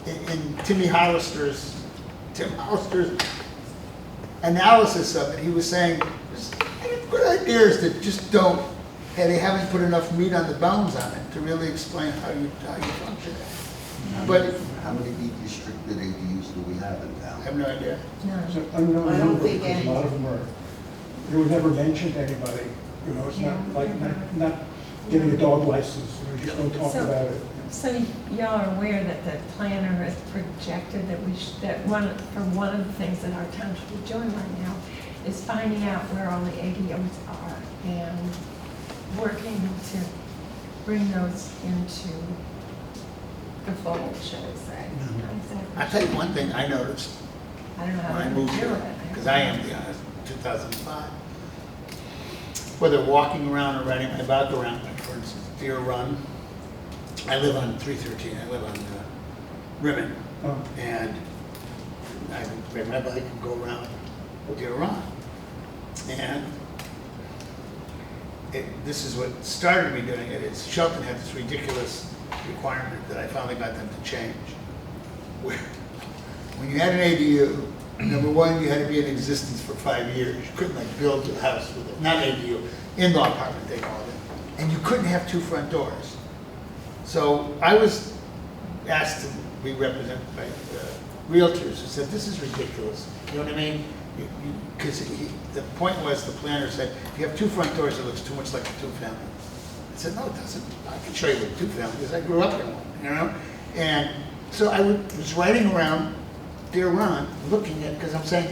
S2: in Tim Hollister's analysis of it, he was saying, there's good ideas that just don't, they haven't put enough meat on the bones on it to really explain how you function. But
S3: How many deed restricted ADUs do we have in
S2: I
S3: town?
S2: have no idea.
S5: No.
S6: It's an unknown
S4: I don't
S6: number,
S4: think
S6: because a lot of them are, they were never mentioned to anybody. It's not like, not getting a dog license, we just don't talk
S5: So-
S6: about it.
S5: So y'all are aware that the planner has projected that one of the things that our town should be doing right now is finding out where all the ADUs are and working to bring those into the fold, shall we say.
S2: I'll tell you one thing I noticed
S5: I don't know how
S2: when I
S5: they're
S2: moved
S5: gonna do
S2: here,
S5: it.
S2: because I am, to be honest, 2005. Whether walking around or riding my bike around, like for instance, Deer Run. I live on 313, I live on Rimmon,
S6: Oh,
S2: and I ride my bike and go around Deer Run. And this is what started me doing it, is Shelton had this ridiculous requirement that I finally got them to change. Where, when you had an ADU, number one, you had to be in existence for 5 years. You couldn't like build a house with it, not ADU, in-law apartment they called it. And you couldn't have 2 front doors. So I was asked to be represented by realtors who said, this is ridiculous. You know what I mean? Because the point was, the planner said, if you have 2 front doors, it looks too much like a 2-family. I said, no, it doesn't. I can show you what 2 families. I grew up in one, you know? And so I was riding around there on, looking at, because I'm saying,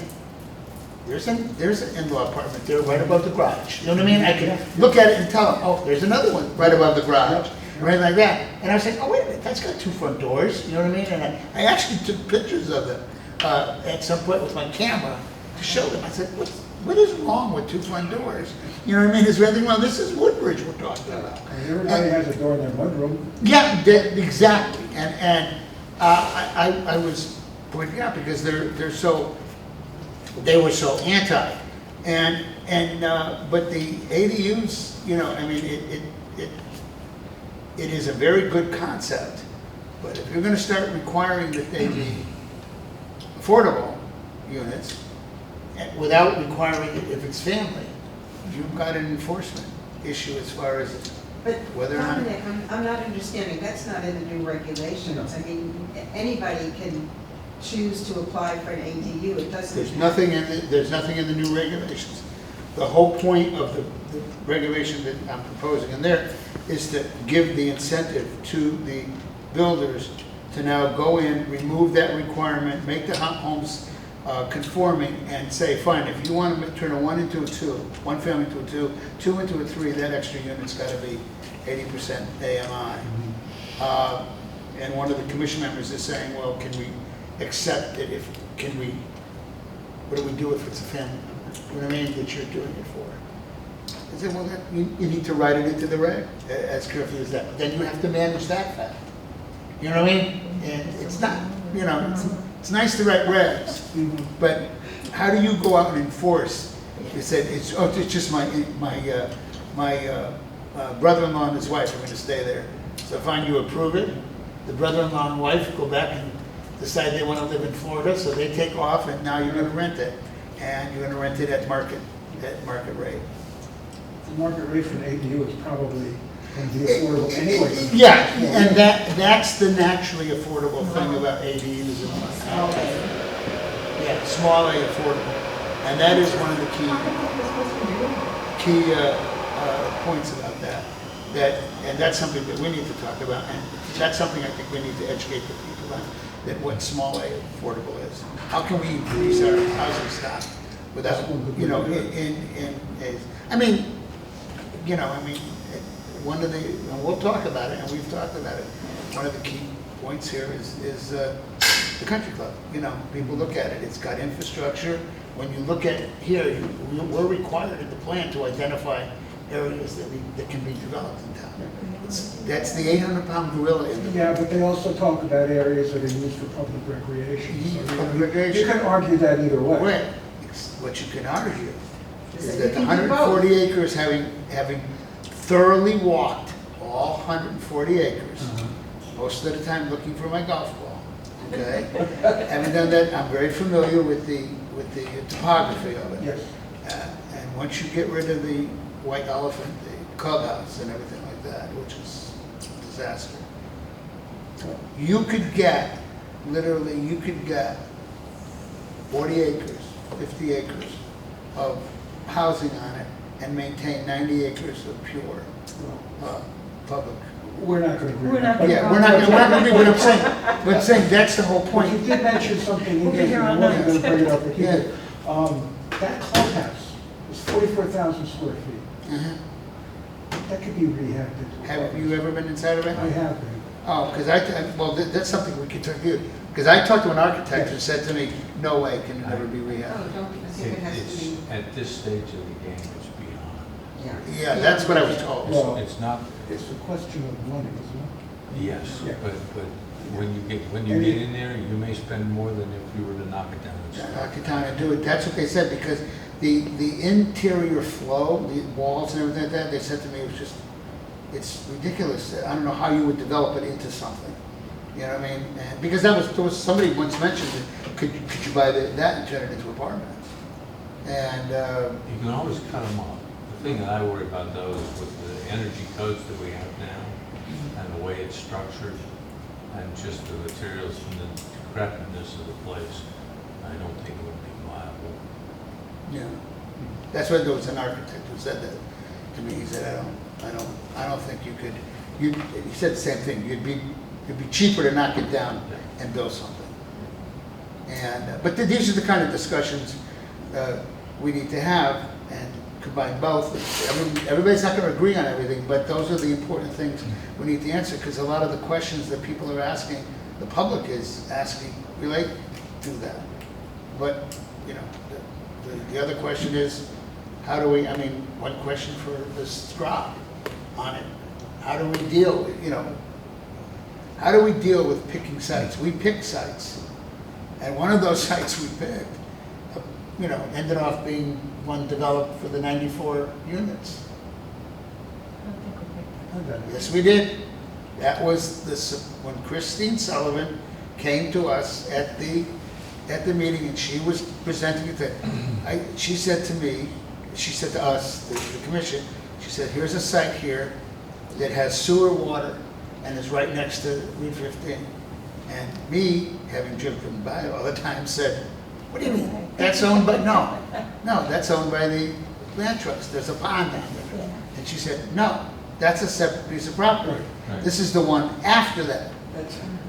S2: there's an in-law apartment there right above the garage. You know what I mean? I can look at it and tell them, oh, there's another one right above the garage, right like that. And I was like, oh, wait a minute, that's got 2 front doors, you know what I mean? And I actually took pictures of them at some point with my camera to show them. I said, what is wrong with 2 front doors? You know what I mean? Is there anything wrong? This is Woodbridge we're talking about.
S6: Everybody has a door in their mudroom.
S2: Yeah, exactly. And I was pointing out because they were so anti. But the ADUs, you know, I mean, it is a very good concept. But if you're gonna start requiring that they be affordable units, without requiring it if it's family, you've got an enforcement issue as far as
S4: But
S2: whether or not.
S4: Dominic, I'm not understanding, that's not in the new regulations. I mean, anybody can choose to apply for an ADU, it doesn't.
S2: There's nothing in the new regulations. The whole point of the regulation that I'm proposing in there is to give the incentive to the builders to now go in, remove that requirement, make the homes conforming, and say, fine, if you want to turn a 1 into a 2, 1 family into a 2, 2 into a 3, that extra unit's got to be 80% AMI. And one of the commission members is saying, well, can we accept it what do we do if it's a family member? You know what I mean, that you're doing it for? I said, well, you need to write it into the reg, as carefully as that. But then you have to manage that fact. You know what I mean? And it's not, you know, it's nice to write regs, but how do you go out and enforce? You said, it's just my brother-in-law and his wife are going to stay there. So fine, you approve it. The brother-in-law and wife go back and decide they want to live in Florida, so they take off, and now you're going to rent it, and you're going to rent it at market rate.
S6: The market rate for an ADU is probably going to be affordable anyway.
S2: Yeah, and that's the naturally affordable thing about ADUs in my Yeah, small A affordable, and that is one of the key points about that. And that's something that we need to talk about, and that's something I think we need to educate the people on, that what small A affordable is. How can we increase our housing stock without, you know, one of the, and we'll talk about it, and we've talked about it, one of the key points here is the country club. You know, people look at it, it's got infrastructure. When you look at here, we're required in the plan to identify areas that can be developed in town. That's the 800-pound gorilla in the.
S6: Yeah, but they also talk about areas that are used for public recreation. So,
S2: Public recreation.
S6: You can argue that either way.
S2: Right. What you can argue is
S4: Is
S2: that
S4: that
S2: the
S4: you can do
S2: 140 acres, having thoroughly walked all 140 acres, most of the time looking for my golf ball, okay? Having done that, I'm very familiar with the topography of it.
S6: Yes.
S2: And once you get rid of the white elephant, the clubhouse and everything like that, which is a disaster, you could get 40 acres, 50 acres of housing on it and maintain 90 acres of pure public.
S6: We're not going to agree.
S5: We're
S6: on
S5: not
S6: that.
S5: gonna-
S2: Yeah, we're not gonna do what I'm saying, but I'm saying that's the whole
S6: But
S2: point.
S6: you did mention something,
S5: We'll be here all
S6: I wasn't going to
S5: night.
S6: bring it up, but you
S2: Yeah.
S6: did. That clubhouse is 44,000 square feet.
S2: Uh-huh.
S6: That could be rehabbed into.
S2: Have you ever been inside of it?
S6: I have been.
S2: Oh, because that's something we could talk to, because I talked to an architect who said to me, no way can it ever be
S4: Oh,
S2: rehabbed.
S4: don't, I think it has to
S7: It's,
S4: be,
S7: at this stage of the game, it's beyond.
S4: yeah.
S2: Yeah, that's what I was told.
S6: Well,
S7: It's not,
S6: It's a question of money, isn't it?
S7: yes,
S6: Yeah.
S7: but when you get in there, you may spend more than if you were to knock it down and start.
S2: Knock it down and do it, that's what they said, because the interior flow, the walls and everything like that, they said to me, it was just, it's ridiculous. I don't know how you would develop it into something. You know what I mean? And because there was somebody once mentioned, could you buy that and turn it into apartments? And,
S7: You can always cut them off. The thing that I worry about though is with the energy codes that we have now and the way it's structured and just the materials and the decrepitness of the place, I don't think it would be viable.
S2: yeah, that's why there was an architect who said that to me. He said, I don't think you could, he said the same thing, it'd be cheaper to knock it down and build something. And, but these are the kind of discussions we need to have and combine both. Everybody's not going to agree on everything, but those are the important things we need to answer, because a lot of the questions that people are asking, the public is asking, relate to that. But, you know, the other question is, how do we, I mean, one question for the SCROG on it, how do we deal with, you know, how do we deal with picking sites? We pick sites, and one of those sites we picked, you know, ended off being one developed for the 94 units. Yes, we did. That was when Christine Sullivan came to us at the meeting, and she was presenting it. She said to me, she said to us, the commission, she said, here's a site here that has sewer water and is right next to Route 15. And me, having driven by all the time, said, what do you mean? That's owned by, no, that's owned by the land trust. There's a pond down there. And she said, no, that's a separate piece of property.
S7: Right.
S2: This is the one after that.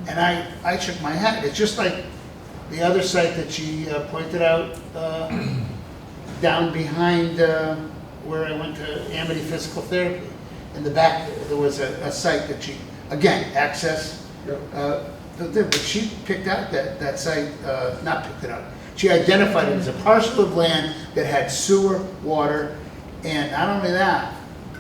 S2: And I shook my head. It's just like the other site that she pointed out down behind where I went to Amity Physical Therapy. In the back, there was a site that she, again, access. But she picked out that site, not picked it out. She identified it as a parcel of land that had sewer, water, and not only that,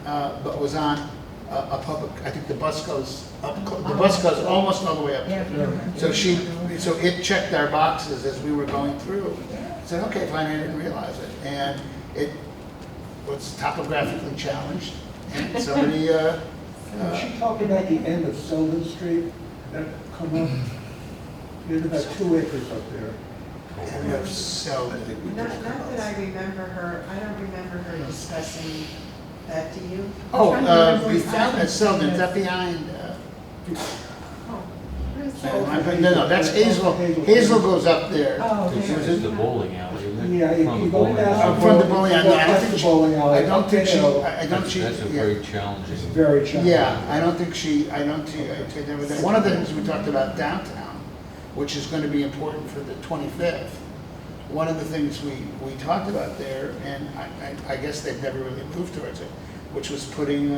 S2: but was on a public, I think the bus goes up, the bus goes almost all the way up. So so it checked our boxes as we were going through. I said, okay, fine, I didn't realize it. And it was topographically challenged, and somebody,
S6: She talked about the end of Selden Street, that come up, there's about 2 acres up there.
S2: and of Selden.
S8: Not that I remember her, I don't remember her discussing that, do you?
S2: Oh,
S5: I'm trying to remember
S2: we found that Selden, is that behind, no, that's Hazel. Hazel goes up there.
S5: Oh,
S7: There's the bowling alley, isn't
S6: Yeah,
S7: it?
S6: you
S7: From the
S6: you go
S7: bowling
S6: down.
S7: alley.
S2: From the bowling alley. I don't
S6: That's
S2: think
S6: the
S2: she-
S6: bowling alley.
S2: I don't think she,
S6: Up
S2: I don't
S7: That's
S2: she,
S7: that's a
S2: yeah.
S7: very challenging.
S6: It's very challenging.
S2: Yeah, I don't think she, one of the things we talked about downtown, which is going to be important for the 25th, one of the things we talked about there, and I guess they've never really moved towards it, which was putting,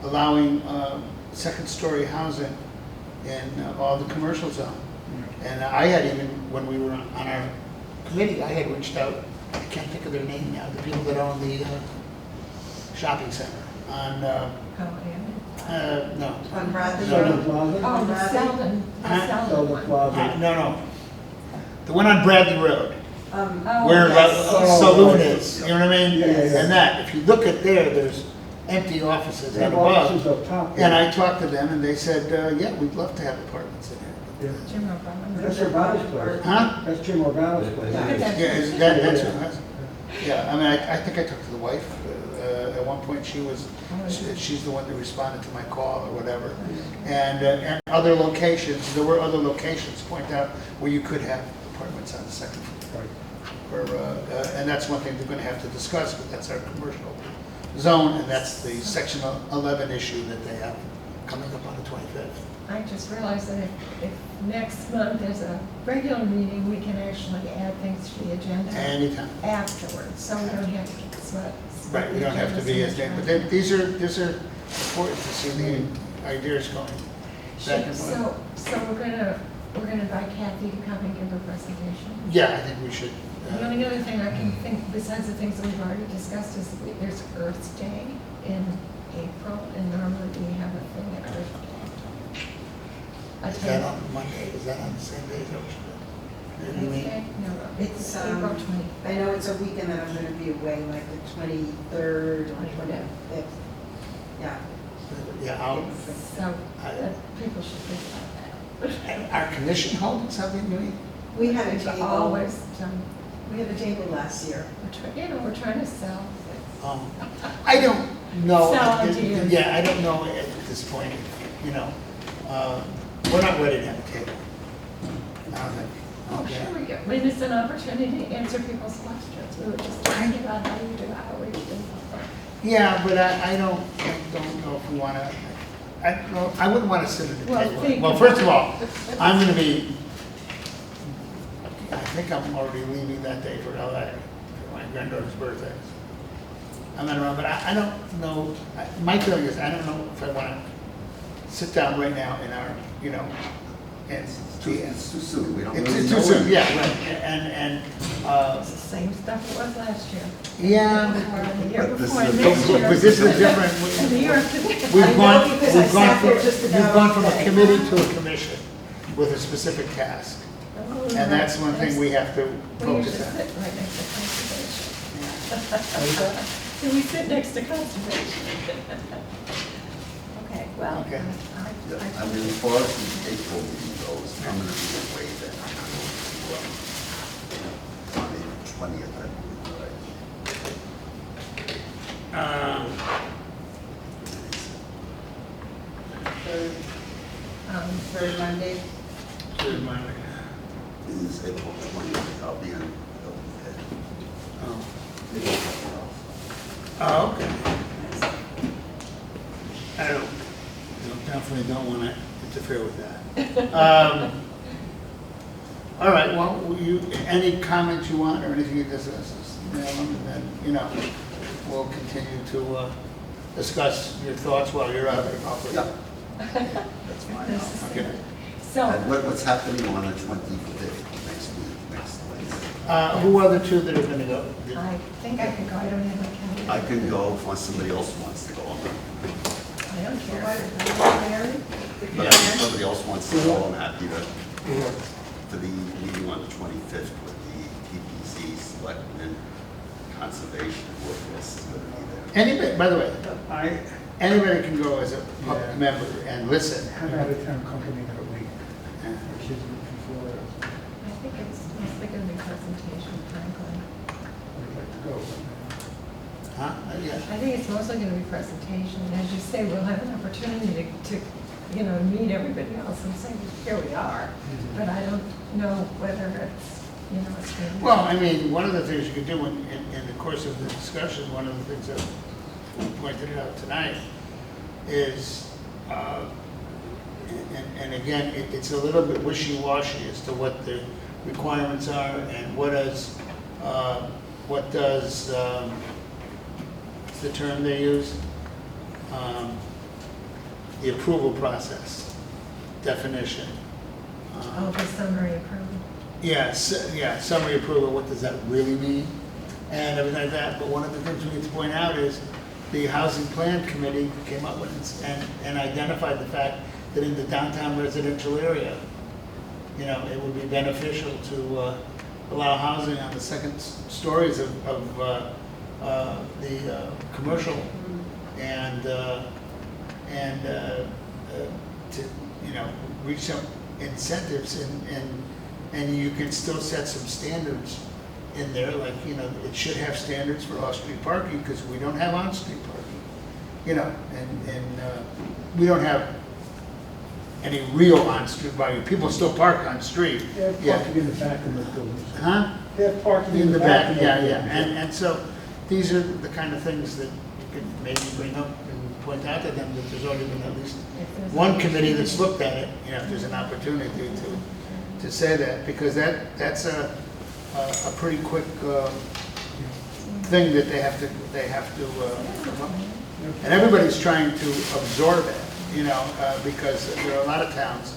S2: allowing second-story housing in all the commercial zone. And I had even, when we were on our committee, I had reached out, I can't think of their name now, the people that own the shopping center on, no.
S8: On Bradley
S6: Selden
S8: Road?
S6: Plaza?
S5: Oh, the Selden, the
S2: Huh?
S5: Selden
S6: Selden
S5: one.
S6: Plaza.
S2: No. The one on Bradley Road,
S5: Oh,
S2: where
S5: yes.
S2: the saloon is, you know what I mean?
S6: Yeah.
S2: And that, if you look at there's empty offices
S6: They
S2: and
S6: have offices
S2: above.
S6: up top.
S2: And I talked to them and they said, yeah, we'd love to have apartments in here.
S6: Yeah.
S5: Jim O'Brien.
S6: That's Urbana's place.
S2: Huh?
S6: That's Jim Urbana's place.
S5: Yeah.
S2: Yeah, that's what it was. Yeah, I mean, I think I talked to the wife, at one point she's the one that responded to my call or whatever. And other locations, there were other locations, point out, where you could have apartments on the second floor.
S6: Right.
S2: And that's one thing we're gonna have to discuss, but that's our commercial zone, and that's the section 11 issue that they have coming up on the 25th.
S5: I just realized that if next month there's a regular meeting, we can actually add things to the agenda
S2: Anytime.
S5: afterwards, so we don't have to keep split.
S2: Right, we don't have to be as, but these are important to see the ideas going back and forth.
S5: So we're gonna invite Kathy to come and give her presentation.
S2: Yeah, I think we should.
S5: The only other thing I can think, besides the things that we've already discussed, is that there's Earth Day in April, and normally we have a thing at Earth Day.
S2: Is that on Monday? Is that on the same day as Ocean Day? You mean?
S5: No,
S8: It's,
S5: April 20th.
S8: I know it's a weekend that I'm gonna be away, like the 23rd or 25th. Yeah.
S2: Yeah, I'll,
S5: So people should think about that.
S2: our commission holding something, you mean?
S8: We had a
S5: It's
S8: table,
S5: always,
S8: we had a table last year.
S5: we're trying to sell things.
S2: I don't know.
S5: Sell ideas.
S2: Yeah, I don't know at this point, you know. We're not ready to have a table. I don't think.
S5: Oh,
S2: Okay.
S5: sure we go. I mean, it's an opportunity to answer people's questions. We were just talking about how you do outreach and stuff.
S2: Yeah, but I don't know if we want to, I wouldn't want to sit at the
S5: Well,
S2: table.
S5: think
S2: Well, first of
S5: about
S2: all,
S5: it.
S2: I'm going to be think I'm already leaving that day for LA, for my granddaughter's birthday. I'm not around, but I don't know, my feeling is, I don't know if I want to sit down right now in our, you know, and.
S3: It's too soon, we don't
S2: It's
S3: really
S2: too
S3: know.
S2: soon,
S3: it.
S2: yeah, right,
S5: It's the same stuff it was last year.
S2: yeah.
S5: Or the year
S3: But this
S5: before,
S3: is
S5: and
S3: a
S5: next
S3: big-
S5: year.
S2: But this is different.
S5: And the year after that.
S2: We've
S8: I know
S2: gone,
S8: because I
S2: we've gone
S8: sat there
S2: from,
S8: just
S2: we've
S8: about
S2: gone from
S8: all
S2: a
S8: day.
S2: committee to a commission with a specific task.
S5: Oh,
S2: And that's one thing we have to
S5: We usually
S2: focus on.
S5: sit right next to conservation.
S2: Yeah.
S5: So we sit next to conservation. Okay, well,
S2: Okay.
S3: Yeah, I mean, as far as the April meeting goes, I'm gonna be away then. On the 20th, I believe, right?
S4: Third Monday.
S2: Third Monday.
S3: Is April 20th, I'll be in,
S2: Oh.
S3: April.
S2: Oh, okay. I don't, definitely don't want to interfere with that. All right, well, any comments you want or anything you discuss, and then, you know, we'll continue to discuss your thoughts while you're out there. hopefully.
S3: Yeah, that's fine.
S2: Okay.
S5: So,
S3: And what's happening on the 25th, next week, next Wednesday?
S2: Who are the two that are going to go?
S5: I think I could go, I don't have my calendar.
S3: I can go if somebody else wants to go.
S5: I don't care.
S3: But if somebody else wants to go, I'm happy to, for the meeting on the 25th with the TPC, Selectmen, Conservation, Workforce is going to be there.
S2: Anybody, by the way,
S6: I
S2: anybody can go as a public
S6: Yeah.
S2: member and listen.
S6: have had a town company that week,
S2: Yeah.
S6: which is before,
S5: I think it's mostly going to be presentation, frankly.
S6: I'd like to go.
S2: Huh? Yeah.
S5: I think it's mostly going to be presentation. And as you say, we'll have an opportunity to, you know, meet everybody else and say, here we are. But I don't know whether it's, you know, it's going to be.
S2: Well, I mean, one of the things you could do in the course of the discussion, one of the things that we pointed out tonight is, and again, it's a little bit wishy-washy as to what the requirements are and what does, what's the term they use? The approval process, definition.
S5: Oh, the summary approval.
S2: Yes, yeah, summary approval, what does that really mean? And everything like that, but one of the things we need to point out is the Housing Plan Committee came up with and identified the fact that in the downtown residential area, you know, it would be beneficial to allow housing on the second stories of the commercial and to, you know, reach some incentives and you can still set some standards in there, like, you know, it should have standards for off-street parking because we don't have on-street parking, you know, and we don't have any real on-street parking. People still park on street.
S6: They have
S2: Yeah.
S6: parking in the back of the buildings.
S2: Huh?
S6: They have parking
S2: In the back,
S6: of the
S2: yeah,
S6: buildings.
S2: yeah. And so these are the kind of things that you could maybe bring up and point out to them that there's already been at least
S5: If there's
S2: one committee that's looked at it, you know, if there's an opportunity to say that, because that's a pretty quick thing that they have to come up with. And everybody's trying to absorb it, you know, because there are a lot of towns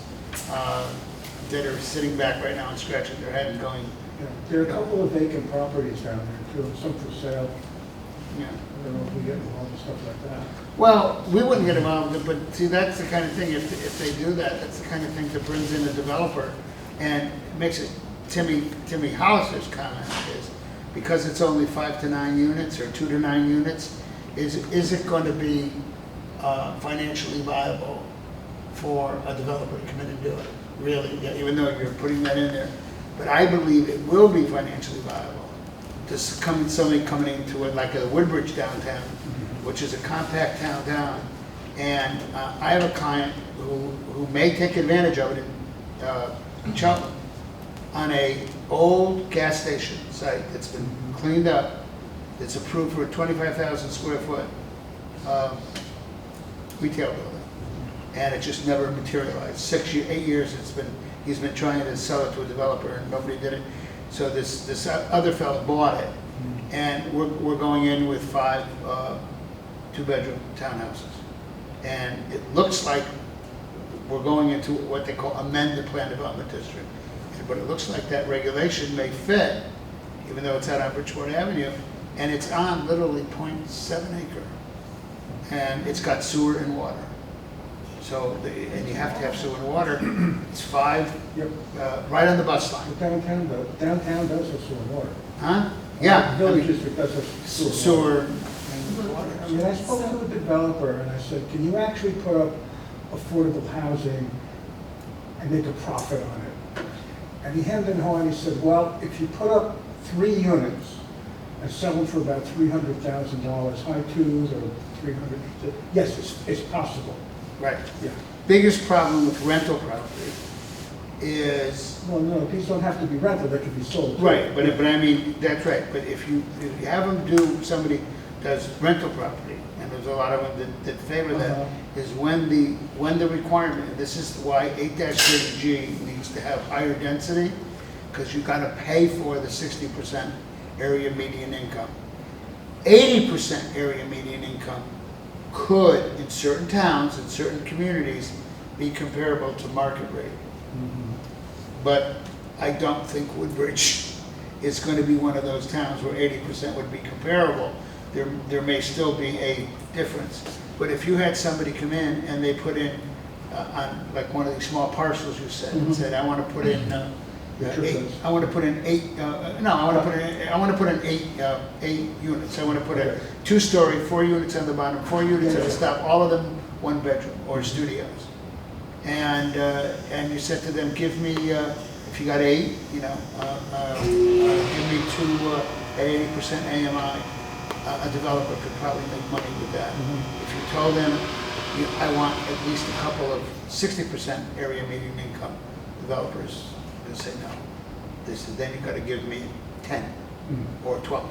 S2: that are sitting back right now and scratching their head and going,
S6: Yeah. There are a couple of vacant properties down there too, some for sale.
S2: you know.
S6: I don't know if we get involved in stuff like that.
S2: Well, we wouldn't get involved, but see, that's the kind of thing, if they do that, that's the kind of thing that brings in a developer and makes it, Timmy Hollister's comment is, because it's only 5 to 9 units or 2 to 9 units, is it going to be financially viable for a developer to come in and do it? Really, yeah, even though you're putting that in there. But I believe it will be financially viable. Somebody coming into it like a Woodbridge downtown, which is a compact downtown. And I have a client who may take advantage of it in Cheltenham on a old gas station site that's been cleaned up. It's approved for a 25,000 square foot retail building. And it just never materialized. 8 years he's been trying to sell it to a developer and nobody did it. So this other fellow bought it, and we're going in with 5 two-bedroom townhouses. And it looks like we're going into what they call amend the plan development district. But it looks like that regulation may fit, even though it's out on Bridgeport Avenue, and it's on literally 0.7 acre. And it's got sewer and water. So, and you have to have sewer and water. It's 5,
S6: Yep.
S2: right on the bus line.
S6: But downtown does have sewer and water.
S2: Huh? Yeah.
S6: The
S2: I
S6: Village
S2: mean,
S6: district does have sewer and water.
S2: sewer and water.
S6: I mean, I spoke to a developer and I said, can you actually put up affordable housing and make a profit on it? And he hemmed and hawed, and he said, well, if you put up 3 units and sell them for about $300,000, high twos or 300, yes, it's possible.
S2: Right.
S6: Yeah.
S2: Biggest problem with rental property is,
S6: Well, no, these don't have to be rental, they can be sold. too.
S2: right, but I mean, that's right. But if you have them do, somebody does rental property, and there's a lot of them that favor that,
S6: Uh-huh.
S2: is when the requirement, and this is why 8-30G needs to have higher density, because you gotta pay for the 60% area median income. 80% area median income could, in certain towns, in certain communities, be comparable to market rate.
S6: Mhm.
S2: But I don't think Woodbridge is going to be one of those towns where 80% would be comparable. There may still be a difference. But if you had somebody come in and they put in, on like one of these small parcels you said, and said, I want to put in,
S6: Sure
S2: eight,
S6: does.
S2: I want to put in 8, no, I want to put in 8 units. I want to put a 2-story, 4 units on the bottom, 4 units at the top, all of them 1 bedroom or studios. And you said to them, give me, if you got 8, give me 2 at 80% AMI. A developer could probably make money with that. If you told them, I want at least a couple of 60% area median income, developers will say no. They said, then you got to give me 10 or 12,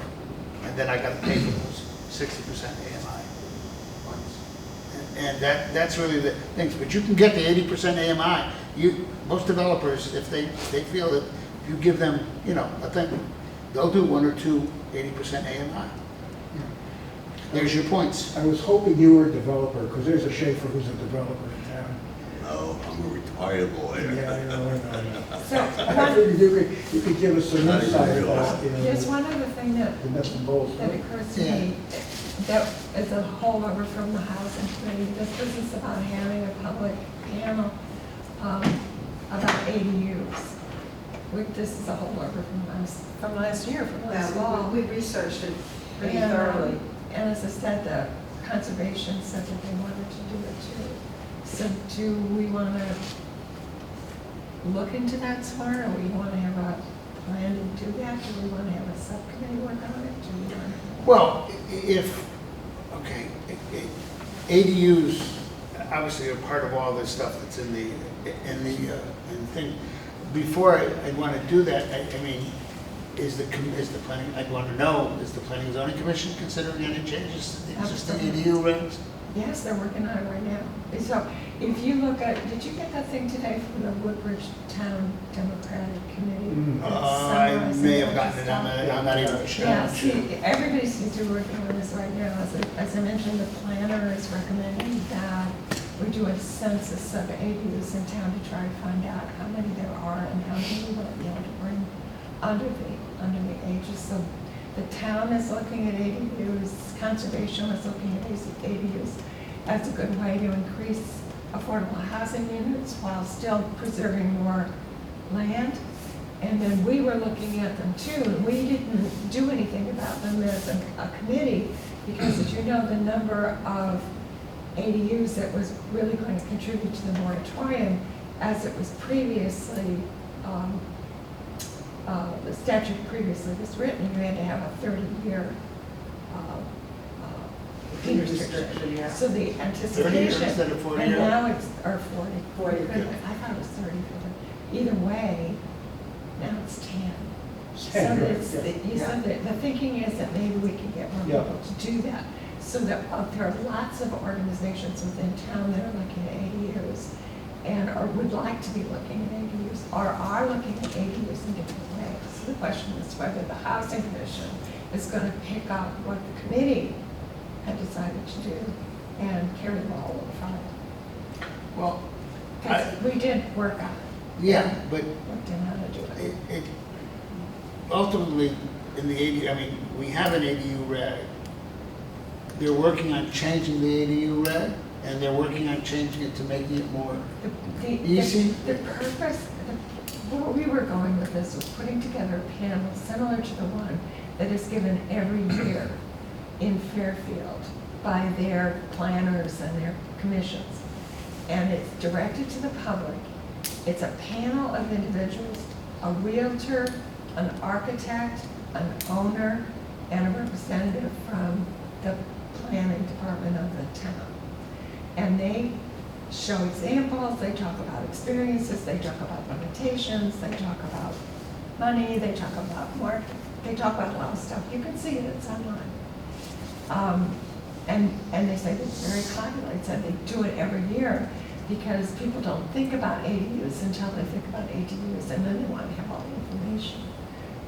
S2: and then I got to pay for those 60% AMI ones. And that's really the things. But you can get the 80% AMI. Most developers, if they feel that if you give them, a thing, they'll do 1 or 2 80% AMI. There's your points.
S6: I was hoping you were a developer, because there's a Schaefer who's a developer in town.
S3: No, I'm a retired lawyer.
S6: Yeah, I know.
S5: So,
S6: I
S5: one,
S6: figured you could give us some
S3: Not even
S6: insight
S3: real.
S6: about,
S5: there's one other thing that
S6: the nuts and bolts.
S5: that occurs to me, that is a holdover from the housing committee, this business about having a public panel about ADUs. This is a holdover from last year, from last fall.
S8: We researched it pretty
S5: And,
S8: thoroughly.
S5: And as I said, the conservation said that they wanted to do it too. So do we want to look into that some more, or we want to have a plan to do that? Do we want to have a subcommittee work on it? Do we want to?
S2: Well, ADUs obviously are part of all this stuff that's in the thing. Before I'd want to do that, I mean, is the planning, I'd want to know, is the Planning and Zoning Commission considering any changes to the existing ADU regs?
S5: Yes, they're working on it right now. So if you look at, did you get that thing today from the Woodbridge Town Democratic Committee? that
S2: I
S5: summarizes
S2: may have
S5: what
S2: gotten it,
S5: just
S2: I'm not even sure.
S5: Yeah, see, everybody seems to be working on this right now. As I mentioned, the planner is recommending that we do a census of ADUs in town to try to find out how many there are and how many we might be able to bring under the ages. So the town is looking at ADUs, conservation is looking at ADUs as a good way to increase affordable housing units while still preserving more land. And then we were looking at them too, and we didn't do anything about them as a committee, because as you know, the number of ADUs that was really going to contribute to the moratorium, as it was previously, the statute previously was written, you had to have a 30-year deed restriction.
S8: Yeah.
S5: So the
S2: 30 years
S5: anticipation,
S2: instead of 40
S5: and
S2: years?
S5: now it's, or 40.
S8: 40,
S5: I thought it was 30 for the, either way, now it's 10. So
S6: 10, right,
S5: it's,
S6: yeah.
S5: you said that the thinking is that maybe we can get more
S6: Yeah.
S5: people to do that. So that there are lots of organizations within town that are looking at ADUs and or would like to be looking at ADUs or are looking at ADUs in different ways. So the question is whether the Housing Commission is going to pick up what the committee had decided to do and carry the ball over front.
S2: Well,
S5: Because we did work on it,
S2: yeah, but
S5: worked in how to do it.
S2: it ultimately, in the ADU, I mean, we have an ADU reg. They're working on changing the ADU reg, and they're working on changing it to making it more easy.
S5: The purpose, where we were going with this was putting together a panel similar to the one that is given every year in Fairfield by their planners and their commissions. And it's directed to the public. It's a panel of individuals, a realtor, an architect, an owner, and a representative from the planning department of the town. And they show examples, they talk about experiences, they talk about limitations, they talk about money, they talk about market, they talk about a lot of stuff. You can see it, it's online. And they say it's very popular. It said they do it every year because people don't think about ADUs until they think about ADUs, and then they want to have all the information.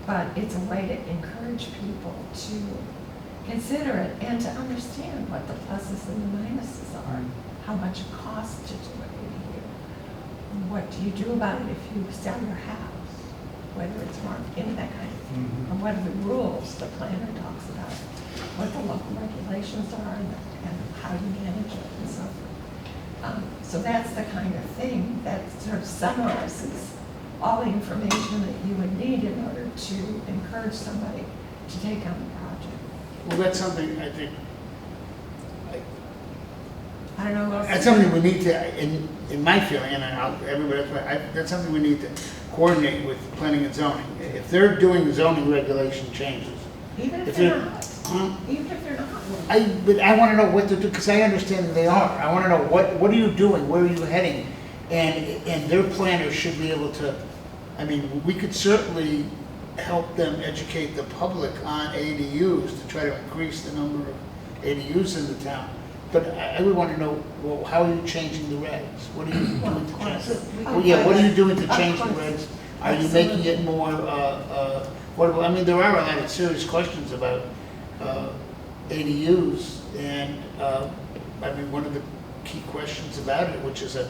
S5: But it's a way to encourage people to consider it and to understand what the pluses and the minuses are, how much it costs to do an ADU. What do you do about it if you sell your house, whether it's marked in that kind of thing, and what are the rules the planner talks about, what the local regulations are, and how you manage it and so forth. So that's the kind of thing that sort of summarizes all the information that you would need in order to encourage somebody to take on the project.
S2: Well, that's something I think,
S5: I don't know what else.
S2: that's something we need to, in my feeling, and everybody else, that's something we need to coordinate with planning and zoning. If they're doing zoning regulation changes,
S5: Even if
S2: if
S5: they're
S2: you're-
S5: not,
S2: huh?
S5: even if they're not.
S2: But I want to know what to do, because I understand that they are. I want to know, what are you doing, where are you heading? And their planners should be able to, I mean, we could certainly help them educate the public on ADUs to try to increase the number of ADUs in the town. But I would want to know, well, how are you changing the regs? What are you doing
S5: Well, of
S2: to
S5: course.
S2: change? Well, yeah, what are you doing to
S5: Of
S2: change the
S5: course.
S2: regs? Are you making it more, affordable? I mean, there are a lot of serious questions about ADUs, and I mean, one of the key questions about it, which is an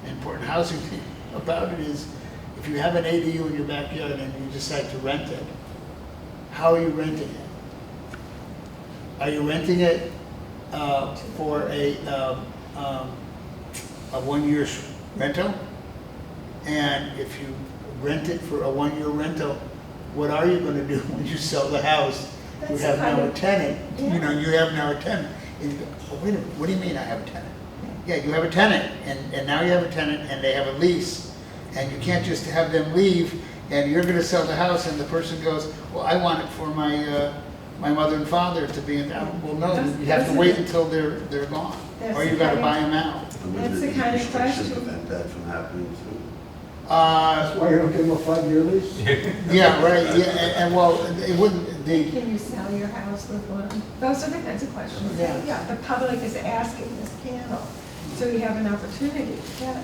S2: important housing thing about it, is if you have an ADU in your backyard and you decide to rent it, how are you renting it? Are you renting it for a 1 year rental? And if you rent it for a 1 year rental, what are you gonna do when you sell the house? You
S5: That's
S2: have
S5: kind
S2: now a
S5: of-
S2: tenant, you know,
S5: yeah.
S2: you have now a tenant. And you go, oh, wait a minute, what do you mean I have a tenant? Yeah, you have a tenant, and now you have a tenant, and they have a lease, and you can't just have them leave, and you're gonna sell the house, and the person goes, well, I want it for my, my mother and father to be in, well, no, you have to wait until they're gone, or you gotta buy them out.
S3: And with
S5: That's the kind of
S3: restrictions
S5: question.
S3: prevent that from happening too.
S6: That's why you don't give them a 5-year lease?
S2: Yeah, right, yeah, and well, it wouldn't,
S5: Can you sell your house with one? Those are the kinds of questions.
S2: Yeah.
S5: The public is asking this panel, so you have an opportunity to get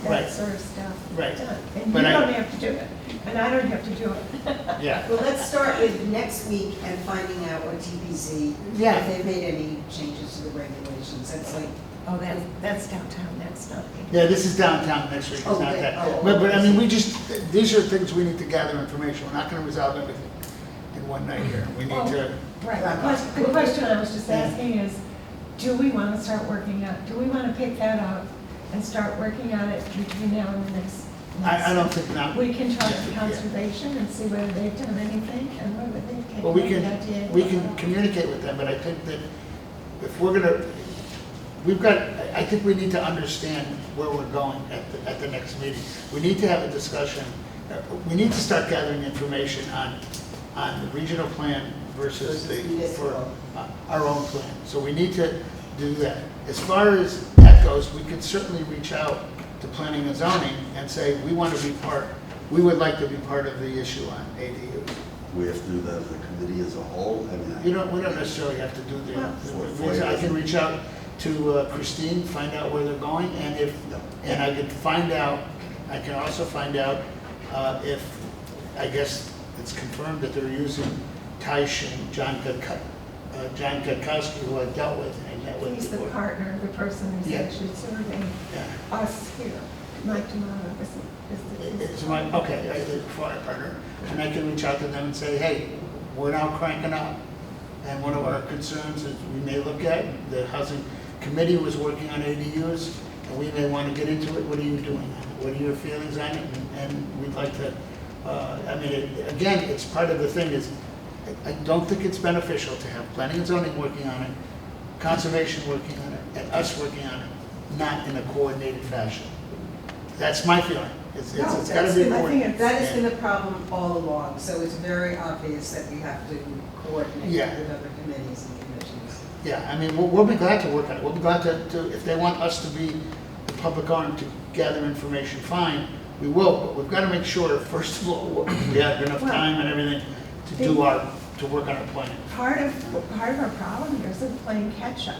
S2: Right.
S5: that sort of stuff
S2: Right.
S5: done. And you
S2: But I-
S5: don't have to do it, and I don't have to do it.
S2: yeah.
S8: Well, let's start with next week and finding out what TPZ,
S2: Yeah.
S8: if they've made any changes to the regulations. That's like,
S5: Oh, that's downtown, that's not.
S2: Yeah, this is downtown next week, it's not
S8: Okay.
S2: that.
S8: Oh,
S2: But I
S8: okay.
S2: mean, these are things we need to gather information, we're not gonna resolve everything in one night here. We need to,
S5: Right, the question I was just asking is, do we want to start working on, do we want to pick that up and start working on it between now and the next?
S2: I don't think not.
S5: We can talk
S2: Yeah,
S5: to
S2: yeah.
S5: conservation and see whether they've done anything and whether they can.
S2: Well, we can communicate with them, but I think that if we're gonna, I think we need to understand where we're going at the next meeting. We need to have a discussion, we need to start gathering information on the regional plan versus for our own plan. So we need to do that. As far as that goes, we could certainly reach out to planning and zoning and say, we want to be we would like to be part of the issue on ADUs.
S3: We have to do that as a committee as a whole. I mean,
S2: We don't necessarily have to do I can reach out to Christine, find out where they're going, and I can also find out if, I guess, it's confirmed that they're using Taish and John Katkowski, who I dealt with and I met with
S5: He's the
S2: before.
S5: partner, the person who's
S2: Yeah.
S5: actually serving
S2: Yeah.
S5: us here. Mike D'Amato
S2: It's my, okay, I did fire partner, and I can reach out to them and say, hey, we're now cranking up. And one of our concerns is we may look at, the housing committee was working on ADUs, and we may want to get into it. What are you doing? What are your feelings on it? And we'd like to, again, it's part of the thing is, I don't think it's beneficial to have planning and zoning working on it, conservation working on it, and us working on it, not in a coordinated fashion. That's my feeling. It's
S4: No,
S2: gotta
S4: that's
S2: be
S4: been-
S2: important.
S4: That has been the problem all along, so it's very obvious that we have to coordinate
S2: Yeah.
S4: with other committees and commissions.
S2: Yeah, I mean, we'll be glad to work on it. We'll be glad to, if they want us to be the public arm to gather information, fine, we will. But we've got to make sure, first of all, we have enough time and everything to work on our plan.
S5: Part of our problem here is they're playing catch-up.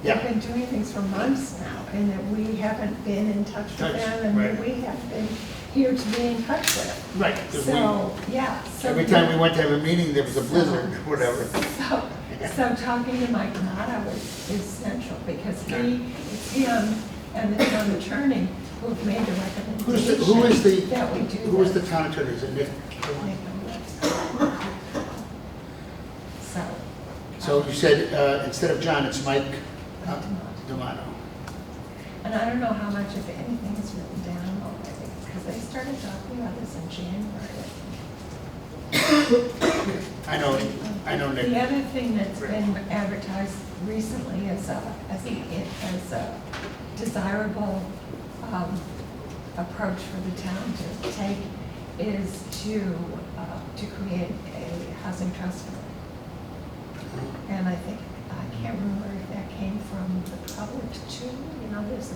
S2: Yeah.
S5: They've been doing things for months now, and that we haven't been in touch with them, and that
S2: Right.
S5: we haven't been here to be in touch with.
S2: Right. 'Cause
S5: So, yeah. So
S2: every time we went to have a meeting, there was a blizzard, or whatever.
S5: So talking to Mike D'Amato is central, because it's him and the town attorney who've made the recommendation that we do
S2: Who is the
S5: this.
S2: town attorney? Is it Nick? So you said, instead of John, it's Mike D'Amato.
S5: And I don't know how much, if anything, is written down already, because they started talking about this in January.
S2: I know Nick.
S5: The other thing that's been advertised recently as a desirable approach for the town to take is to create a housing trust fund. And I think, I can't remember if that came from the public too, there's a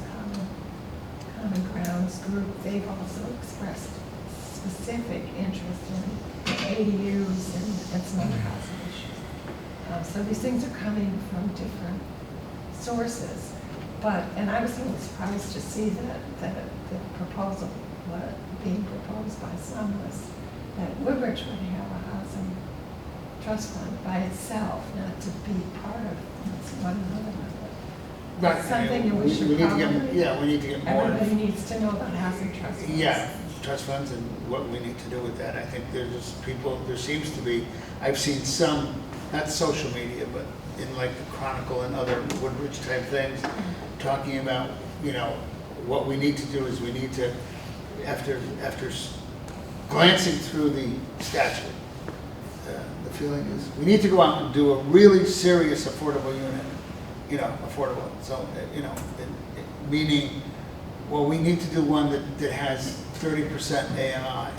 S5: common grounds group, they've also expressed specific interest in ADUs and some other housing issues. So these things are coming from different sources, and I was a little surprised to see that the proposal, being proposed by some was that Woodbridge would have a housing trust fund by itself, not to be part of one another.
S2: Right.
S5: Something that we should
S2: need to
S5: probably.
S2: get, yeah, we need to get more.
S5: Everybody needs to know about housing trust funds.
S2: Yeah, trust funds and what we need to do with that. I think there's just people, there seems to be, I've seen some, not social media, but in like the Chronicle and other Woodbridge type things, talking about, what we need to do is we need to, after glancing through the statute, the feeling is, we need to go out and do a really serious affordable unit, affordable. So, meaning, well, we need to do one that has 30% AMI.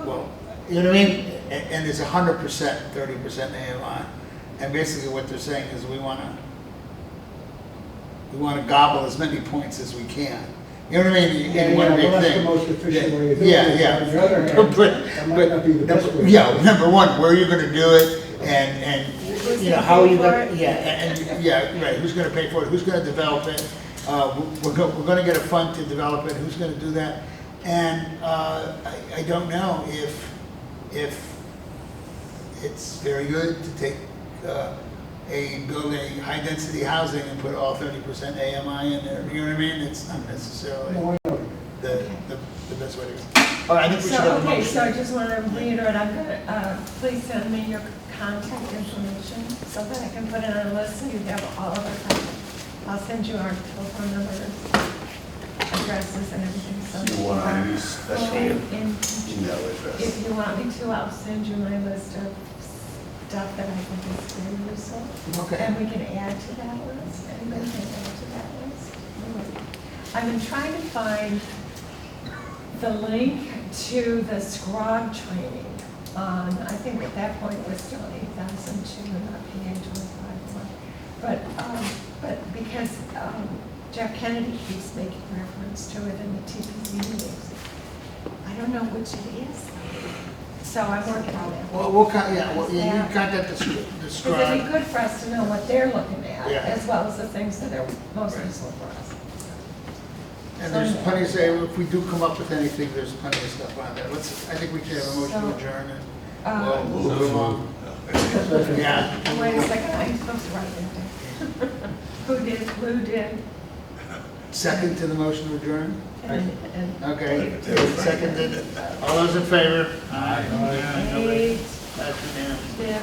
S2: Well, you know what I mean? And it's 100%, 30% AMI. And basically what they're saying is we want to gobble as many points as we can. You know what I mean? In one big
S6: Well, that's the
S2: thing.
S6: most efficient way of doing
S2: Yeah,
S6: it.
S2: yeah.
S6: On the other hand, that might not be the best way.
S2: Yeah, number one, where are you gonna do it, and, how are you gonna, right, who's gonna pay for it, who's gonna develop it? We're gonna get a fund to develop it, who's gonna do that? And, I don't know if it's very good to take, build a high-density housing and put all 30% AMI in there, you know what I mean? It's not necessarily
S6: No, I know.
S2: the best way to go. All right, I think we should have a motion.
S5: So I just want to reiterate, I'm gonna, please send me your contact information so that I can put it on a list so you have all of our contact. I'll send you our telephone numbers, addresses and everything, so.
S3: Do you want to use special email address?
S5: If you want me to, I'll send you my list of stuff that I think is very useful.
S2: Okay.
S5: And we can add to that list, anybody can add to that list. I've been trying to find the link to the SCROG training on, I think at that point it was still 8,002 and not PA 25. But because Jack Kennedy keeps making reference to it in the TPC meetings, I don't know which it is. So I'm working on it.
S2: Well, you can contact the
S5: Because it'd
S2: scribe.
S5: be good for us to know what they're looking at,
S2: Yeah.
S5: as well as the things that are most useful for us.
S2: And there's plenty to say, if we do come up with anything, there's plenty of stuff on there. I think we can have a motion to
S5: So-
S2: adjourn and
S5: Uh,
S2: we'll move on. Yeah.
S5: Wait a second, I'm supposed to write it down. Who did, Lou did,
S2: Second to the motion to adjourn?
S5: and
S2: Okay, seconded. All those in favor?
S7: Aye.
S2: Nobody?
S5: Eight,
S2: That's unanimous.
S5: yeah.